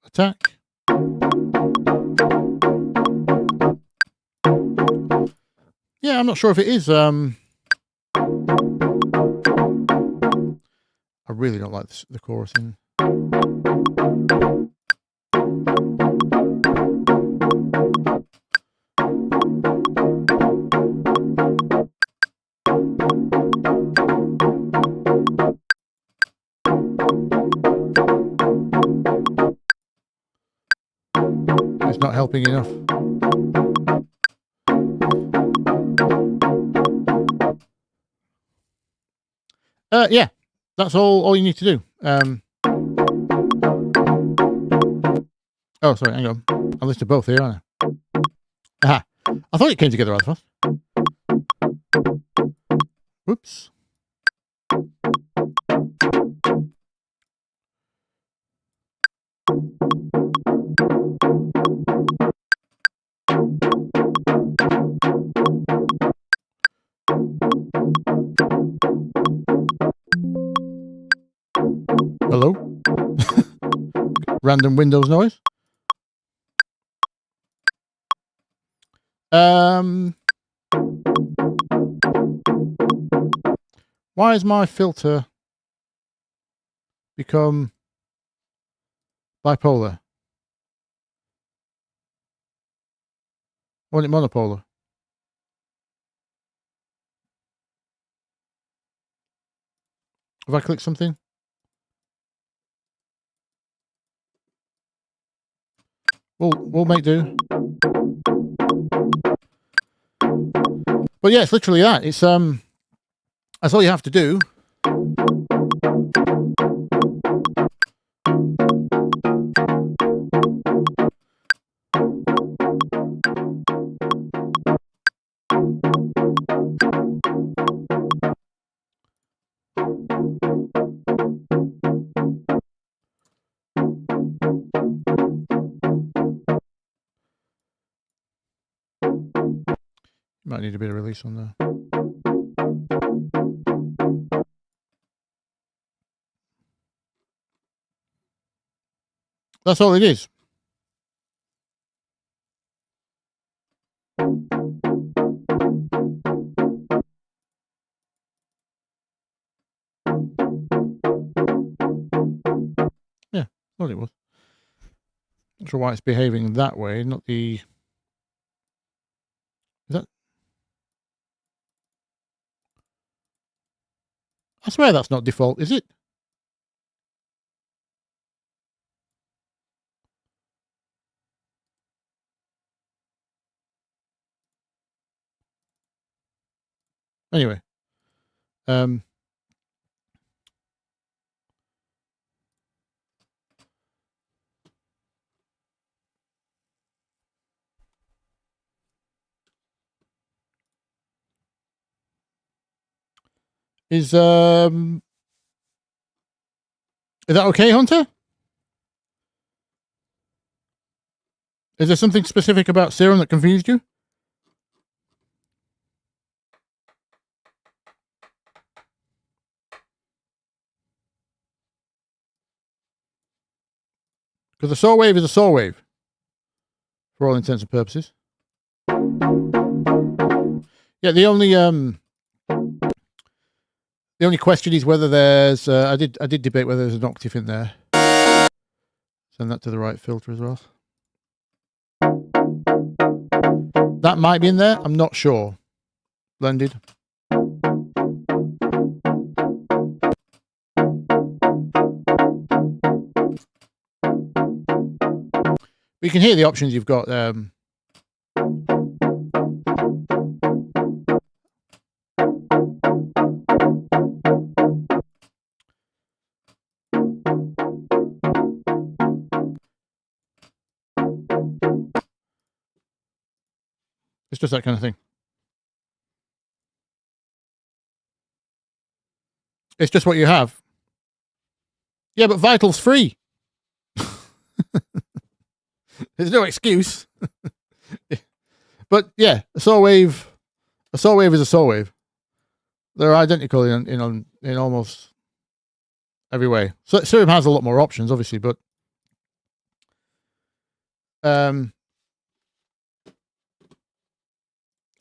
Attack. Yeah, I'm not sure if it is. I really don't like the chorus in. It's not helping enough. Yeah, that's all you need to do. Oh, sorry, hang on. I listed both here, aren't I? Aha. I thought it came together rather fast. Whoops. random Windows noise. Why has my filter become bipolar? I want it monopolar. Have I clicked something? We'll make do. But yeah, it's literally that. It's that's all you have to do. Might need a bit of release on there. That's all it is. Yeah, thought it was. Not sure why it's behaving that way, not the... Is that... I swear that's not default, is it? Anyway. Is that okay, Hunter? Is there something specific about Serum that confused you? Because a saw wave is a saw wave, for all intents and purposes. Yeah, the only question is whether there's. I did debate whether there's an octave in there. Send that to the right filter as well. That might be in there. I'm not sure. Blended. We can hear the options you've got. It's just that kind of thing. It's just what you have. Yeah, but Vital's free. There's no excuse. But yeah, a saw wave is a saw wave. They're identical in almost every way. So Serum has a lot more options, obviously, but I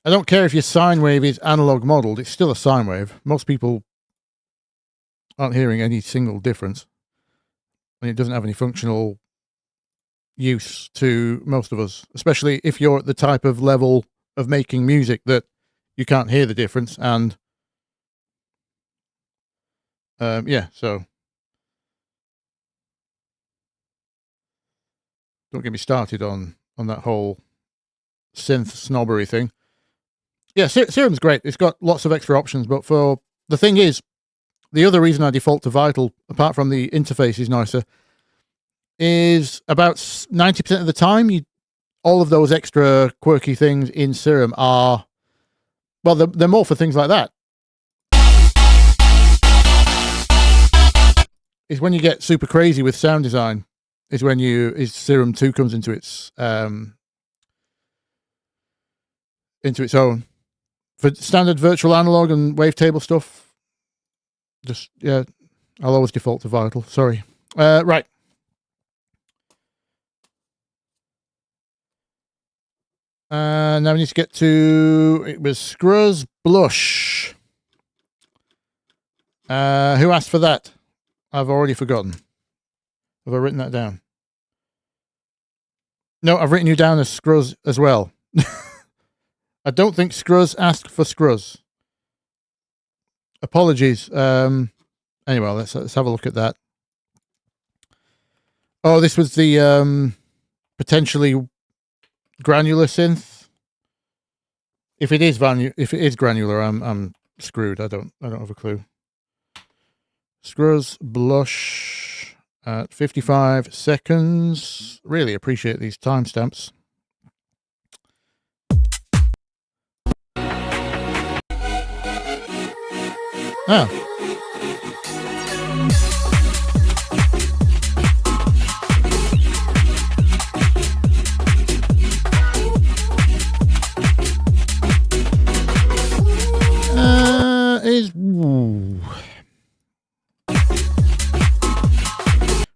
don't care if your sine wave is analog modeled, it's still a sine wave. Most people aren't hearing any single difference. And it doesn't have any functional use to most of us, especially if you're at the type of level of making music that you can't hear the difference. And yeah, so don't get me started on that whole synth snobbery thing. Yeah, Serum's great. It's got lots of extra options, but for the thing is, the other reason I default to Vital, apart from the interface is nicer, is about 90% of the time, all of those extra quirky things in Serum are, well, they're more for things like that. It's when you get super crazy with sound design, is when Serum 2 comes into its own. For standard virtual analog and wavetable stuff, just, yeah, I'll always default to Vital. Sorry. Right. Now we need to get to, it was Scruz Blush. Who asked for that? I've already forgotten. Have I written that down? No, I've written you down as Scruz as well. I don't think Scruz asked for Scruz. Apologies. Anyway, let's have a look at that. Oh, this was the potentially granular synth. If it is granular, I'm screwed. I don't have a clue. Scruz Blush at 55 seconds. Really appreciate these timestamps. Oh.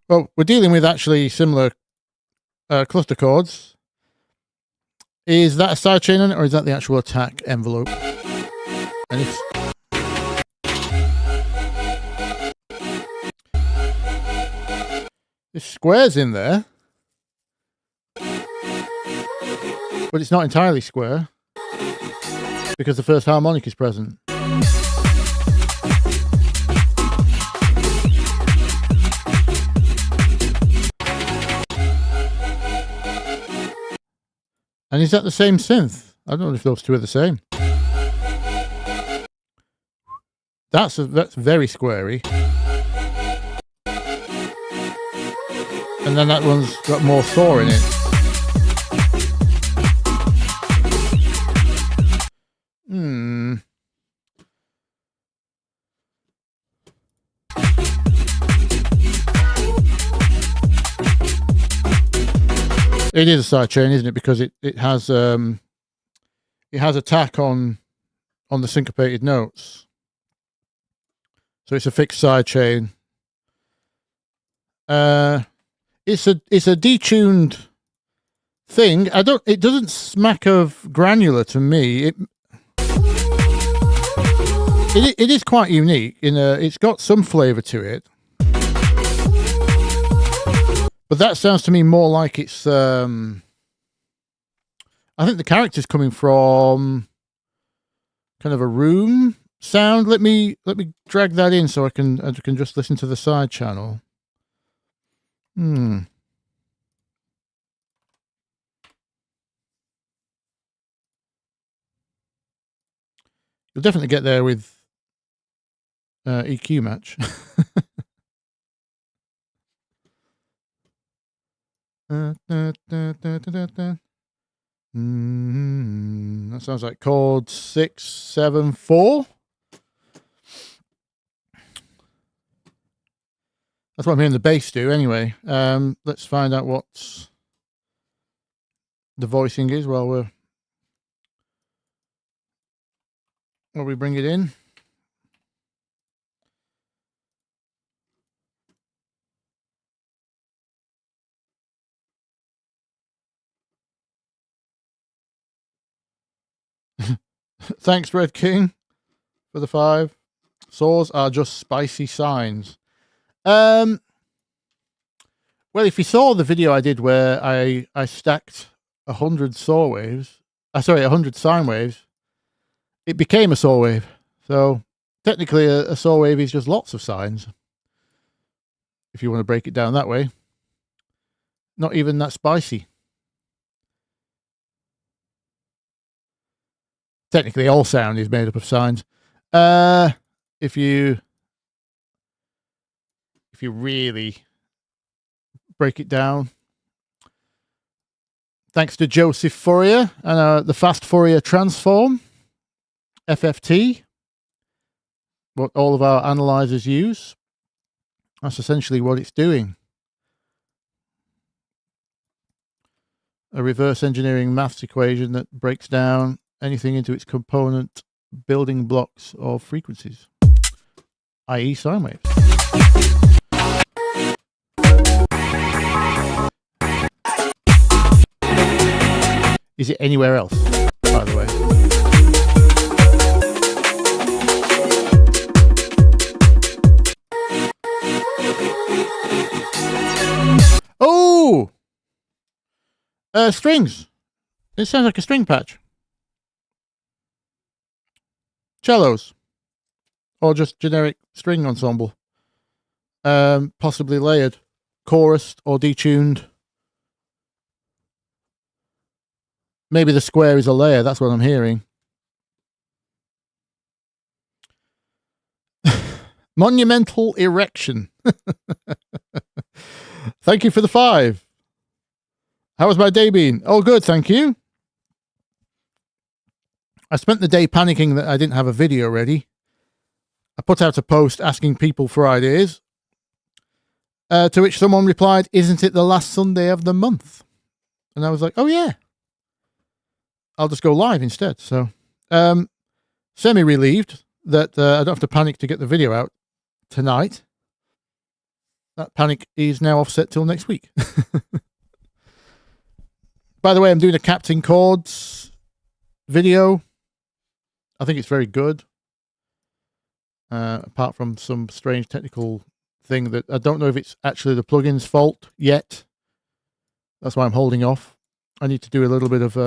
Well, we're dealing with actually similar cluster chords. Is that a sidechain on it, or is that the actual attack envelope? And if there's squares in there, but it's not entirely square because the first harmonic is present. And is that the same synth? I don't know if those two are the same. That's very squarey. And then that one's got more saw in it. It is a sidechain, isn't it? Because it has attack on the syncopated notes, so it's a fixed sidechain. It's a detuned thing. It doesn't smack of granular to me. It is quite unique. It's got some flavour to it. But that sounds to me more like it's. I think the character's coming from kind of a room sound. Let me drag that in so I can just listen to the side channel. You'll definitely get there with EQ match. That sounds like chord 6, 7, 4. That's what I'm hearing the bass do anyway. Let's find out what the voicing is while we bring it in. Thanks, Red King, for the 5. Saws are just spicy signs. Well, if you saw the video I did where I stacked 100 saw waves, 100 sine waves, it became a saw wave. So technically a saw wave is just lots of sines, if you want to break it down that way. Not even that spicy. Technically, all sound is made up of sines. If you really break it down, thanks to Joseph Fourier and the fast Fourier transform, FFT, what all of our analyzers use. That's essentially what it's doing. A reverse engineering maths equation that breaks down anything into its component building blocks or frequencies, i.e. sine waves. Is it anywhere else, by the way? Oh! Strings. It sounds like a string patch. Cellos. Or just generic string ensemble. Possibly layered. Chorused or detuned. Maybe the square is a layer. That's what I'm hearing. Monumental erection. Thank you for the 5. How was my day been? Oh, good, thank you. I spent the day panicking that I didn't have a video ready. I put out a post asking people for ideas, to which someone replied, "Isn't it the last Sunday of the month?" And I was like, oh yeah, I'll just go live instead. So semi-relieved that I don't have to panic to get the video out tonight. That panic is now offset till next week. By the way, I'm doing a Captain Chords video. I think it's very good. Apart from some strange technical thing that I don't know if it's actually the plugin's fault yet. That's why I'm holding off. I need to do a little bit of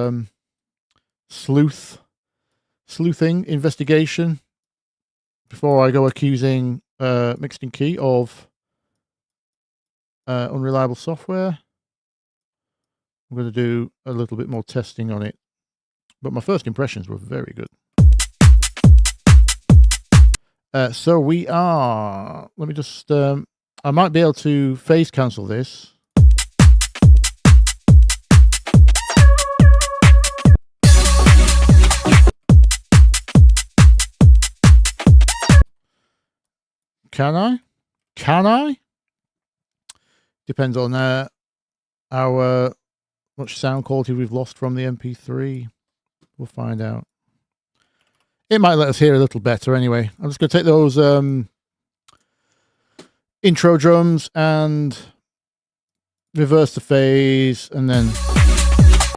sleuthing, investigation before I go accusing Mixed Key of unreliable software. I'm going to do a little bit more testing on it, but my first impressions were very good. So we are, let me just, I might be able to phase cancel this. Can I? Can I? Depends on how much sound quality we've lost from the MP3. We'll find out. It might let us hear a little better anyway. I'm just going to take those intro drums and reverse the phase, and then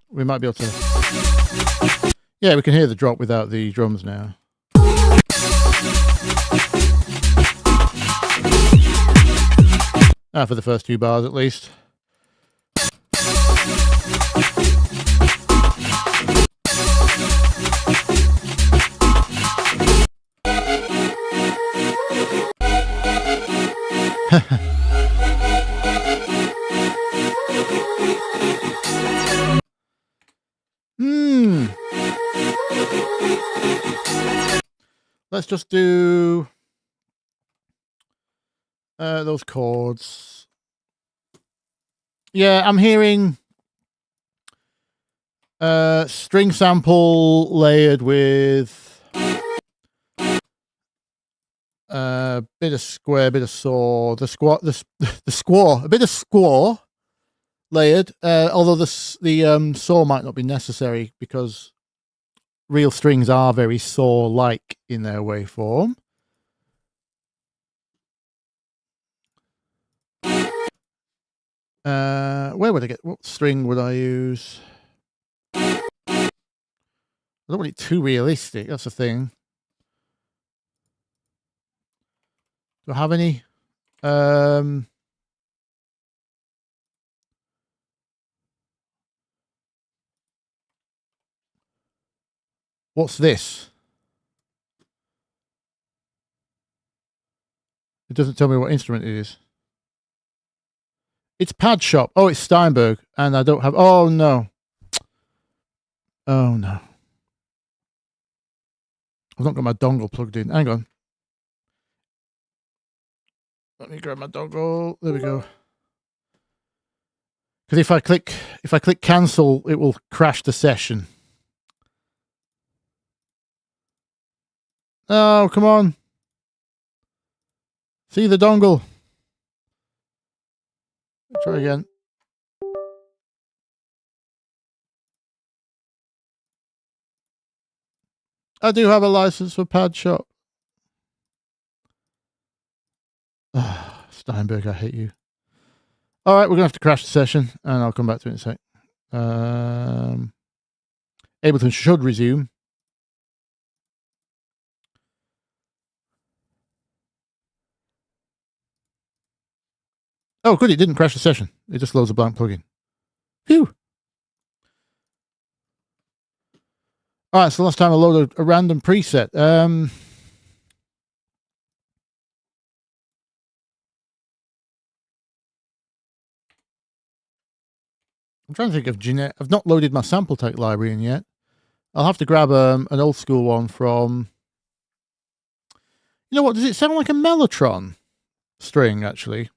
we might be able to... Yeah, we can hear the drop without the drums now. For the first 2 bars at least. Let's just do those chords. Yeah, I'm hearing string sample layered with bit of square, bit of saw, the squaw, a bit of squaw layered. Although the saw might not be necessary because real strings are very saw-like in their waveform. Where would I get? What string would I use? I don't want it too realistic. That's the thing. Do I have any? What's this? It doesn't tell me what instrument it is. It's Pad Shop. Oh, it's Steinberg. And I don't have... Oh, no. Oh, no. I've not got my dongle plugged in. Hang on. Let me grab my dongle. There we go. Because if I click cancel, it will crash the session. Oh, come on. See the dongle. Try again. I do have a license for Pad Shop. Oh, Steinberg, I hate you. All right, we're going to have to crash the session, and I'll come back to it in a sec. Ableton should resume. Oh, good, it didn't crash the session. It just loads a blank plugin. Phew. All right, so last time I loaded a random preset. I'm trying to think of I've not loaded my sample tech library in yet. I'll have to grab an old school one from... You know what? Does it sound like a mellotron string, actually?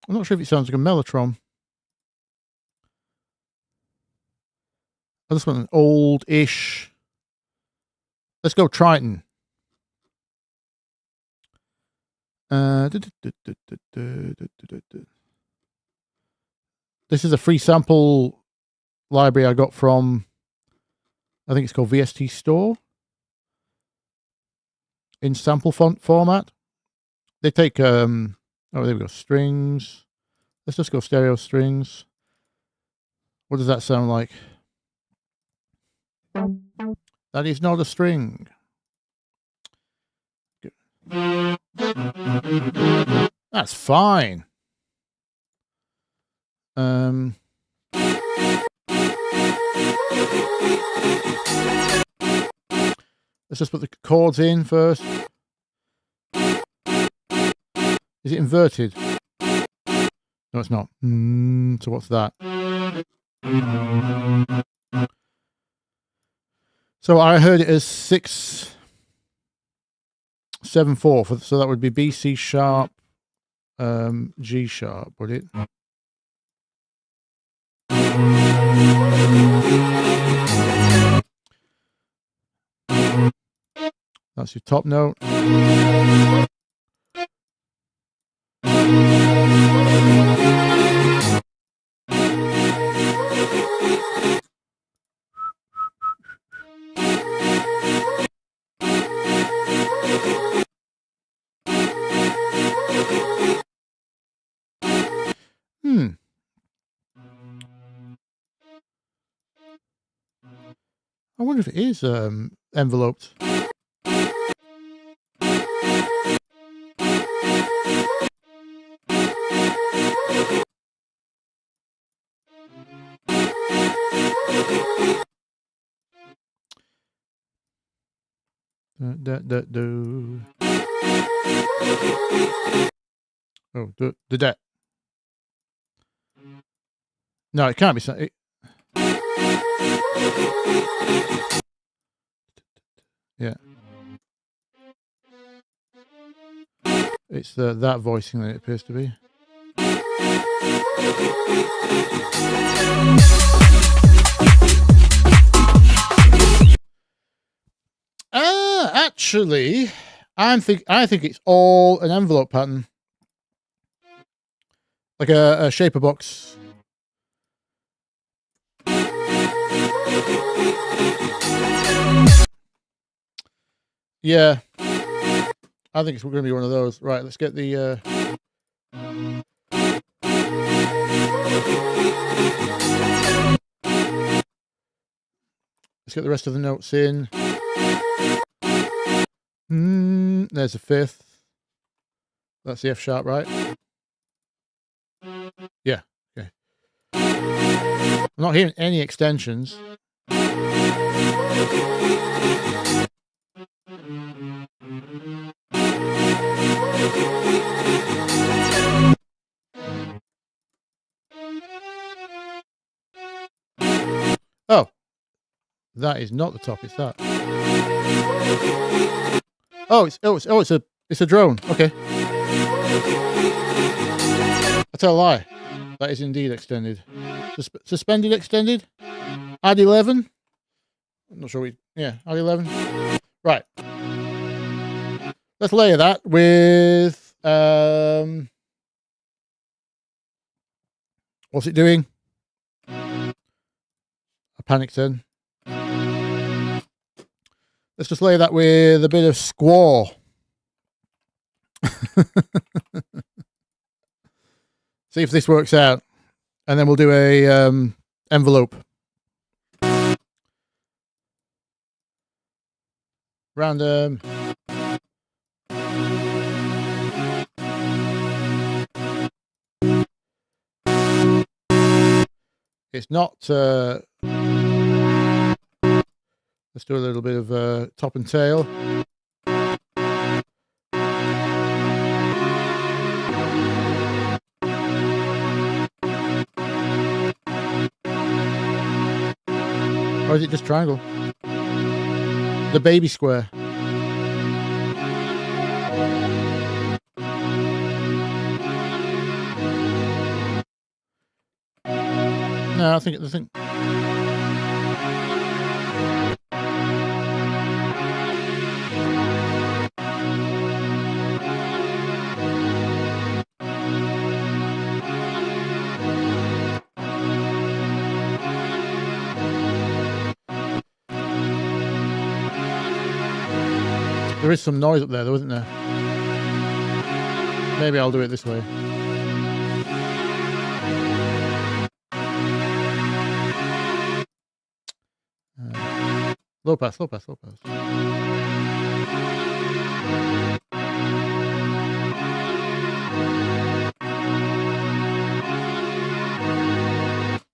I'm not sure if it sounds like a mellotron. I just want an old-ish... Let's go Triton. This is a free sample library I got from... I think it's called VST Store. In sample font format. They take... oh, there we go. Strings. Let's just go stereo strings. What does that sound like? That is not a string. That's fine. Let's just put the chords in first. Is it inverted? No, it's not. So what's that? So I heard it as 6/7/4. So that would be B, C sharp, G sharp, would it? That's your top note. I wonder if it is enveloped. Oh, the debt. No, it can't be. Yeah. It's that voicing that it appears to be. Actually, I think it's all an envelope pattern, like a shaper box. Yeah, I think it's going to be one of those. Right, let's get the. Let's get the rest of the notes in. There's a fifth. That's the F sharp, right? Yeah. Okay. I'm not hearing any extensions. Oh, that is not the top. It's that. Oh, it's a drone. Okay. I tell a lie. That is indeed extended. Suspended extended. Add 11. I'm not sure add 11. Right. Let's layer that with what's it doing? I panicked then. Let's just layer that with a bit of squaw. See if this works out. And then we'll do a envelope. Random. It's not. Let's do a little bit of top and tail. Or is it just triangle? The baby square. No, I think it's the thing. There is some noise up there, though, isn't there? Maybe I'll do it this way. Low pass, low pass, low pass.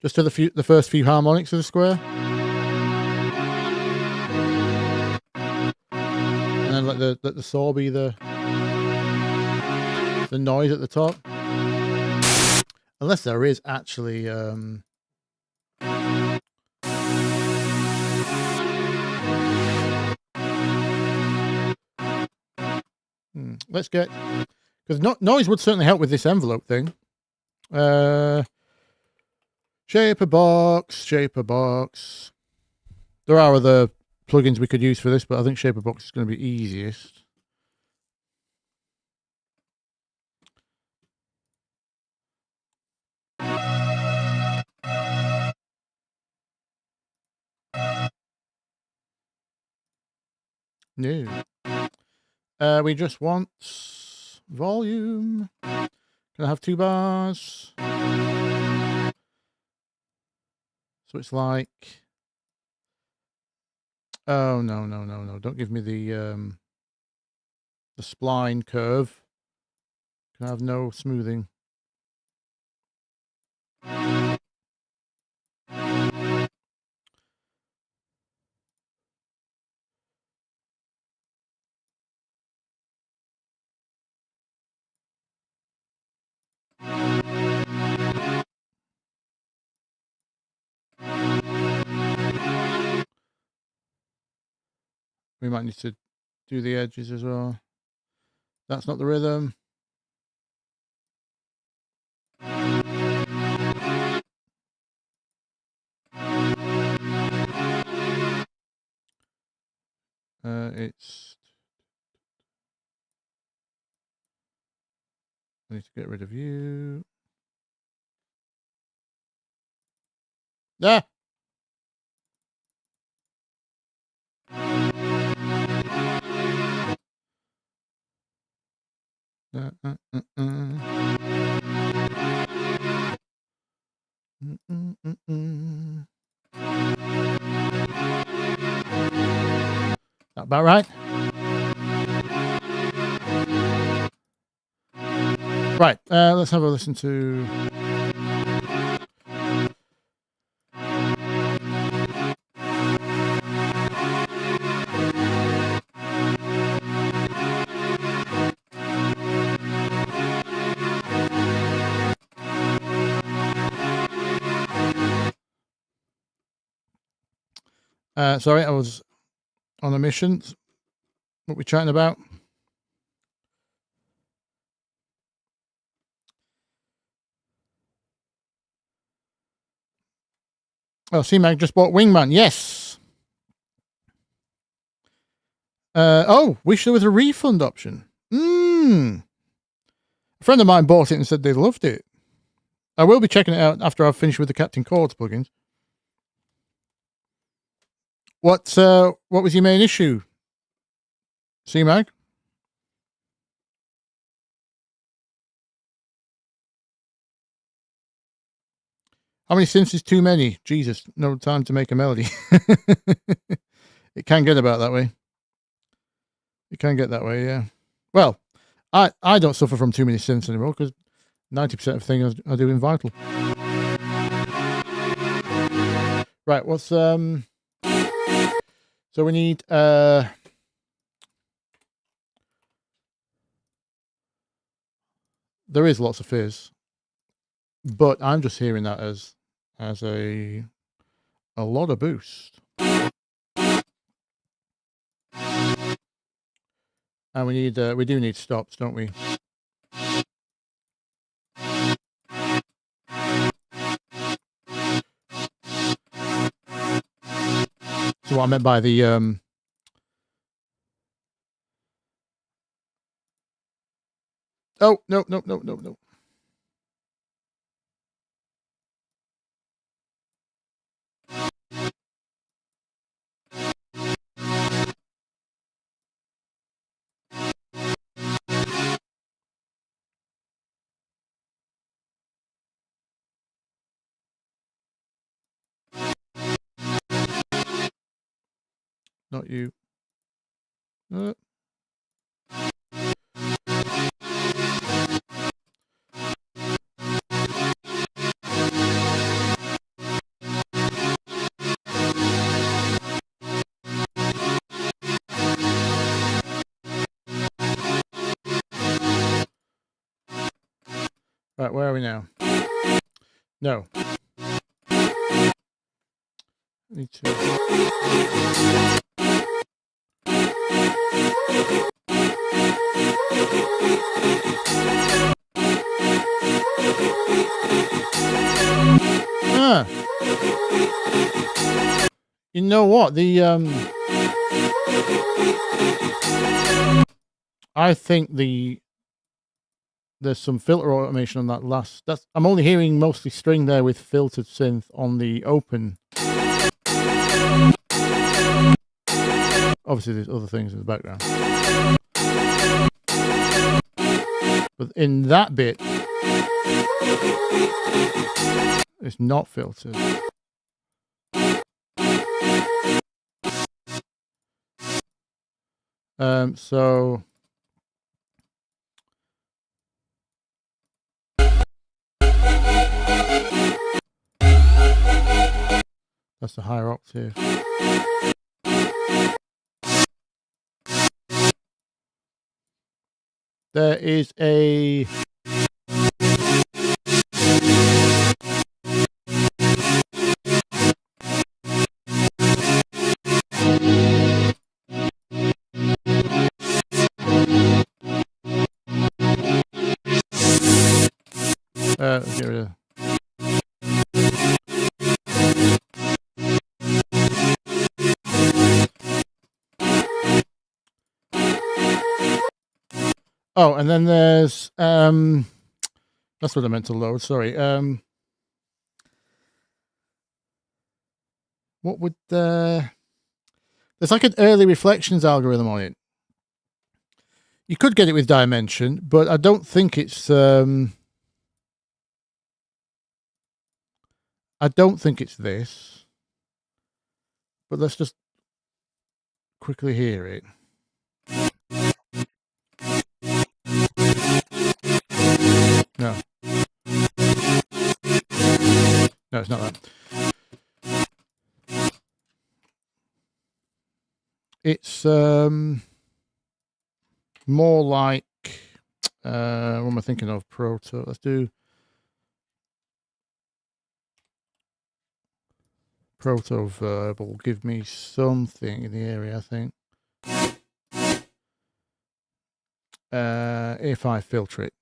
Just to the first few harmonics of the square. And then let the saw be the noise at the top. Unless there is actually let's get, because noise would certainly help with this envelope thing. Shape a box. There are other plugins we could use for this, but I think Shape a Box is going to be easiest. No. We just want volume. Can I have 2 bars? So it's like, oh no. Don't give me the spline curve. Can I have no smoothing? We might need to do the edges as well. That's not the rhythm. It's. I need to get rid of you. Ah! That about right? Right, let's have a listen to... Sorry, I was on a mission. What we chatting about? Oh, C-Mag just bought Wingman. Yes. Oh, wish there was a refund option. A friend of mine bought it and said they loved it. I will be checking it out after I've finished with the Captain Chords plugins. What was your main issue, C-Mag? How many synths is too many? Jesus, no time to make a melody. It can get about that way. You can get that way, yeah. Well, I don't suffer from too many synths anymore because 90% of things I do in Vital. Right, what's so we need there is lots of fizz, but I'm just hearing that as a lot of boost. And we do need stops, don't we? So what I meant by the oh no. Not you. Right, where are we now? No. Need to. You know what? I think there's some filter automation on that last. I'm only hearing mostly string there with filtered synth on the open. Obviously, there's other things in the background, but in that bit, it's not filtered. So that's the higher octave. There is a let's get rid of. Oh, and then there's that's what I meant to load, sorry. What would there's like an early reflections algorithm on it. You could get it with dimension, but I don't think it's this. But let's just quickly hear it. No. No, it's not that. It's more like what am I thinking of? Proto. Let's do proto verb will give me something in the area, I think. If I filter it.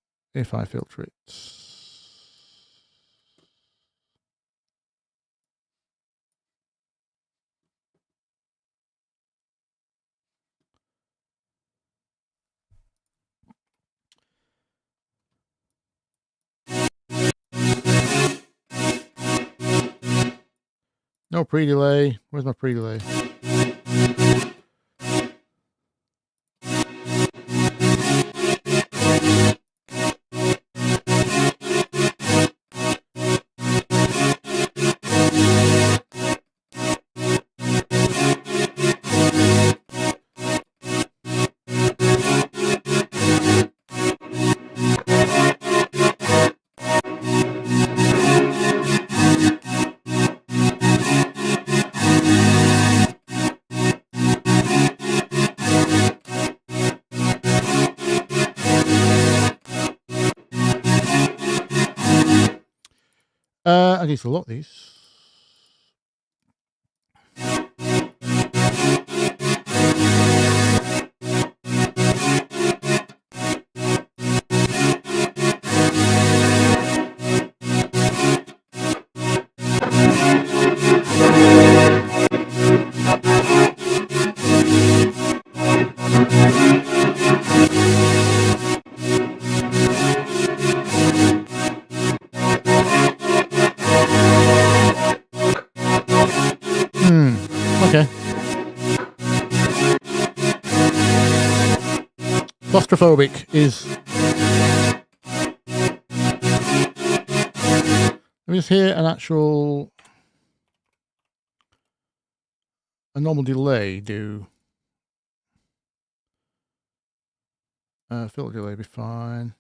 No pre-delay. Where's my pre-delay? I need to lock these. Okay. Claustrophobic is... Let me just hear an actual... A normal delay do... filter delay be fine.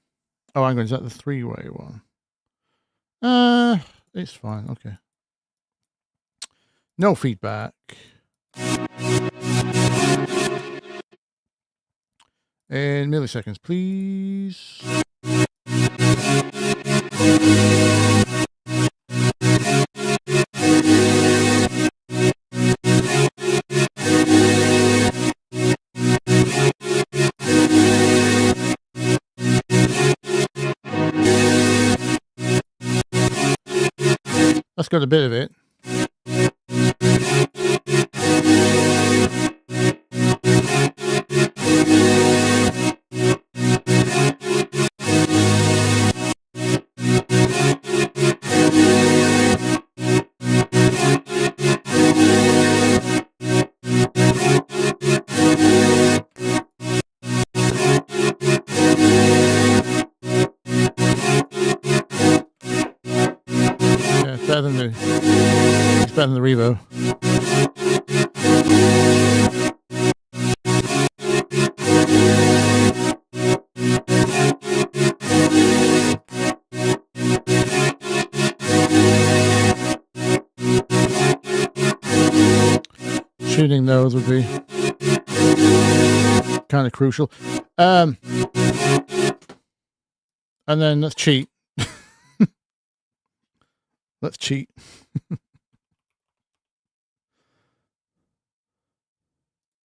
Oh, hang on, is that the 3-way one? It's fine, okay. No feedback. In milliseconds, please. That's got a bit of it. It's better than the Revo. Tuning those would be kind of crucial. And then let's cheat. Let's cheat. I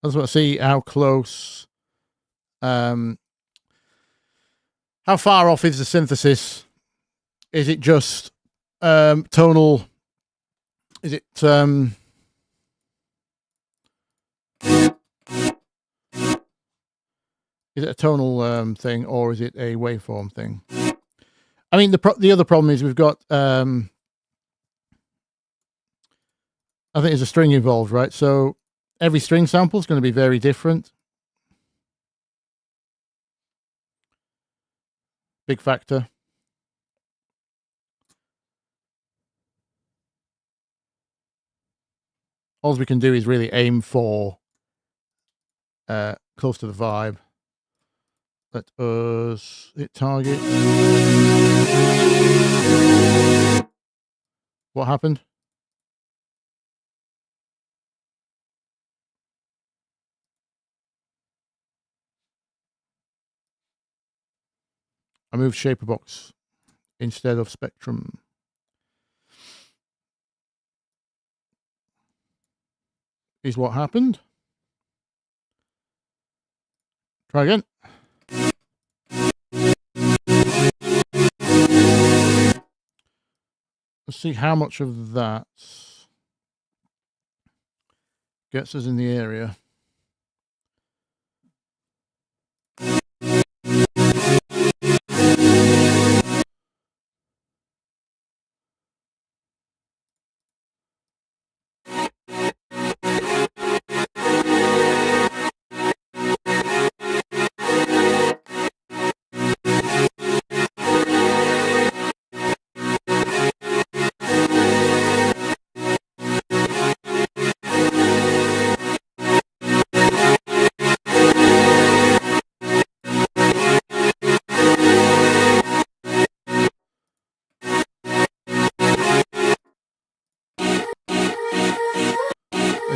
just want to see how close, how far off is the synthesis? Is it just tonal? Is it a tonal thing, or is it a waveform thing? I mean, the other problem is we've got I think there's a string involved, right? So every string sample is going to be very different. Big factor. All we can do is really aim for close to the vibe. Let us hit target. What happened? I moved shaper box instead of spectrum. Is what happened. Try again. Let's see how much of that gets us in the area.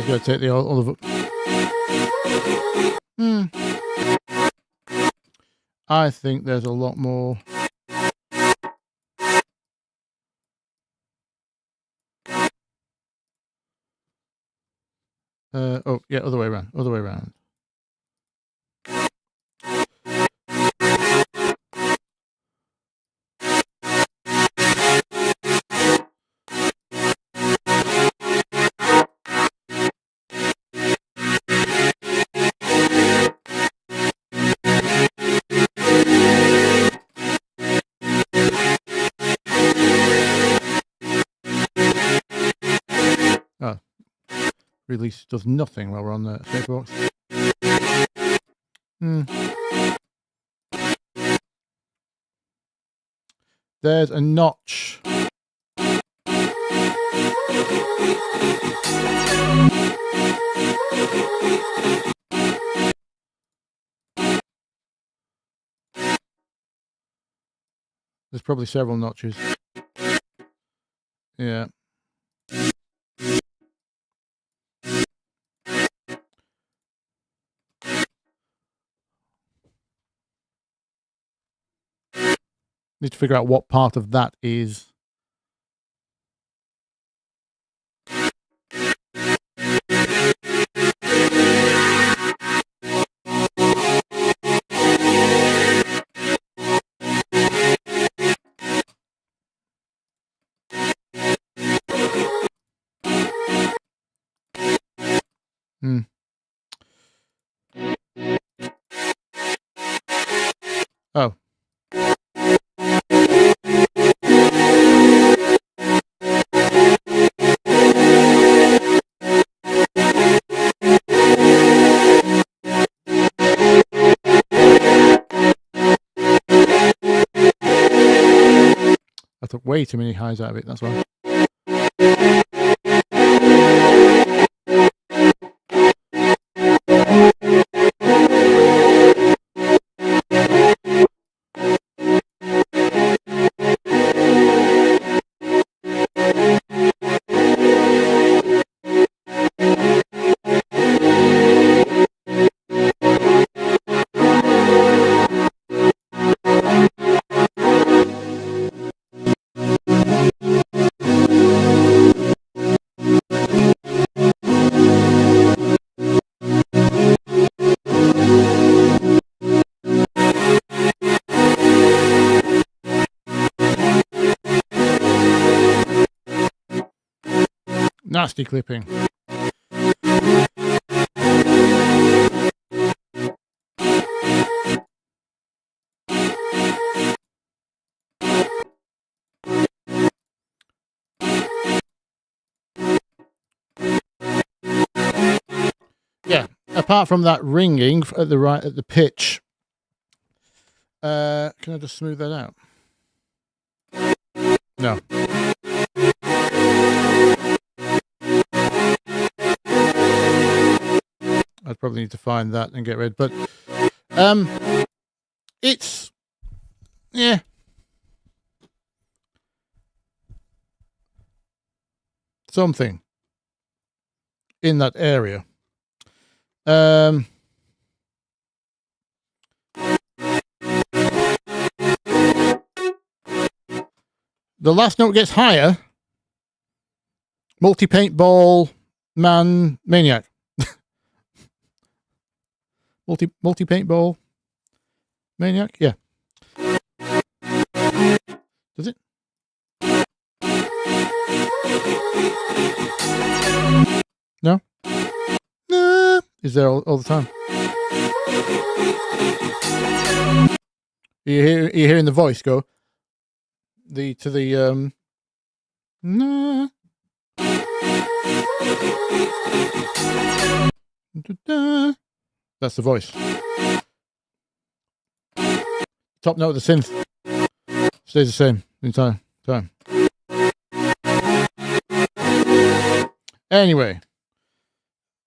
Go take the other. I think there's a lot more. Oh, yeah, other way around. Other way around. Oh, release does nothing while we're on the Shapebox. There's a notch. There's probably several notches. Yeah. Need to figure out what part of that is. Oh. I took way too many highs out of it, that's why. Nasty clipping. Yeah, apart from that ringing at the right at the pitch, can I just smooth that out? No. I'd probably need to find that and get rid, but it's, yeah. Something in that area. The last note gets higher. Multi-paintball man maniac. multi-paintball maniac, yeah. Does it? No? No. Is there all the time? Are you hearing the voice go? No. That's the voice. Top note of the synth stays the same the entire time. Anyway,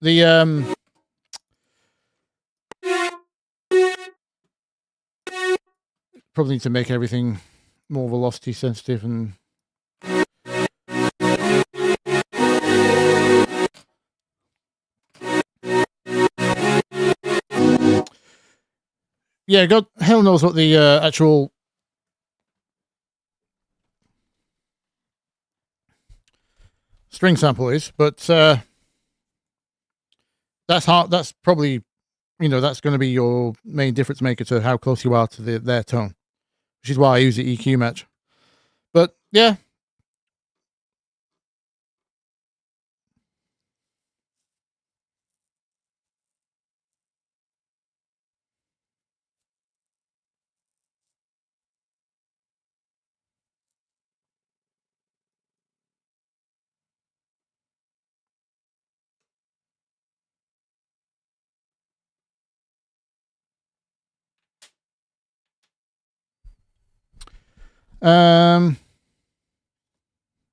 the probably need to make everything more velocity sensitive and yeah, God hell knows what the actual string sample is, but that's hard. That's probably, that's going to be your main difference maker to how close you are to their tone, which is why I use the EQ match. But yeah.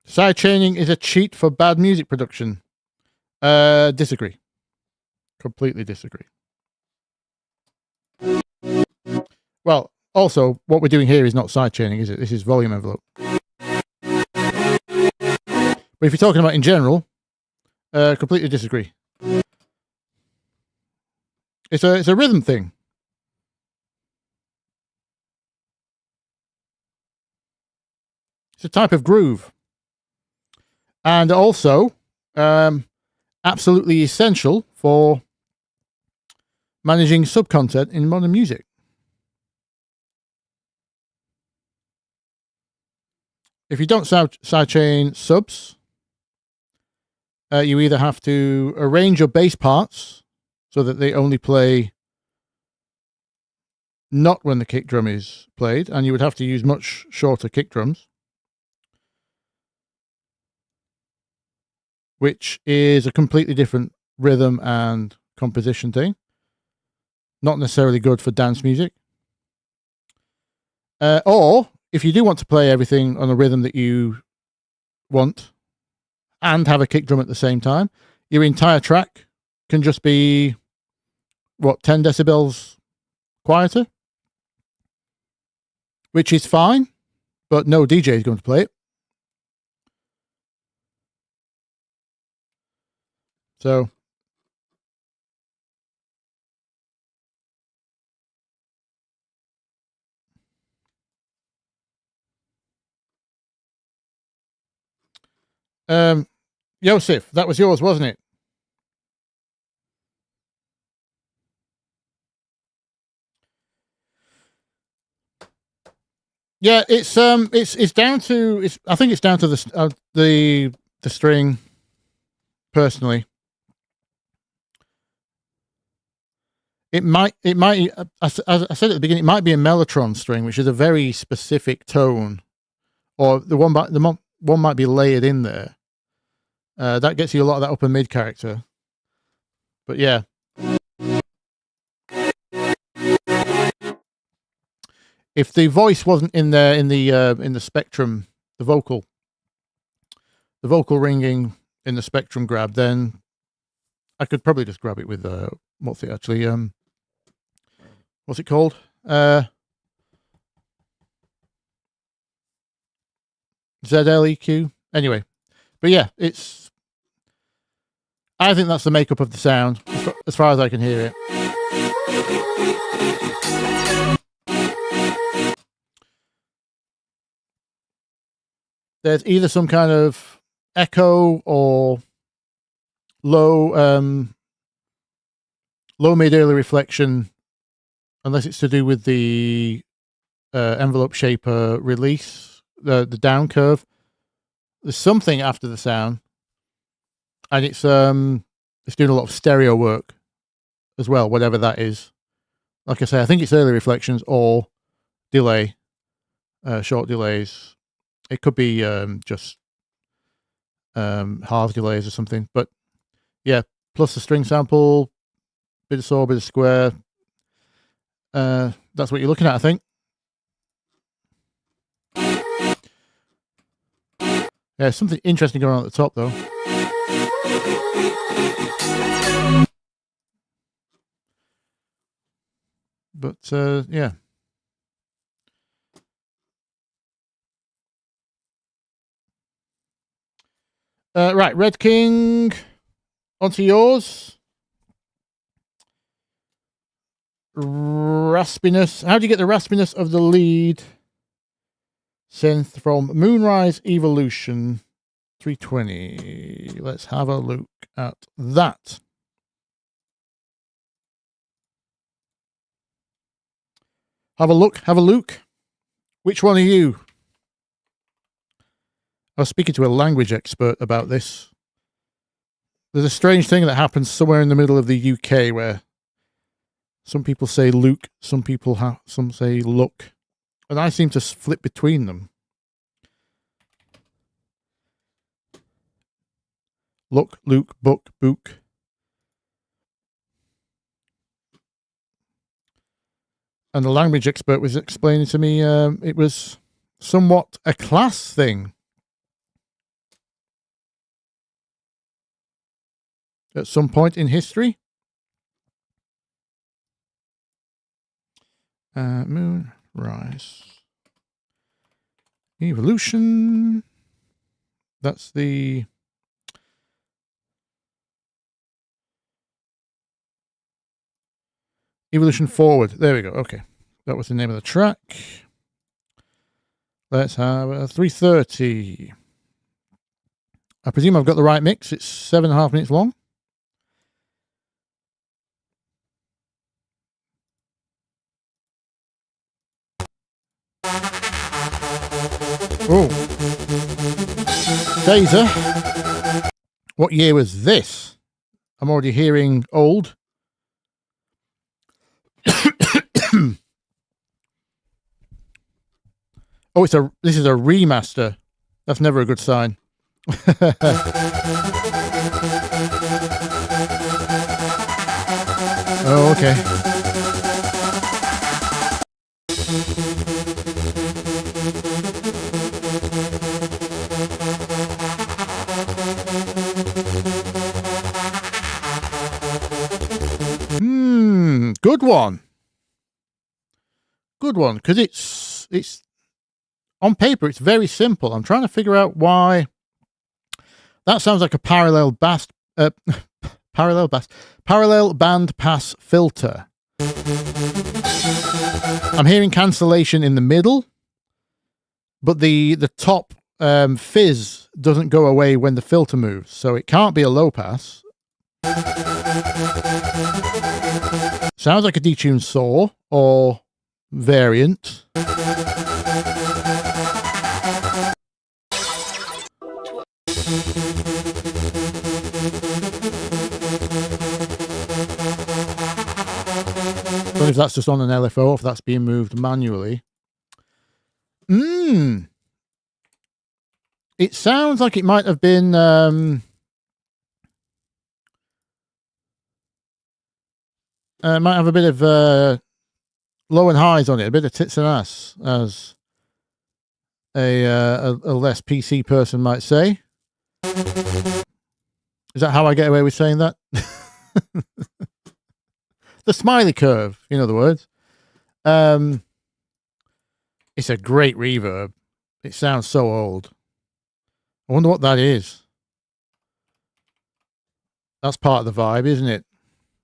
Sidechaining is a cheat for bad music production. Disagree. Completely disagree. Well, also, what we're doing here is not sidechaining, is it? This is volume envelope. But if you're talking about in general, completely disagree. It's a rhythm thing. It's a type of groove. And also, absolutely essential for managing subcontent in modern music. If you don't sidechain subs, you either have to arrange your bass parts so that they only play not when the kick drum is played, and you would have to use much shorter kick drums, which is a completely different rhythm and composition thing. Not necessarily good for dance music. Or if you do want to play everything on a rhythm that you want and have a kick drum at the same time, your entire track can just be, 10 decibels quieter? Which is fine, but no DJ is going to play it. So, Yosef, that was yours, wasn't it? Yeah, it's down to I think it's down to the string. Personally, it might. As I said at the beginning, it might be a mellotron string, which is a very specific tone, or the one might be layered in there. That gets you a lot of that upper mid character. But yeah. If the voice wasn't in there in the spectrum, the vocal ringing in the spectrum grab, then I could probably just grab it with what's it called? ZLEQ. Anyway, but yeah, I think that's the makeup of the sound as far as I can hear it. There's either some kind of echo or low mid early reflection, unless it's to do with the envelope shaper release, the down curve. There's something after the sound, and it's doing a lot of stereo work as well, whatever that is. Like I say, I think it's early reflections or delay, short delays. It could be just half delays or something, but yeah, plus the string sample, bit of saw, bit of square. That's what you're looking at, I think. Yeah, something interesting going on at the top, though. But yeah. Right, Red King, onto yours. Raspiness. How do you get the raspiness of the lead synth from Moonrise Evolution 320? Let's have a look at that. Have a look. Have a look. Which one are you? I was speaking to a language expert about this. There's a strange thing that happens somewhere in the middle of the UK where some people say Luke, some say look, and I seem to flip between them. Look, Luke, book, book. And the language expert was explaining to me it was somewhat a class thing. At some point in history. Moon, rise. Evolution. That's the... Evolution Forward. There we go. Okay. That was the name of the track. Let's have a 3:30. I presume I've got the right mix. It's 7.5 minutes long. Oh. Phaser. What year was this? I'm already hearing old. Oh, this is a remaster. That's never a good sign. Oh, okay. Good one. Good one, because it's on paper, it's very simple. I'm trying to figure out why that sounds like a parallel band pass filter. I'm hearing cancellation in the middle, but the top fizz doesn't go away when the filter moves, so it can't be a low pass. Sounds like a detuned saw or variant. I don't know if that's just on an LFO or if that's being moved manually. It sounds like it might have been might have a bit of low and highs on it, a bit of tits and ass, as a less PC person might say. Is that how I get away with saying that? The smiley curve, in other words. It's a great reverb. It sounds so old. I wonder what that is. That's part of the vibe, isn't it?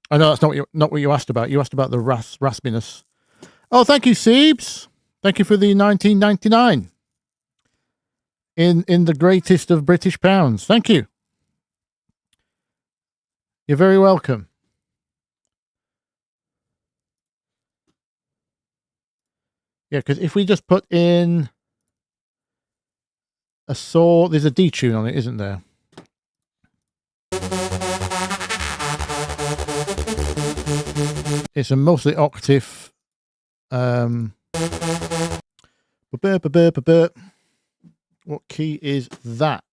I know that's not what you asked about. You asked about the raspiness. Oh, thank you, Siebes. Thank you for the 1999 in the greatest of British pounds. Thank you. You're very welcome. Yeah, because if we just put in a saw, there's a detune on it, isn't there? It's a mostly octave. What key is that?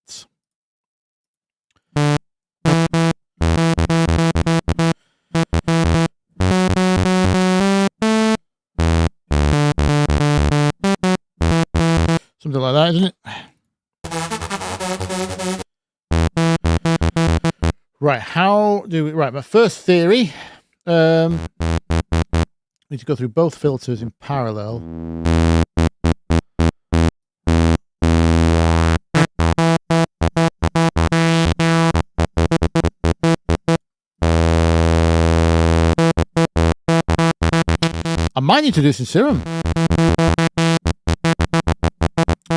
Something like that, isn't it? Right, how do we... Right, my first theory... need to go through both filters in parallel. I might need to do some serum.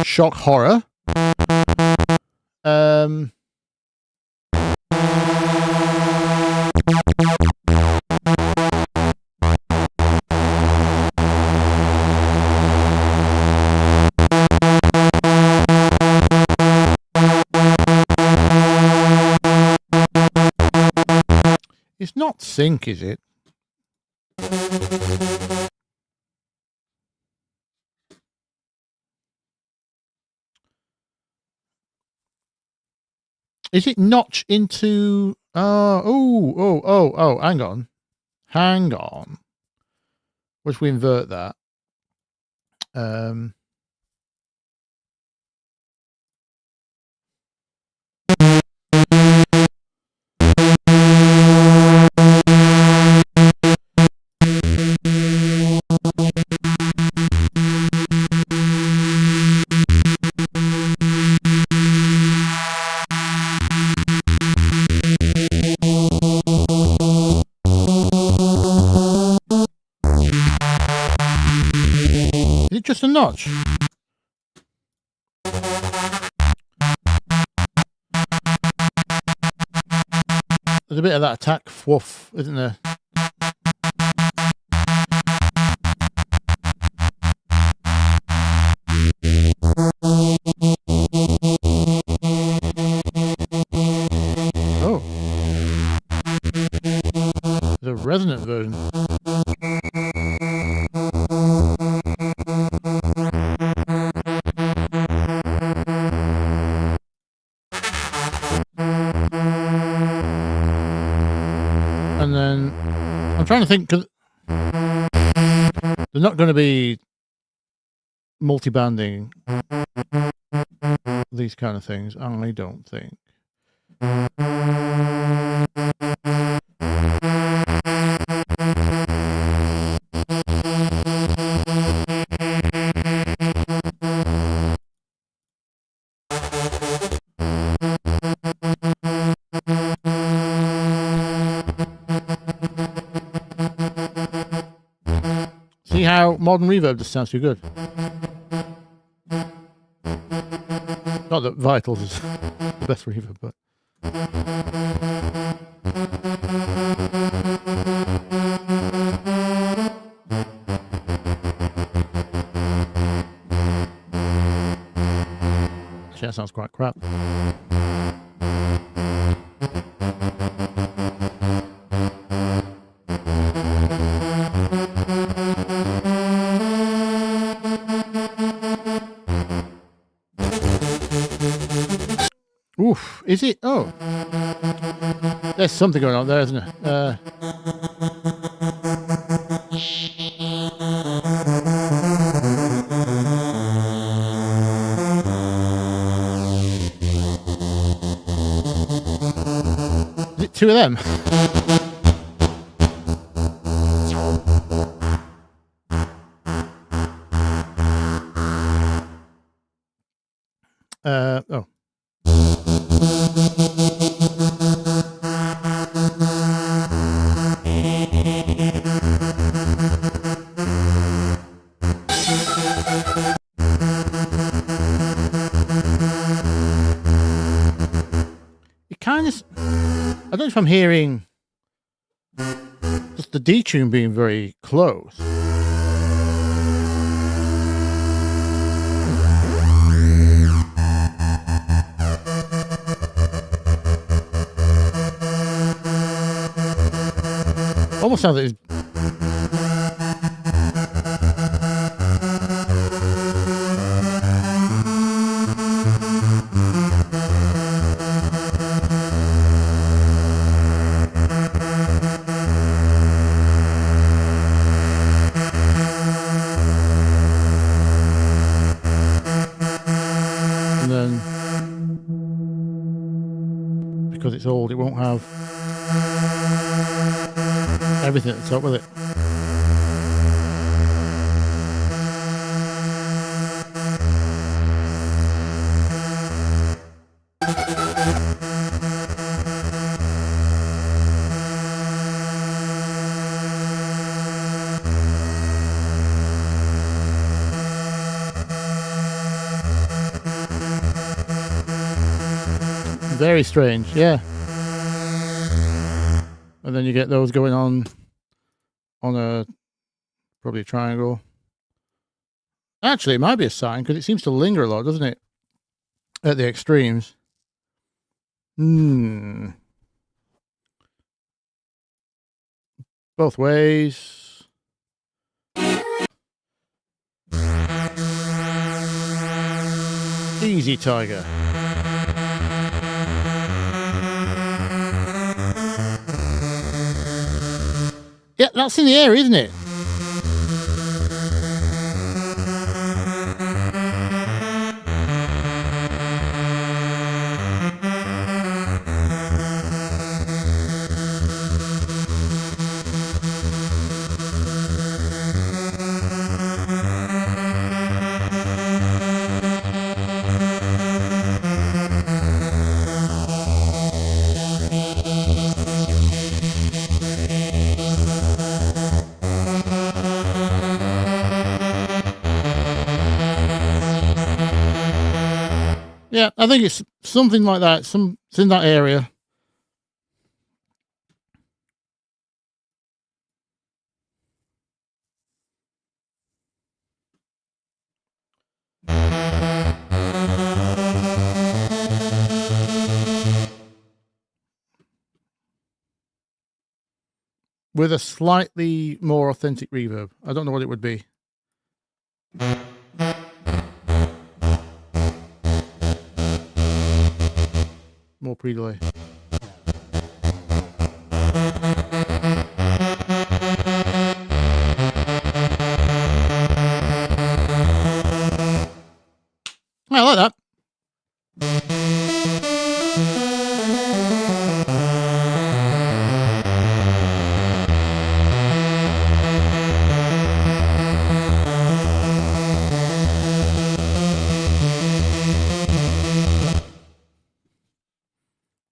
Shock horror. It's not sync, is it? Is it notch into... Oh, hang on. Hang on. What if we invert that? Is it just a notch? There's a bit of that attack woof, isn't there? Oh. There's a resonant version. And then I'm trying to think, because they're not going to be multi-banding these kind of things, I don't think. See how modern reverb just sounds too good? Not that Vitals is the best reverb, but... Actually, that sounds quite crap. Oof, is it? Oh. There's something going on there, isn't it? Is it two of them? Oh. It kind of... I don't know if I'm hearing just the detune being very close. Almost sounds like it's... And then, because it's old, it won't have everything at the top with it. Very strange, yeah. And then you get those going on a probably a triangle. Actually, it might be a sine because it seems to linger a lot, doesn't it? At the extremes. Both ways. Easy, Tiger. Yeah, that's in the air, isn't it? Yeah, I think it's something like that. It's in that area. With a slightly more authentic reverb. I don't know what it would be. More pre-delay. I like that.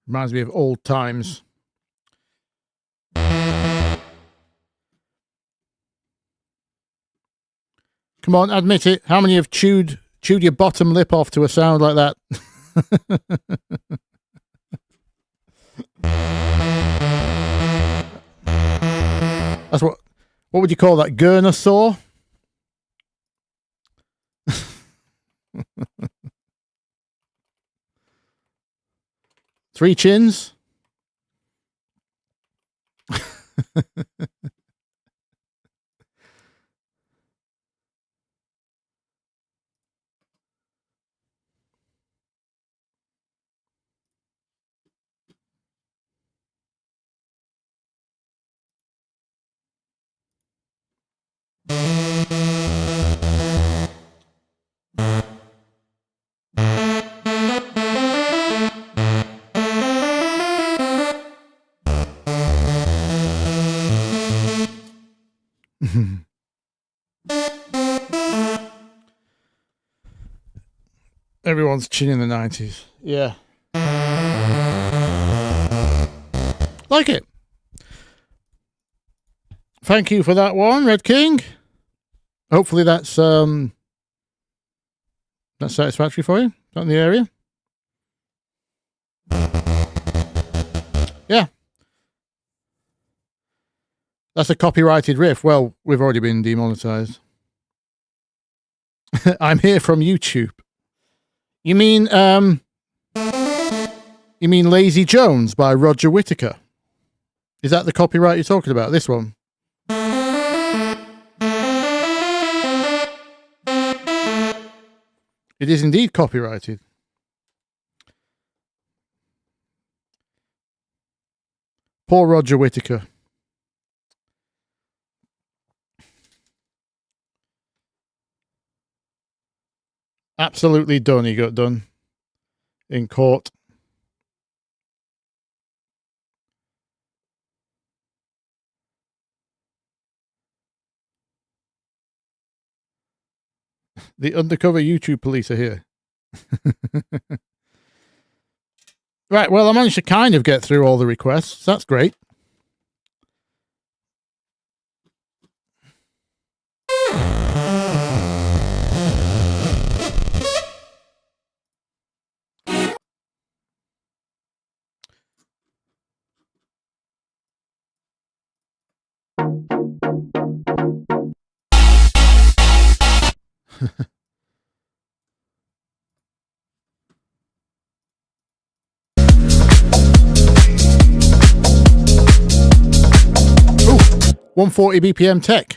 Reminds me of old times. Come on, admit it. How many have chewed your bottom lip off to a sound like that? That's what would you call that? Gurner saw? Three chins? Everyone's chin in the 90s. Yeah. Like it. Thank you for that one, Red King. Hopefully that's satisfactory for you. Not in the area. Yeah. That's a copyrighted riff. Well, we've already been demonetized. I'm here from YouTube. You mean Lazy Jones by Roger Whittaker? Is that the copyright you're talking about? This one? It is indeed copyrighted. Poor Roger Whittaker. Absolutely done. He got done in court. The undercover YouTube police are here. Right, well, I managed to kind of get through all the requests. That's great. 140 BPM tech.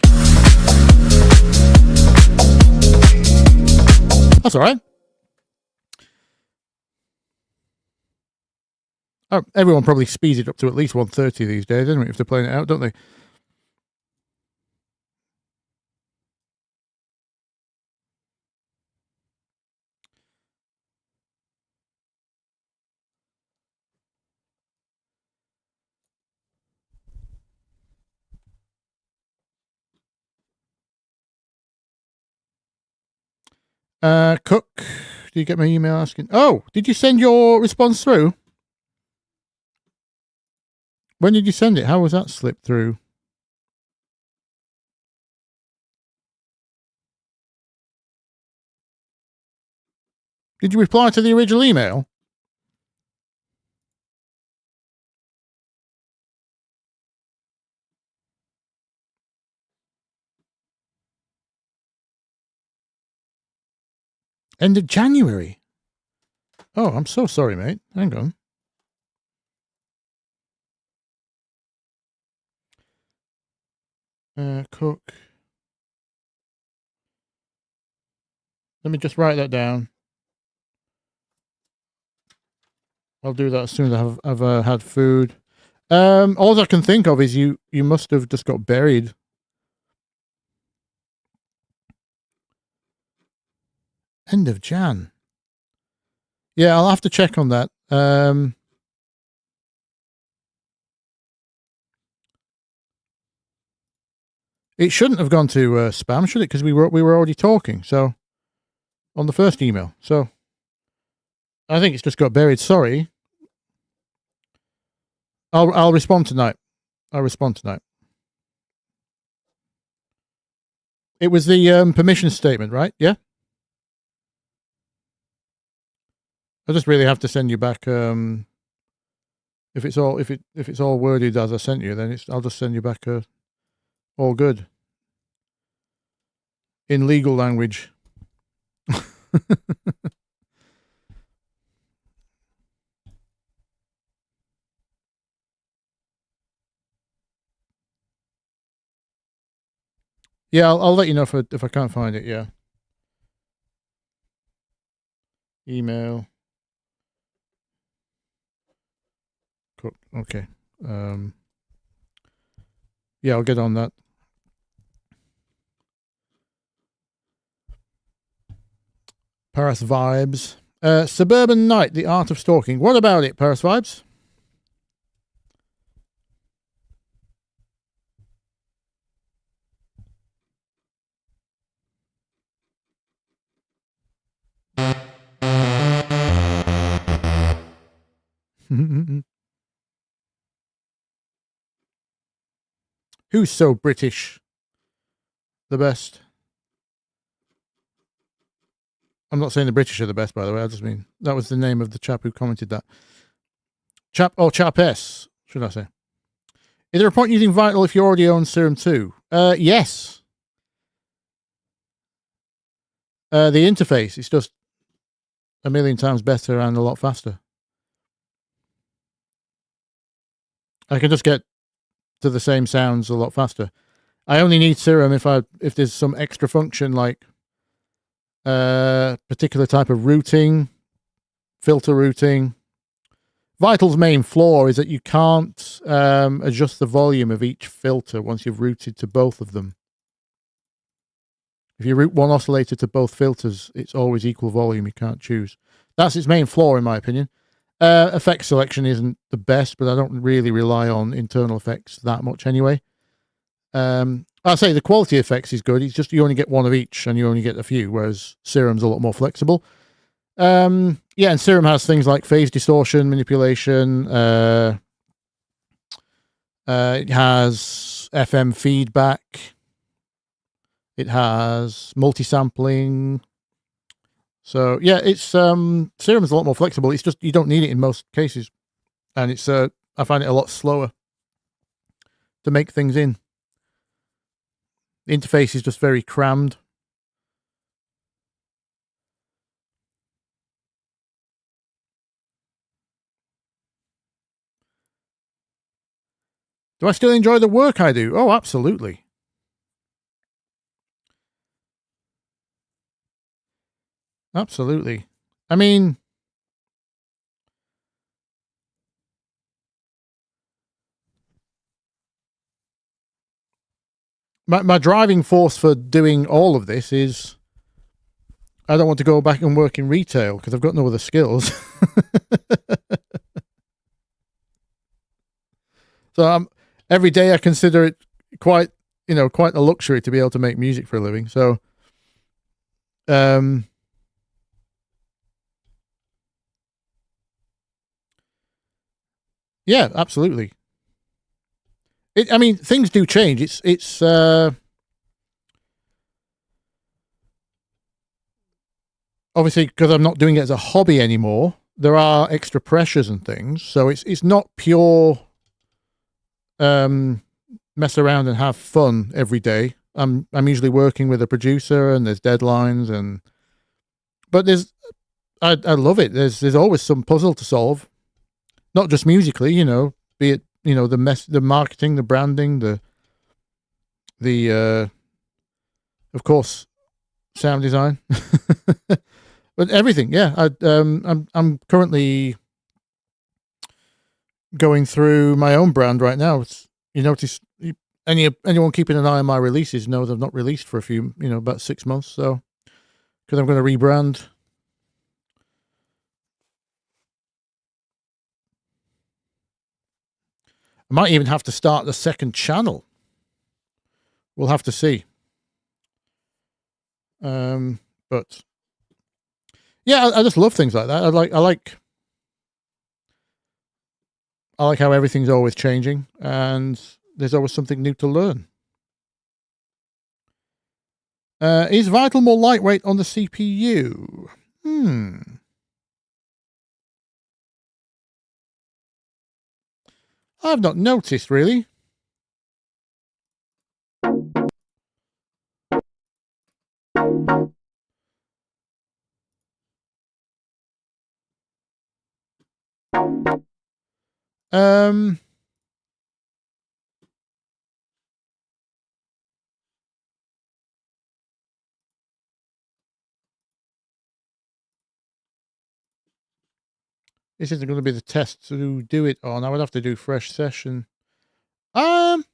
That's all right. Oh, everyone probably speeds it up to at least 130 these days, don't we? If they're playing it out, don't they? Cook, do you get my email asking? Oh, did you send your response through? When did you send it? How was that slipped through? Did you reply to the original email? End of January. Oh, I'm so sorry, mate. Hang on. Cook. Let me just write that down. I'll do that as soon as I've had food. All I can think of is you must have just got buried. End of Jan. Yeah, I'll have to check on that. It shouldn't have gone to spam, should it? Because we were already talking. So on the first email. So I think it's just got buried. Sorry. I'll respond tonight. I'll respond tonight. It was the permission statement, right? Yeah. I just really have to send you back. If it's all worded as I sent you, then I'll just send you back all good in legal language. Yeah, I'll let you know if I can't find it. Yeah. Email. Cool. Okay. Yeah, I'll get on that. Paris Vibes. Suburban Night, The Art of Stalking. What about it, Paris Vibes? Who's so British? The best. I'm not saying the British are the best, by the way. I just mean that was the name of the chap who commented that. Chap S, should I say? Is there a point using Vital if you already own Serum 2? Yes. The interface is just a million times better and a lot faster. I can just get to the same sounds a lot faster. I only need Serum if there's some extra function like particular type of routing, filter routing. Vital's main flaw is that you can't adjust the volume of each filter once you've routed to both of them. If you route one oscillator to both filters, it's always equal volume. You can't choose. That's its main flaw, in my opinion. Effect selection isn't the best, but I don't really rely on internal effects that much anyway. I'll say the quality effects is good. It's just you only get one of each and you only get a few, whereas Serum's a lot more flexible. Yeah, and Serum has things like phase distortion, manipulation. It has FM feedback. It has multi-sampling. So yeah, it's Serum's a lot more flexible. It's just you don't need it in most cases, and it's I find it a lot slower to make things in. The interface is just very crammed. Do I still enjoy the work I do? Oh, absolutely. Absolutely. I mean, my driving force for doing all of this is I don't want to go back and work in retail because I've got no other skills. So every day I consider it quite a luxury to be able to make music for a living. So, yeah, absolutely. I mean, things do change. It's obviously because I'm not doing it as a hobby anymore. There are extra pressures and things, so it's not pure mess around and have fun every day. I'm usually working with a producer, and there's deadlines, but I love it. There's always some puzzle to solve, not just musically, be it the marketing, the branding, the of course sound design, but everything. Yeah, I'm currently going through my own brand right now. You notice anyone keeping an eye on my releases knows I've not released for a few, about 6 months. So because I'm going to rebrand. I might even have to start the second channel. We'll have to see. But yeah, I just love things like that. I like how everything's always changing and there's always something new to learn. Is Vital more lightweight on the CPU? I've not noticed, really. This isn't going to be the test to do it on. I would have to do fresh session. That's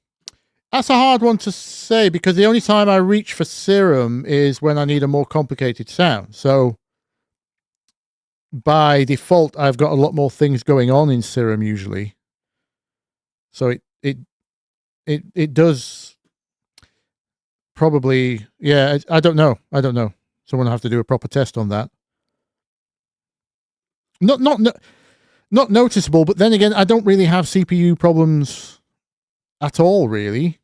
a hard one to say because the only time I reach for Serum is when I need a more complicated sound. So by default, I've got a lot more things going on in Serum usually. So it does probably, yeah. I don't know. Someone will have to do a proper test on that. Not noticeable, but then again, I don't really have CPU problems at all, really.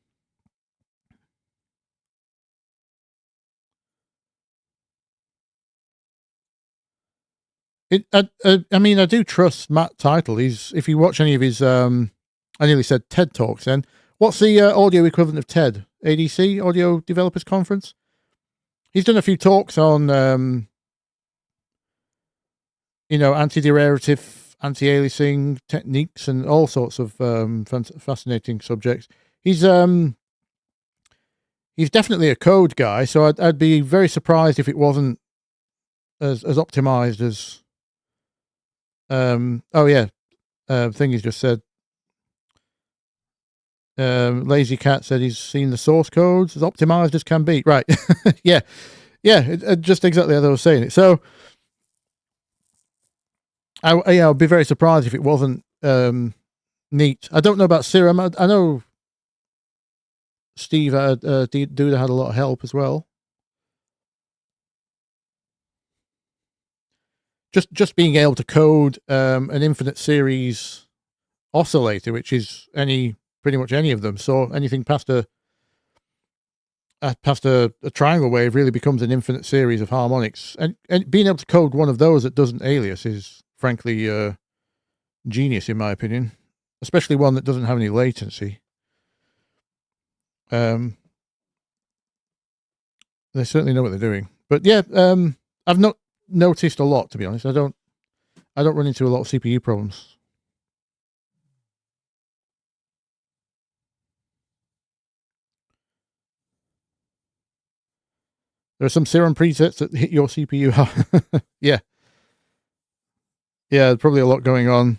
I mean, I do trust Matt Title. If you watch any of his, I nearly said TED Talks then. What's the audio equivalent of TED? ADC, Audio Developers Conference? He's done a few talks on, anti-derivative, anti-aliasing techniques and all sorts of fascinating subjects. He's definitely a code guy, so I'd be very surprised if it wasn't as optimized as thing he's just said. Lazy Cat said he's seen the source codes as optimized as can be. Right. yeah. Just exactly as I was saying it. So I'd be very surprised if it wasn't neat. I don't know about Serum. I know Steve Duda had a lot of help as well. Just being able to code an infinite series oscillator, which is pretty much any of them. So anything past a triangle wave really becomes an infinite series of harmonics, and being able to code one of those that doesn't alias is frankly genius in my opinion, especially one that doesn't have any latency. They certainly know what they're doing. But yeah, I've not noticed a lot, to be honest. I don't run into a lot of CPU problems. There are some serum presets that hit your CPU. Yeah. Yeah, probably a lot going on.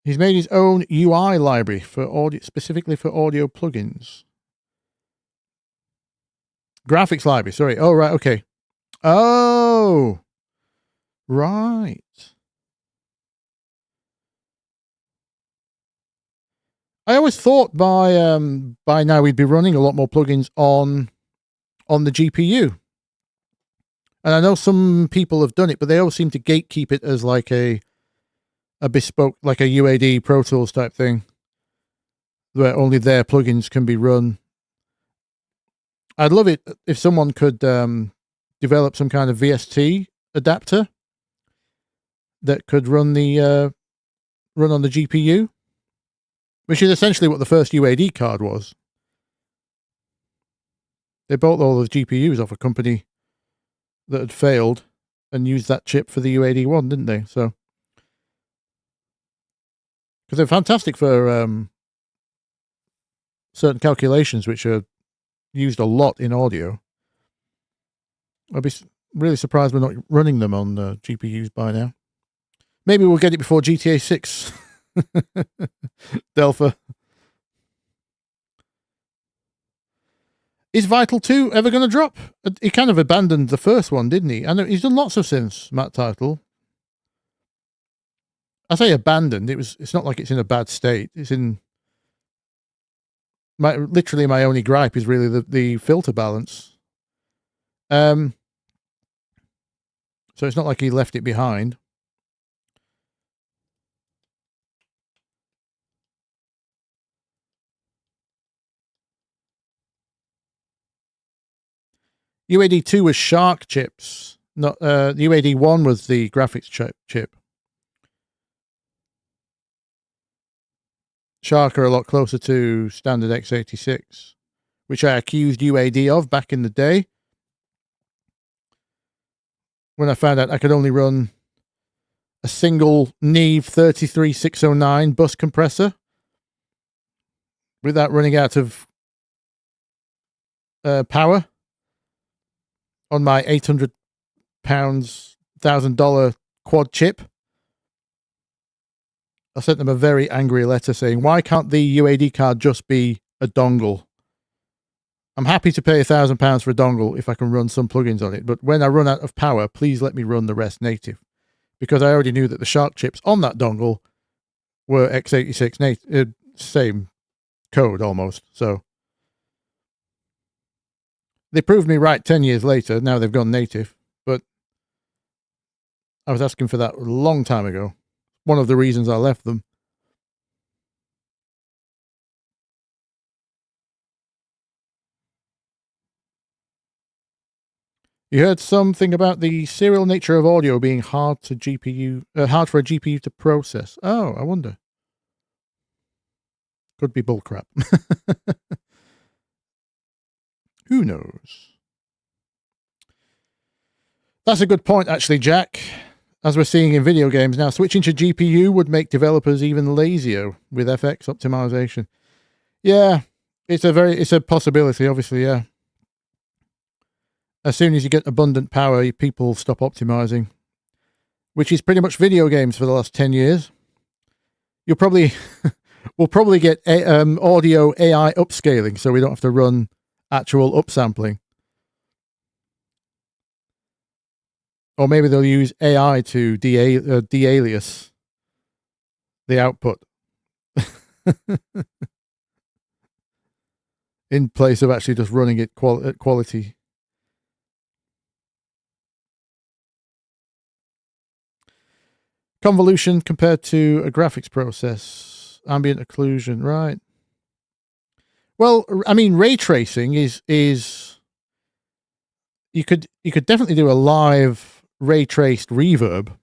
He's made his own UI library for audio, specifically for audio plugins. Graphics library, sorry. Oh, right, okay. Oh, right. I always thought by now we'd be running a lot more plugins on the GPU. And I know some people have done it, but they always seem to gatekeep it as like a bespoke, like a UAD Pro Tools type thing, where only their plugins can be run. I'd love it if someone could develop some kind of VST adapter that could run the run on the GPU, which is essentially what the first UAD card was. They bought all those GPUs off a company that had failed and used that chip for the UAD one, didn't they? So, because they're fantastic for certain calculations which are used a lot in audio. I'd be really surprised we're not running them on GPUs by now. Maybe we'll get it before GTA 6. Delpha. Is Vital 2 ever going to drop? He kind of abandoned the first one, didn't he? I know he's done lots of synths, Matt Title. I say abandoned. It's not like it's in a bad state. It's in literally my only gripe is really the filter balance. So it's not like he left it behind. UAD 2 was Shark chips. Not UAD 1 was the graphics chip. Shark are a lot closer to standard x86, which I accused UAD of back in the day, when I found out I could only run a single Neve 33609 bus compressor without running out of power on my £800, $1,000 quad chip. I sent them a very angry letter saying, why can't the UAD card just be a dongle? I'm happy to pay £1,000 for a dongle if I can run some plugins on it, but when I run out of power, please let me run the rest native. Because I already knew that the Shark chips on that dongle were x86 native, same code almost. So they proved me right 10 years later. Now they've gone native, but I was asking for that a long time ago. One of the reasons I left them. You heard something about the serial nature of audio being hard for a GPU to process. Oh, I wonder. Could be bullcrap. Who knows? That's a good point, actually, Jack. As we're seeing in video games now, switching to GPU would make developers even lazier with FX optimization. Yeah, it's a possibility, obviously, yeah. As soon as you get abundant power, people stop optimizing, which is pretty much video games for the last 10 years. We'll probably get audio AI upscaling, so we don't have to run actual upsampling. Or maybe they'll use AI to de-alias the output in place of actually just running it at quality. Convolution compared to a graphics process. Ambient occlusion, right. Well, I mean, ray tracing is you could definitely do a live ray traced reverb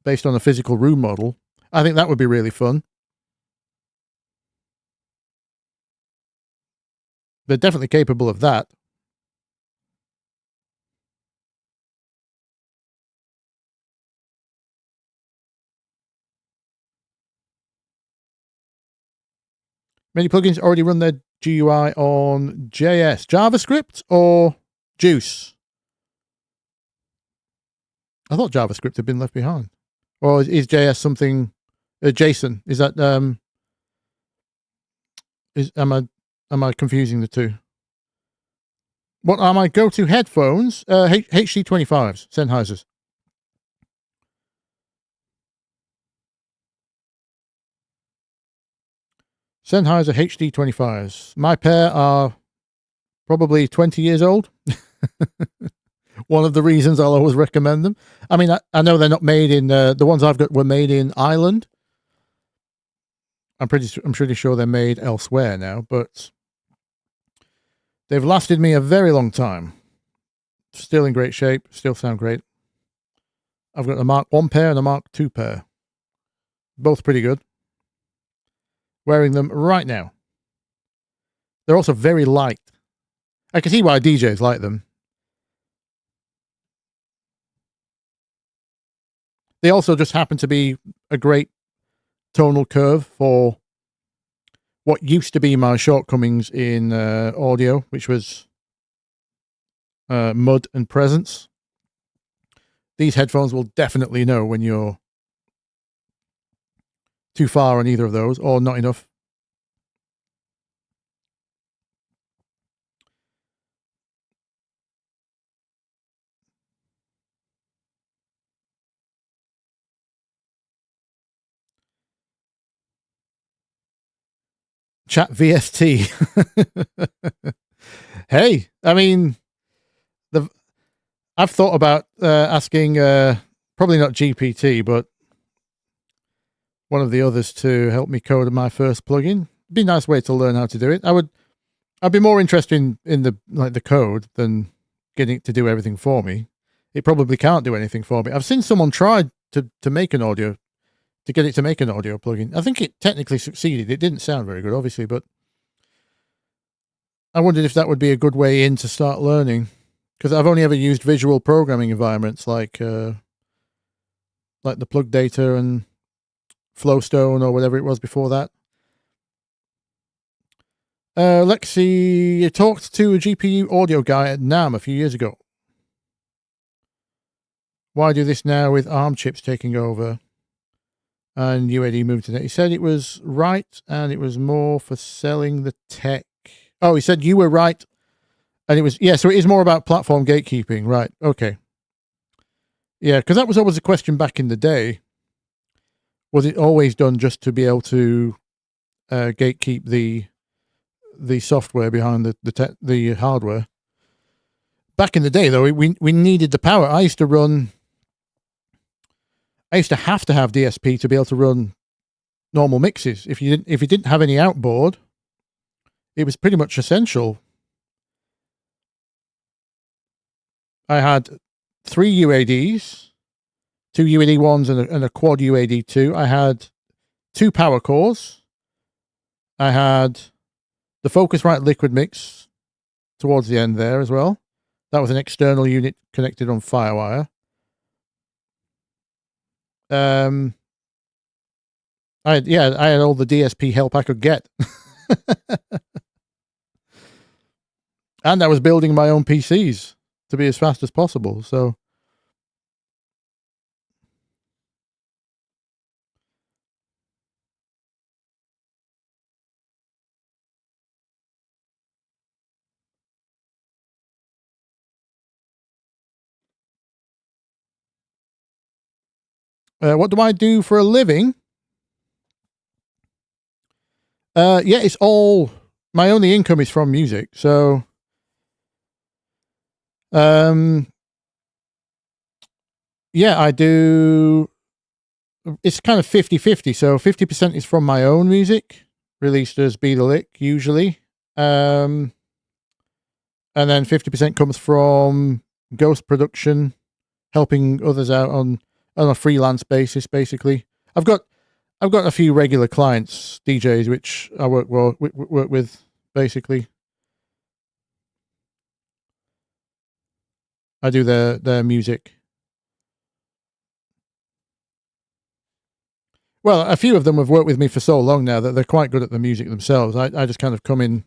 based on a physical room model. I think that would be really fun. They're definitely capable of that. Many plugins already run their GUI on JS, JavaScript, or Juice. I thought JavaScript had been left behind. Or is JS something JSON? Is that am I confusing the two? What are my go-to headphones? HD25s, Sennheisers. Sennheiser HD25s. My pair are probably 20 years old. One of the reasons I'll always recommend them. I mean, I know they're not made in the ones I've got were made in Ireland. I'm pretty sure they're made elsewhere now, but they've lasted me a very long time. Still in great shape. Still sound great. I've got a Mark 1 pair and a Mark 2 pair. Both pretty good. Wearing them right now. They're also very light. I can see why DJs like them. They also just happen to be a great tonal curve for what used to be my shortcomings in audio, which was mud and presence. These headphones will definitely know when you're too far on either of those or not enough. Chat VST. Hey, I mean, I've thought about asking, probably not GPT, but one of the others to help me code my first plugin. Be a nice way to learn how to do it. I'd be more interested in the code than getting it to do everything for me. It probably can't do anything for me. I've seen someone try to make an audio, to get it to make an audio plugin. I think it technically succeeded. It didn't sound very good, obviously, but I wondered if that would be a good way in to start learning, because I've only ever used visual programming environments like the Plug Data and Flowstone or whatever it was before that. Lexi talked to a GPU audio guy at NAMM a few years ago. Why do this now with ARM chips taking over? And UAD moved to that. He said it was right and it was more for selling the tech. Oh, he said you were right. And it was, yeah, so it is more about platform gatekeeping. Right. Okay. Yeah, because that was always a question back in the day. Was it always done just to be able to gatekeep the software behind the hardware? Back in the day, though, we needed the power. I used to have to have DSP to be able to run normal mixes. If you didn't have any outboard, it was pretty much essential. I had 3 UADs, 2 UAD1s and a quad UAD2. I had 2 power cores. I had the Focusrite liquid mix towards the end there as well. That was an external unit connected on Firewire. I had all the DSP help I could get. And I was building my own PCs to be as fast as possible. So what do I do for a living? Yeah, it's all my only income is from music. So yeah, I do. It's kind of 50-50. So 50% is from my own music, released as Bthelick usually. And then 50% comes from ghost production, helping others out on a freelance basis, basically. I've got a few regular clients, DJs, which I work with, basically. I do their music. Well, a few of them have worked with me for so long now that they're quite good at the music themselves. I just kind of come in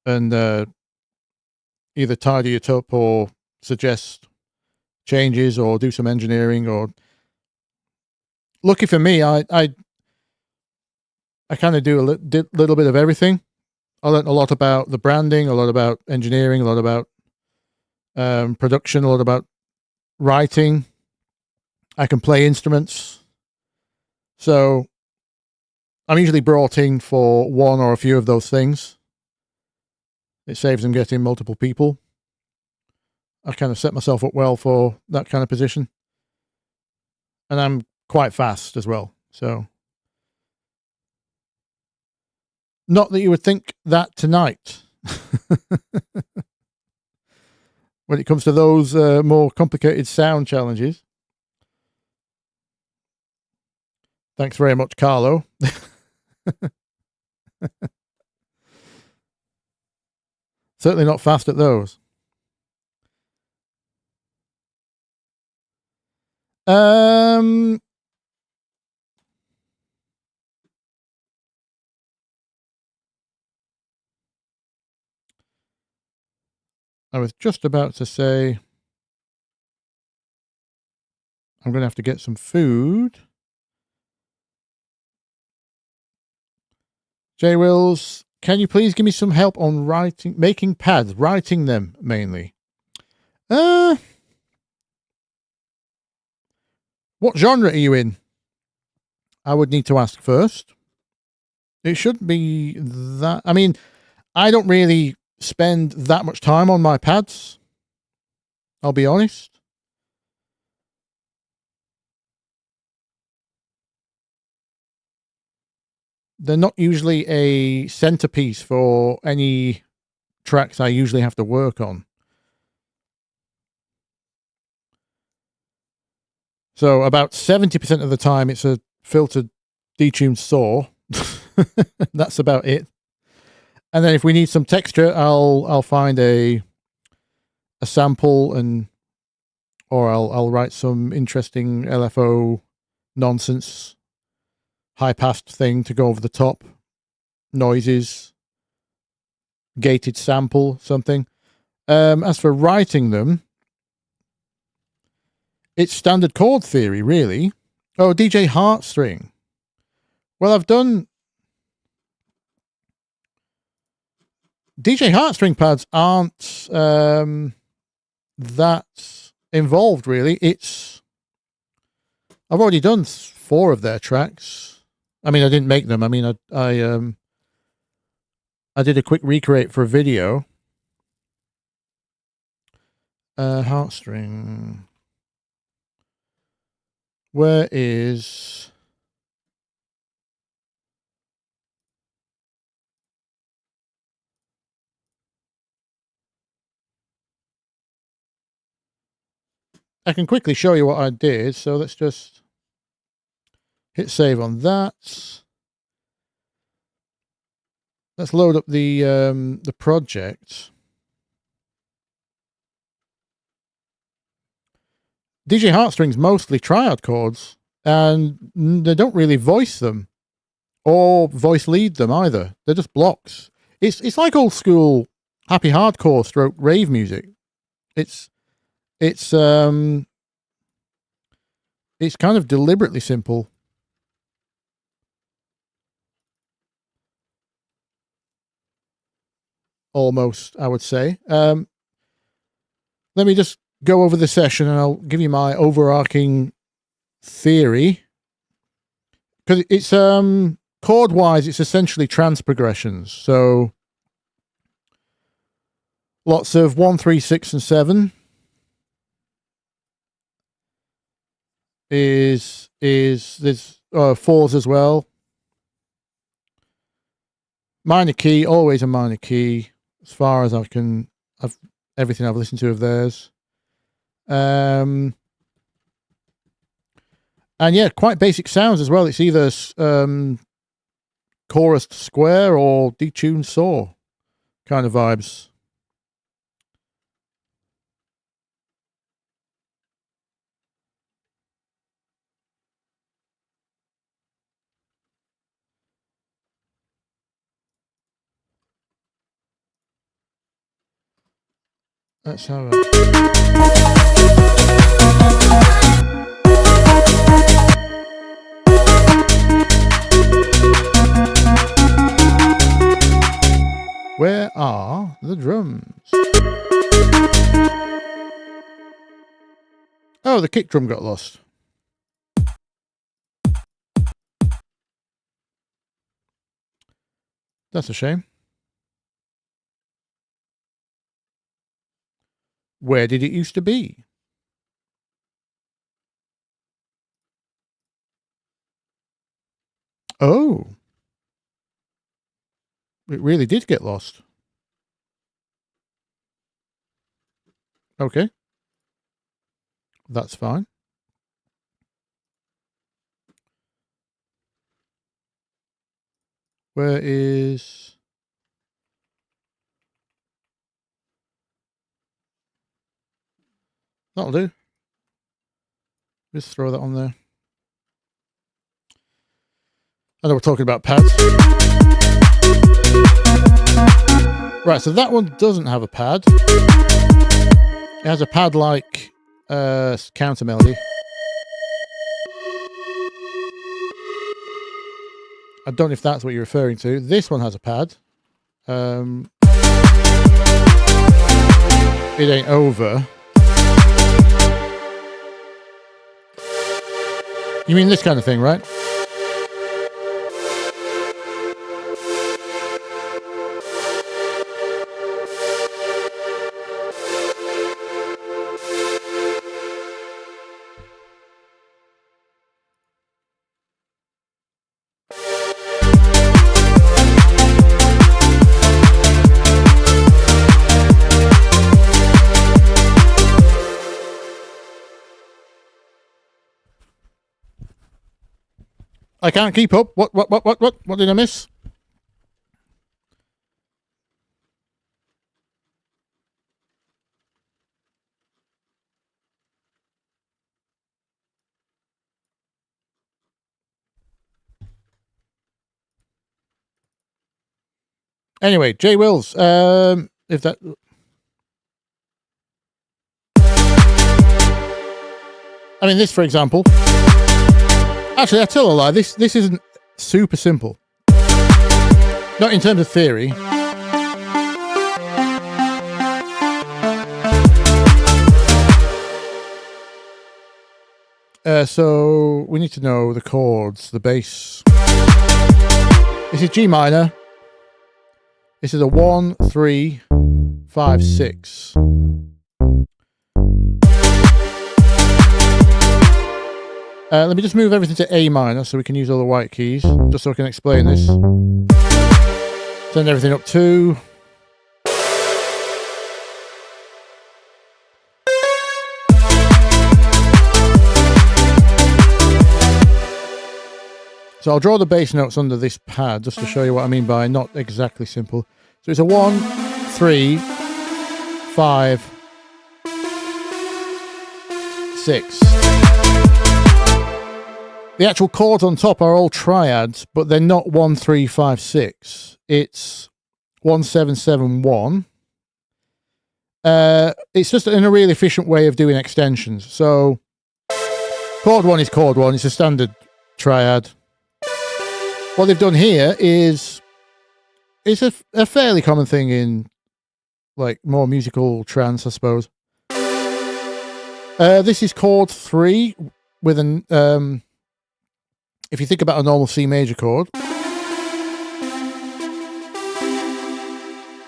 and either tidy it up or suggest changes or do some engineering. Or lucky for me, I kind of do a little bit of everything. I learned a lot about the branding, a lot about engineering, a lot about production, a lot about writing. I can play instruments. So I'm usually brought in for one or a few of those things. It saves them getting multiple people. I kind of set myself up well for that kind of position. And I'm quite fast as well. So not that you would think that tonight. When it comes to those more complicated sound challenges. Thanks very much, Carlo. Certainly not fast at those. I was just about to say I'm going to have to get some food. J. Wills, can you please give me some help on making pads, writing them mainly? What genre are you in? I would need to ask first. It shouldn't be that. I mean, I don't really spend that much time on my pads. I'll be honest. They're not usually a centerpiece for any tracks I usually have to work on. So about 70% of the time it's a filtered, detuned saw. That's about it. And then if we need some texture, I'll find a sample or I'll write some interesting LFO nonsense high passed thing to go over the top, noises, gated sample, something. As for writing them, it's standard chord theory, really. Oh, DJ Heartstring. Well, I've done DJ Heartstring pads aren't that involved, really. I've already done 4 of their tracks. I mean, I didn't make them. I mean, I did a quick recreate for a video. Heartstring. Where is... I can quickly show you what I did. So let's just hit save on that. Let's load up the project. DJ Heartstrings mostly triad chords, and they don't really voice them or voice lead them either. They're just blocks. It's like old school happy hardcore stroke rave music. It's kind of deliberately simple. Almost, I would say. Let me just go over the session and I'll give you my overarching theory. Because it's chord wise, it's essentially trance progressions. So lots of 1, 3, 6, and 7 is there's 4s as well. Minor key, always a minor key, as far as I can. Everything I've listened to of theirs. And yeah, quite basic sounds as well. It's either chorused square or detuned saw kind of vibes. Let's have Where are the drums? Oh, the kick drum got lost. That's a shame. Where did it used to be? Oh. It really did get lost. Okay. That's fine. Where is... That'll do. Just throw that on there. I know we're talking about pads. Right, so that one doesn't have a pad. It has a pad like counter melody. I don't know if that's what you're referring to. This one has a pad. It ain't over. You mean this kind of thing, right? I can't keep up. What did I miss? Anyway, J Wills, if that... I mean, this, for example... Actually, I tell a lie. This isn't super simple. Not in terms of theory. So we need to know the chords, the bass. This is G minor. This is a 1, 3, 5, 6. Let me just move everything to A minor so we can use all the white keys, just so I can explain this. Send everything up 2. So I'll draw the bass notes under this pad just to show you what I mean by not exactly simple. So it's a 1, 3, 5, 6. The actual chords on top are all triads, but they're not 1, 3, 5, 6. It's 1, 7, 7, 1. It's just in a really efficient way of doing extensions. So chord 1 is chord 1. It's a standard triad. What they've done here is it's a fairly common thing in like more musical trance, I suppose. This is chord 3 with an if you think about a normal C major chord,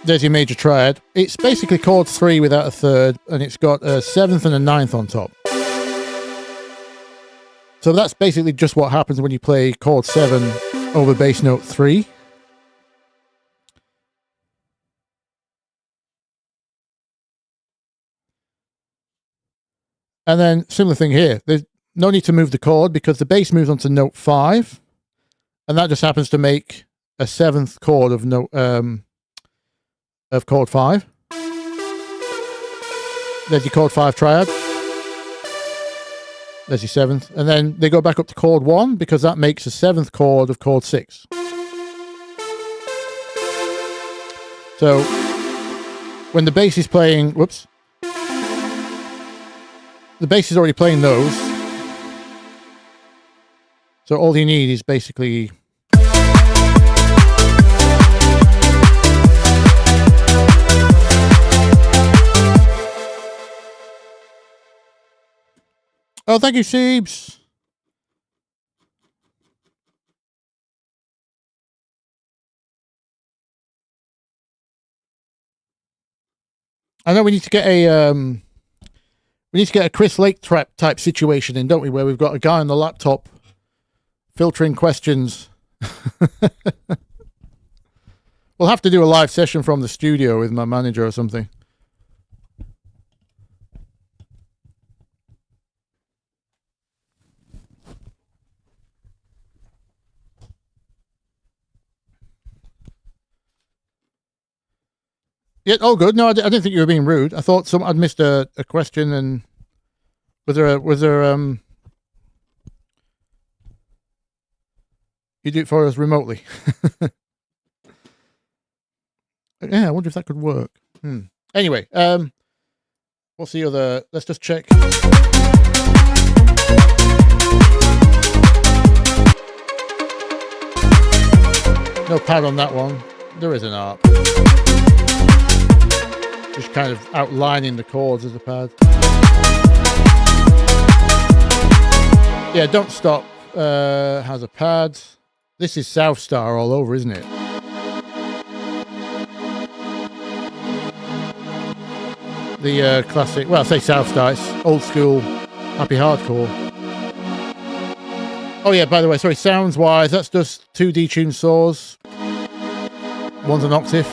there's your major triad. It's basically chord 3 without a third, and it's got a 7th and a 9th on top. So that's basically just what happens when you play chord 7 over bass note 3. And then similar thing here. There's no need to move the chord because the bass moves on to note 5, and that just happens to make a 7th chord of note of chord 5. There's your chord 5 triad. There's your 7th, and then they go back up to chord 1 because that makes a 7th chord of chord 6. So when the bass is playing, the bass is already playing those. So all you need is basically oh, thank you, Siebes. I know we need to get a Chris Lake trap type situation in, don't we? Where we've got a guy on the laptop filtering questions. We'll have to do a live session from the studio with my manager or something. Yeah, all good. No, I didn't think you were being rude. I thought I'd missed a question, and was there you do it for us remotely? Yeah, I wonder if that could work. Anyway, what's the other? Let's just check. No pad on that one. There is an ARP. Just kind of outlining the chords as a pad. Yeah, Don't Stop has a pad. This is South Star all over, isn't it? The classic, well, I say South Star, it's old school happy hardcore. Oh yeah, by the way, sorry, sounds wise, that's just 2 detuned saws. One's an octave.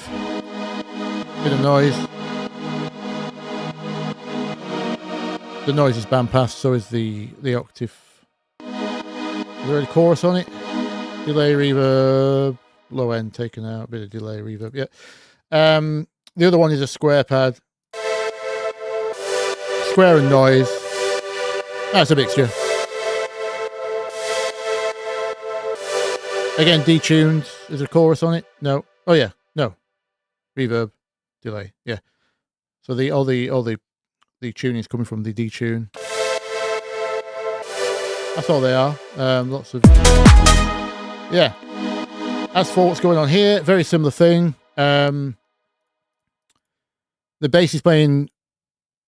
Bit of noise. The noise is bandpassed, so is the octave. Is there any chorus on it? Delay, reverb, low end taken out, bit of delay, reverb, yeah. The other one is a square pad. Square and noise. That's a mixture. Again, detuned. Is there a chorus on it? No. Oh yeah, no. Reverb, delay, yeah. So all the tuning is coming from the detune. That's all they are. Lots of, yeah. As for what's going on here, very similar thing. The bass is playing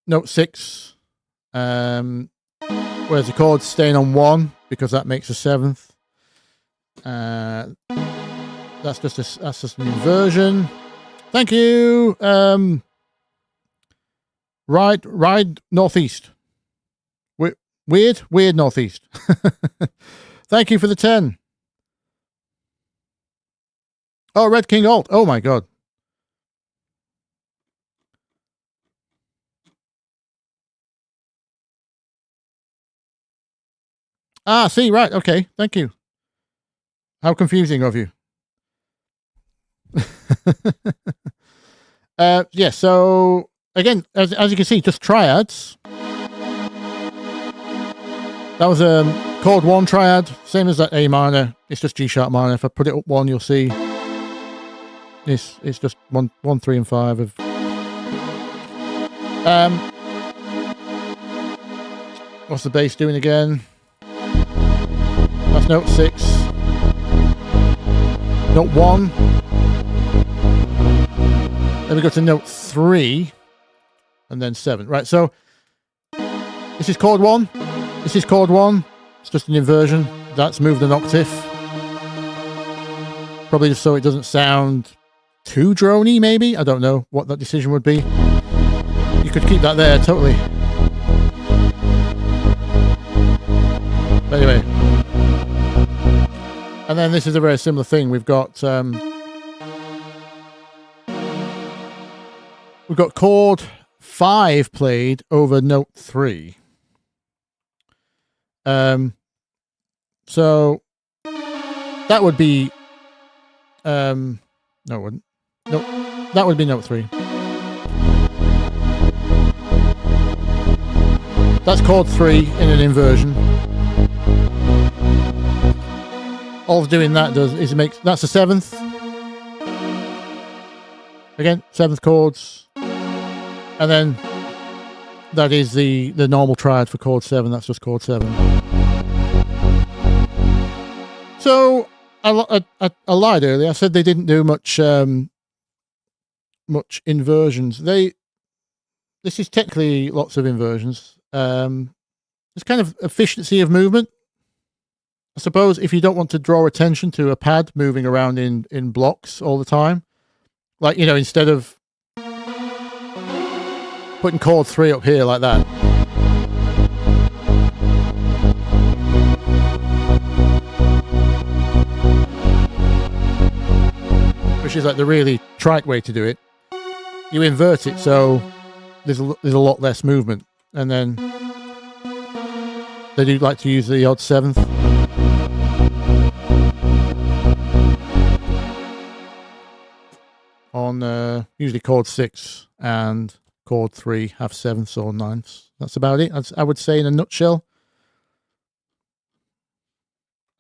note 6, whereas the chord's staying on 1 because that makes a 7th. That's just an inversion. Thank you. Ride northeast. Weird northeast. Thank you for the 10. Oh, Red King Alt. Oh my god. Ah, see, right, okay, thank you. How confusing of you. Yeah, so again, as you can see, just triads. That was a chord 1 triad, same as that A minor. It's just G sharp minor. If I put it up 1, you'll see it's just 1, 3, and 5 of. What's the bass doing again? That's note 6. Note 1. Then we go to note 3, and then 7. Right, so this is chord 1. This is chord 1. It's just an inversion. That's moved an octave. Probably just so it doesn't sound too drony, maybe. I don't know what that decision would be. You could keep that there, totally. But anyway. And then this is a very similar thing. We've got chord 5 played over note 3. So that would be no, it wouldn't. No, that would be note 3. That's chord 3 in an inversion. All doing that does is makes that's a 7th. Again, 7th chords, and then that is the normal triad for chord 7. That's just chord 7. So I lied earlier. I said they didn't do much much inversions. This is technically lots of inversions. It's kind of efficiency of movement. I suppose if you don't want to draw attention to a pad moving around in blocks all the time, like, you know, instead of putting chord 3 up here like that, which is like the really trite way to do it, you invert it so there's a lot less movement, and then they do like to use the odd 7th. On usually chord 6 and chord 3 have 7ths or 9ths. That's about it, I would say, in a nutshell.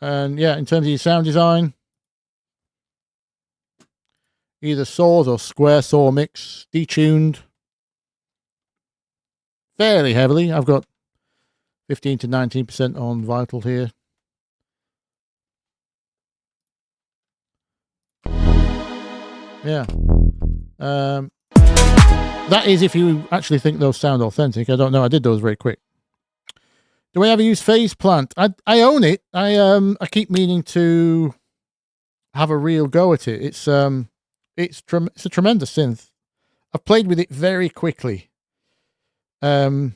And yeah, in terms of your sound design, either saws or square saw mix, detuned fairly heavily. I've got 15 to 19% on Vital here. Yeah. That is if you actually think those sound authentic. I don't know. I did those very quick. Do I ever use Phase Plant? I own it. I keep meaning to have a real go at it. It's a tremendous synth. I've played with it very quickly. It's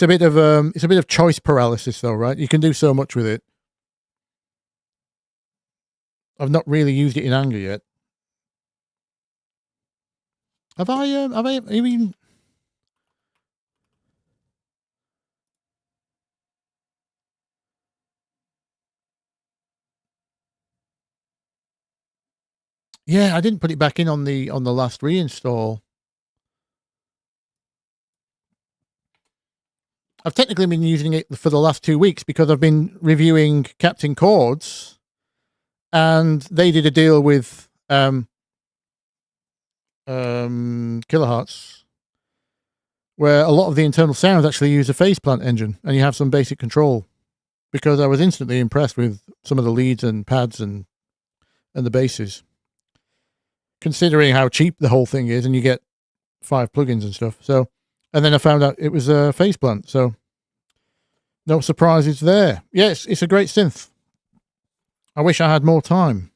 a bit of choice paralysis though, right? You can do so much with it. I've not really used it in anger yet. Have I even? Yeah, I didn't put it back in on the last reinstall. I've technically been using it for the last 2 weeks because I've been reviewing Captain Chords, and they did a deal with Kilohertz, where a lot of the internal sounds actually use a Phase Plant engine, and you have some basic control. Because I was instantly impressed with some of the leads and pads and the basses, considering how cheap the whole thing is, and you get 5 plugins and stuff. So, and then I found out it was a Phase Plant, so no surprises there. Yes, it's a great synth. I wish I had more time.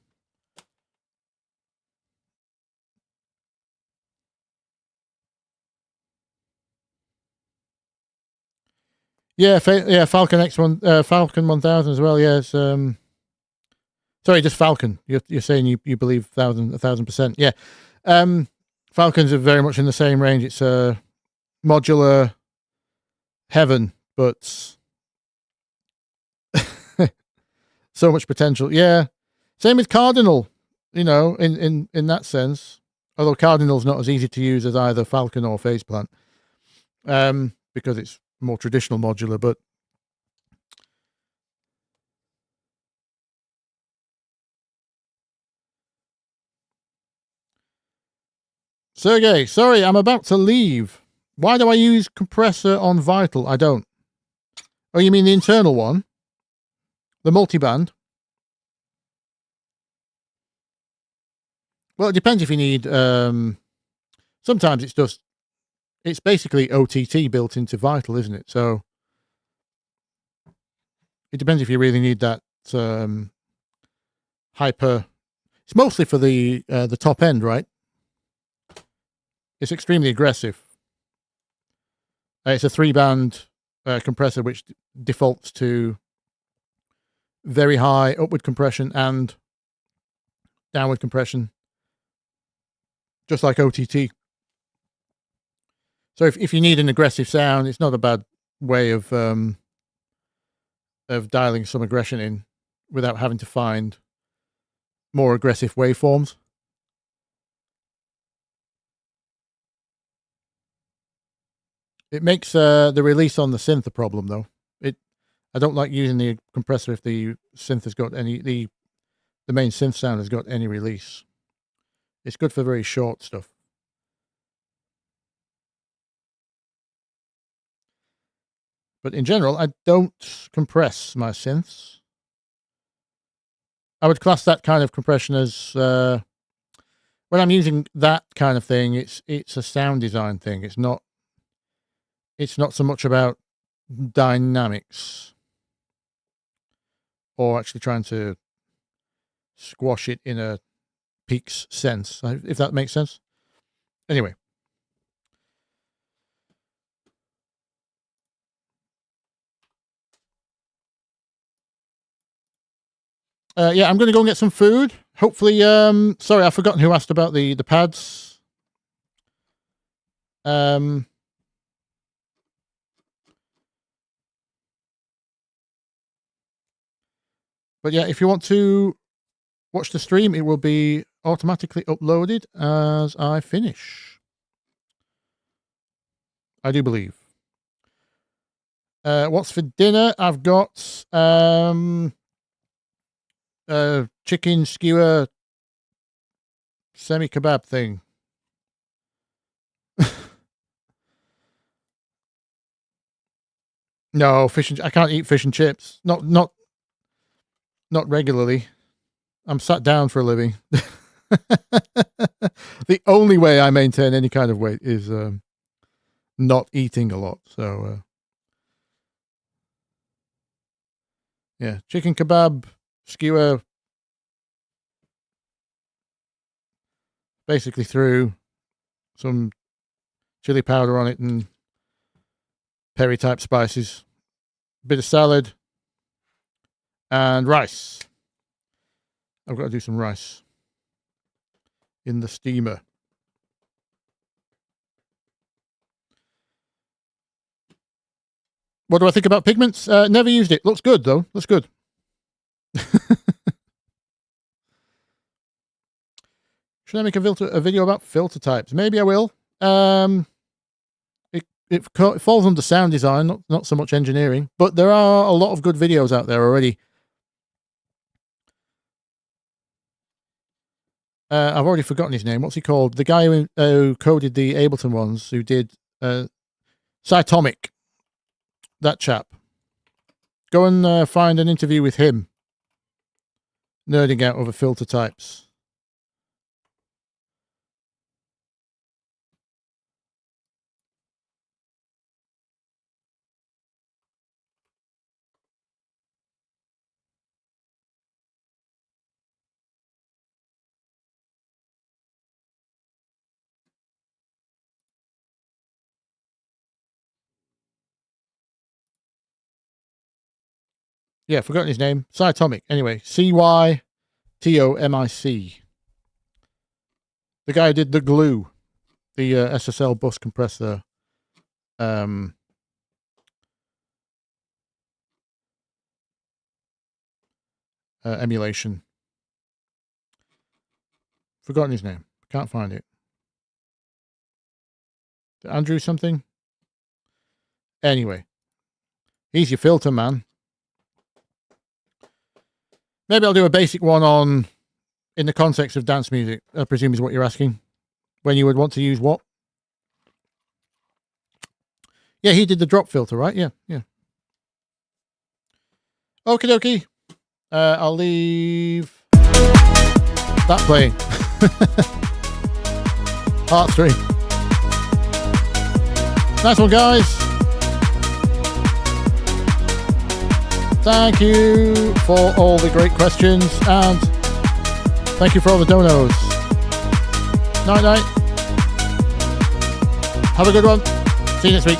Yeah, Falcon X1, Falcon 1000 as well. Yeah, it's, sorry, just Falcon. You're saying you believe 1,000%. Yeah, Falcons are very much in the same range. It's a modular heaven, but so much potential. Yeah, same with Cardinal. You know, in that sense. Although Cardinal's not as easy to use as either Falcon or Phase Plant, because it's more traditional modular, but Sergey, sorry, I'm about to leave. Why do I use compressor on Vital? I don't. Oh, you mean the internal one? The multiband? Well, it depends if you need, sometimes it's basically OTT built into Vital, isn't it? So it depends if you really need that hyper. It's mostly for the top end, right? It's extremely aggressive. It's a 3-band compressor which defaults to very high upward compression and downward compression, just like OTT. So if you need an aggressive sound, it's not a bad way of dialing some aggression in without having to find more aggressive waveforms. It makes the release on the synth a problem, though. I don't like using the compressor if the synth has got any, the main synth sound has got any release. It's good for very short stuff. But in general, I don't compress my synths. I would class that kind of compression as when I'm using that kind of thing. It's a sound design thing. It's not so much about dynamics or actually trying to squash it in a peaks sense, if that makes sense. Anyway. Yeah, I'm going to go and get some food. Hopefully, sorry, I've forgotten who asked about the pads. But yeah, if you want to watch the stream, it will be automatically uploaded as I finish. I do believe. What's for dinner? I've got chicken skewer semi kebab thing. No, I can't eat fish and chips. Not regularly. I'm sat down for a living. The only way I maintain any kind of weight is not eating a lot. So yeah, chicken kebab, skewer, basically threw some chili powder on it and peri type spices, bit of salad, and rice. I've got to do some rice in the steamer. What do I think about pigments? Never used it. Looks good though. Looks good. Should I make a video about filter types? Maybe I will. It falls under sound design, not so much engineering, but there are a lot of good videos out there already. I've already forgotten his name. What's he called? The guy who coded the Ableton ones, who did Cytomic. That chap. Go and find an interview with him. Nerding out over filter types. Yeah, forgotten his name. Cytomic. Anyway, Cytomic. The guy who did the glue, the SSL bus compressor emulation. Forgotten his name. Can't find it. Andrew something? Anyway, he's your filter man. Maybe I'll do a basic one on, in the context of dance music, I presume is what you're asking. When you would want to use what? Yeah, he did the drop filter, right? Yeah. Okie dokie. I'll leave that playing. Part 3. Nice one, guys. Thank you for all the great questions, and thank you for all the donos. Night night. Have a good one. See you next week.